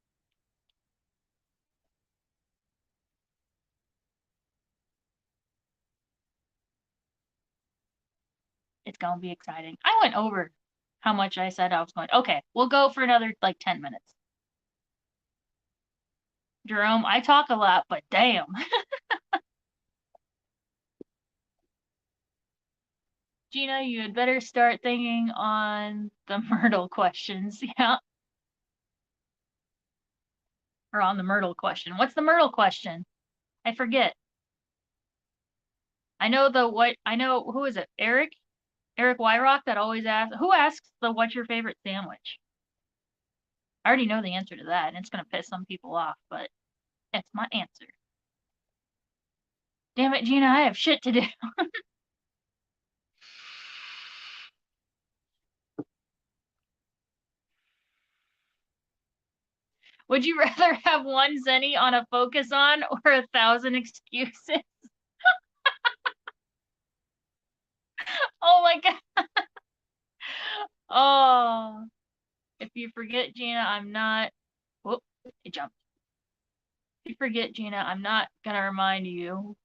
It's gonna be exciting. I went over how much I said I was going. Okay, we'll go for another like 10 minutes. Jerome, I talk a lot, but damn. Gina, you had better start thinking on the Myrtle questions. Yeah. Or on the Myrtle question. What's the Myrtle question? I forget. I know who is it? Eric Wyrock that always asks who asks the what's your favorite sandwich? I already know the answer to that, and it's gonna piss some people off, but it's my answer. Damn it, Gina, I have shit to do. Would you rather have one Zenny on a focus on or 1,000 excuses? Oh my god. Oh. If you forget, Gina, I'm not. Whoop, it jumped. If you forget, Gina, I'm not gonna remind you.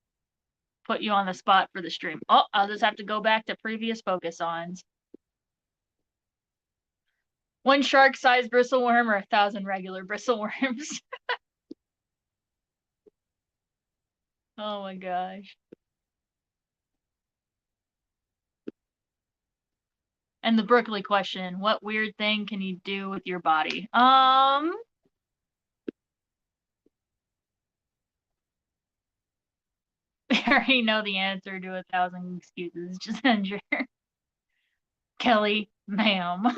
Put you on the spot for the stream. Oh, I'll just have to go back to previous focus ons. One shark-sized bristleworm or 1,000 regular bristleworms. Oh my gosh. And the Berkeley question, what weird thing can you do with your body? I already know the answer to 1,000 excuses. Just enter Kelly, ma'am.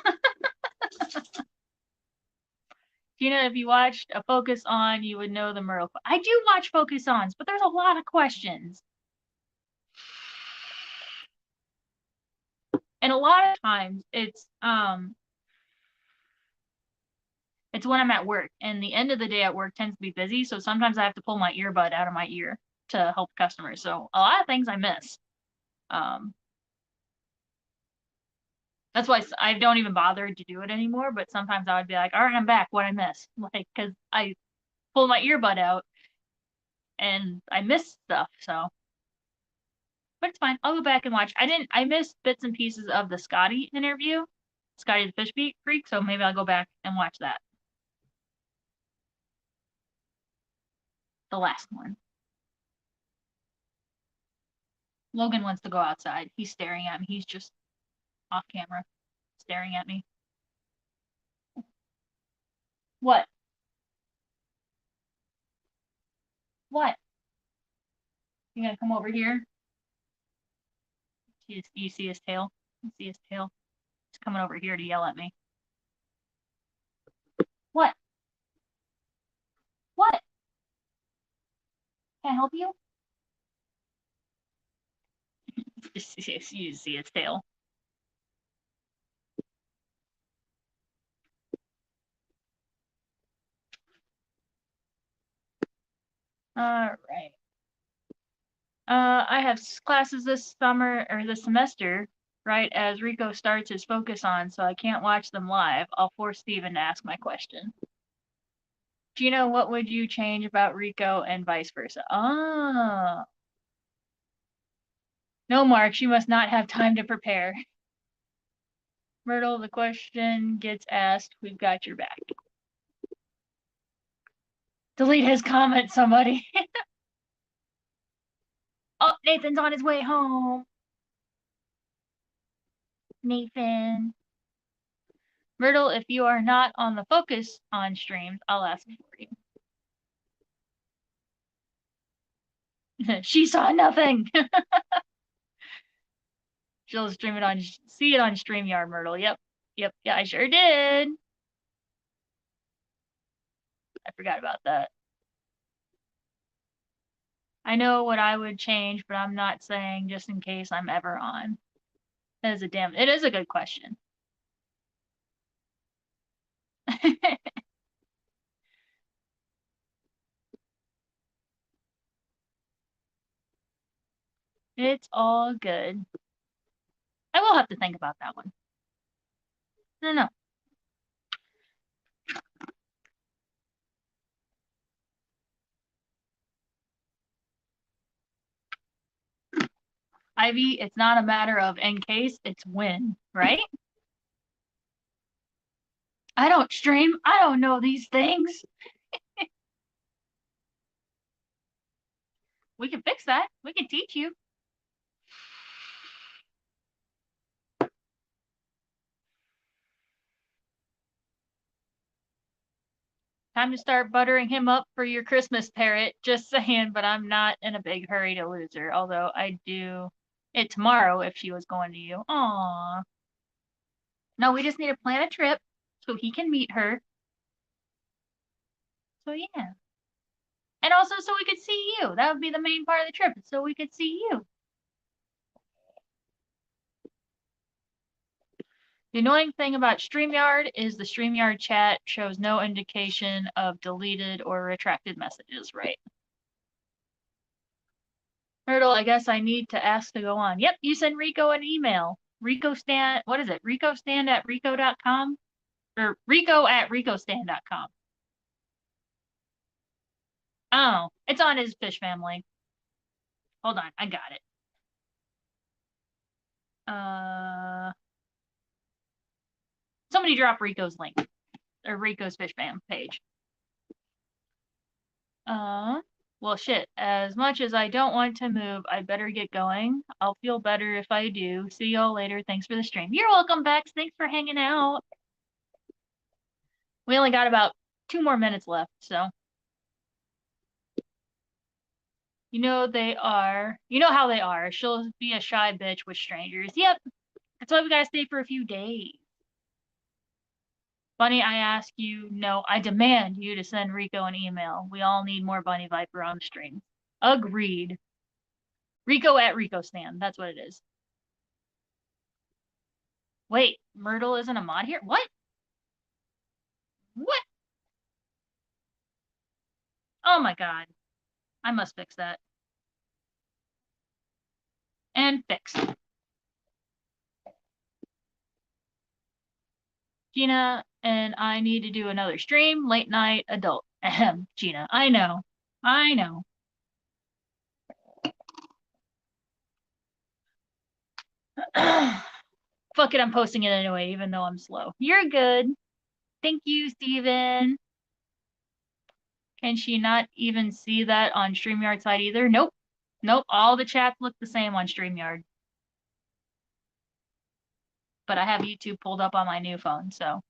Gina, if you watched a focus on, you would know the Myrtle. I do watch focus ons, but there's a lot of questions. And a lot of times it's when I'm at work, and the end of the day at work tends to be busy, so sometimes I have to pull my earbud out of my ear to help customers. So a lot of things I miss. Um, that's why I don't even bother to do it anymore. But sometimes I would be like, all right, I'm back. What I miss? Like, because I pull my earbud out and I miss stuff. So, but it's fine. I'll go back and watch. I missed bits and pieces of the Scotty interview, Scotty the Fish Freak. So maybe I'll go back and watch that. The last one. Logan wants to go outside. He's staring at me. He's just off camera, staring at me. What? What? You gonna come over here? You see his tail? You see his tail? He's coming over here to yell at me. What? What? Can I help you? You see his tail. All right. I have classes this summer or this semester, right as Rico starts his focus on, so I can't watch them live. I'll force Steven to ask my question. Gina, what would you change about Rico and vice versa? Ah. No, Mark, she must not have time to prepare. Myrtle, the question gets asked. We've got your back. Delete his comment, somebody. Oh, Nathan's on his way home. Nathan. Myrtle, if you are not on the focus on streams, I'll ask for you. She saw nothing. She'll see it on StreamYard, Myrtle. Yep. Yeah, I sure did. I forgot about that. I know what I would change, but I'm not saying just in case I'm ever on. It is a good question. It's all good. I will have to think about that one. No. Ivy, it's not a matter of in case, it's when, right? I don't stream. I don't know these things. We can fix that. We can teach you. Time to start buttering him up for your Christmas parrot. Just saying, but I'm not in a big hurry to lose her. Although I do it tomorrow if she was going to you. Aww. No, we just need to plan a trip so he can meet her. So yeah. And also so we could see you. That would be the main part of the trip, so we could see you. The annoying thing about StreamYard is the StreamYard chat shows no indication of deleted or retracted messages, right? Hurdle, I guess I need to ask to go on. Yep, you send Rico an email. What is it? RicoStand at Rico.com? Or Rico at RicoStand.com. Oh, it's on his fish family. Hold on, I got it. Somebody drop Rico's link. Or Rico's fish fam page. Well, shit. As much as I don't want to move, I better get going. I'll feel better if I do. See y'all later. Thanks for the stream. You're welcome, Bex. Thanks for hanging out. We only got about 2 more minutes left, so. You know how they are. She'll be a shy bitch with strangers. Yep. That's why we gotta stay for a few days. Bunny, I ask you, no, I demand you to send Rico an email. We all need more Bunny Viper on the stream. Agreed. Rico at RicoStan. That's what it is. Wait, Myrtle isn't a mod here? What? What? Oh my god. I must fix that. And fix. Gina and I need to do another stream, late night adult. Ahem, Gina. I know. I know. Fuck it, I'm posting it anyway, even though I'm slow. You're good. Thank you, Steven. Can she not even see that on StreamYard side either? Nope. Nope. All the chats look the same on StreamYard. But I have YouTube pulled up on my new phone, so.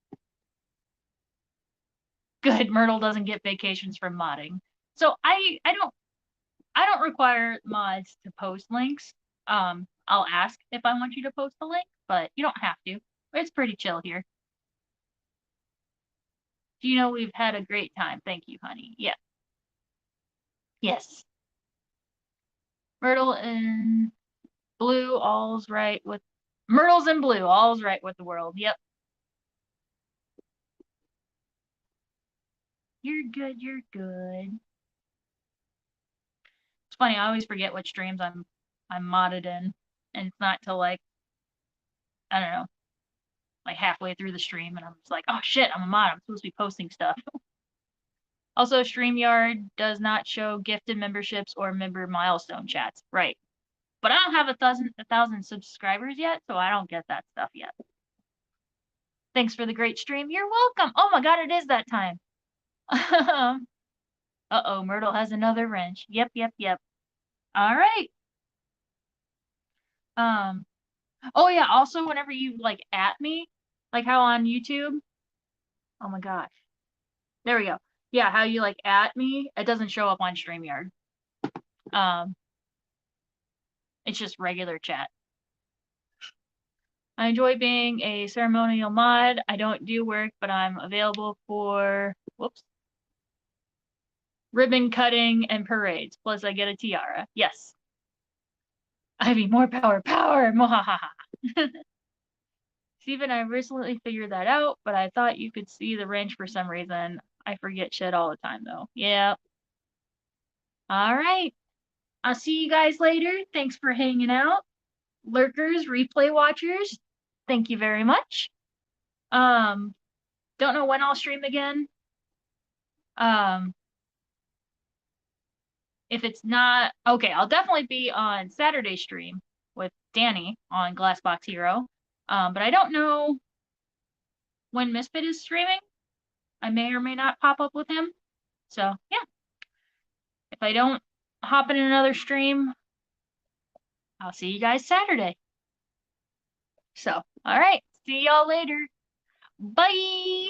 Good. Myrtle doesn't get vacations from modding. So I don't require mods to post links. I'll ask if I want you to post the link, but you don't have to. It's pretty chill here. Do you know we've had a great time? Thank you, honey. Yeah. Yes. Myrtle and blue, all's right with Myrtle's in blue, all's right with the world. Yep. You're good, you're good. It's funny, I always forget what streams I'm modded in. And it's not till like I don't know, like halfway through the stream and I'm just like, oh shit, I'm a mod. I'm supposed to be posting stuff. Also, StreamYard does not show gifted memberships or member milestone chats. Right. But I don't have a thousand subscribers yet, so I don't get that stuff yet. Thanks for the great stream. You're welcome. Oh my god, it is that time. Uh-oh, Myrtle has another wrench. Yep, yep, yep. All right. Oh yeah, also whenever you like at me, like how on YouTube. Oh my gosh. There we go. Yeah, how you like at me, it doesn't show up on StreamYard. Um, it's just regular chat. I enjoy being a ceremonial mod. I don't do work, but I'm available for whoops. Ribbon cutting and parades. Plus I get a tiara. Yes. Ivy, more power, power. Mohahaha. Steven, I recently figured that out, but I thought you could see the wrench for some reason. I forget shit all the time though. Yeah. All right. I'll see you guys later. Thanks for hanging out. Lurkers, replay watchers, thank you very much. Don't know when I'll stream again. If it's not okay, I'll definitely be on Saturday stream with Danny on Glassbox Hero. But I don't know when Misfit is streaming. I may or may not pop up with him. So yeah. If I don't hop in another stream, I'll see you guys Saturday. So, all right. See y'all later. Bye.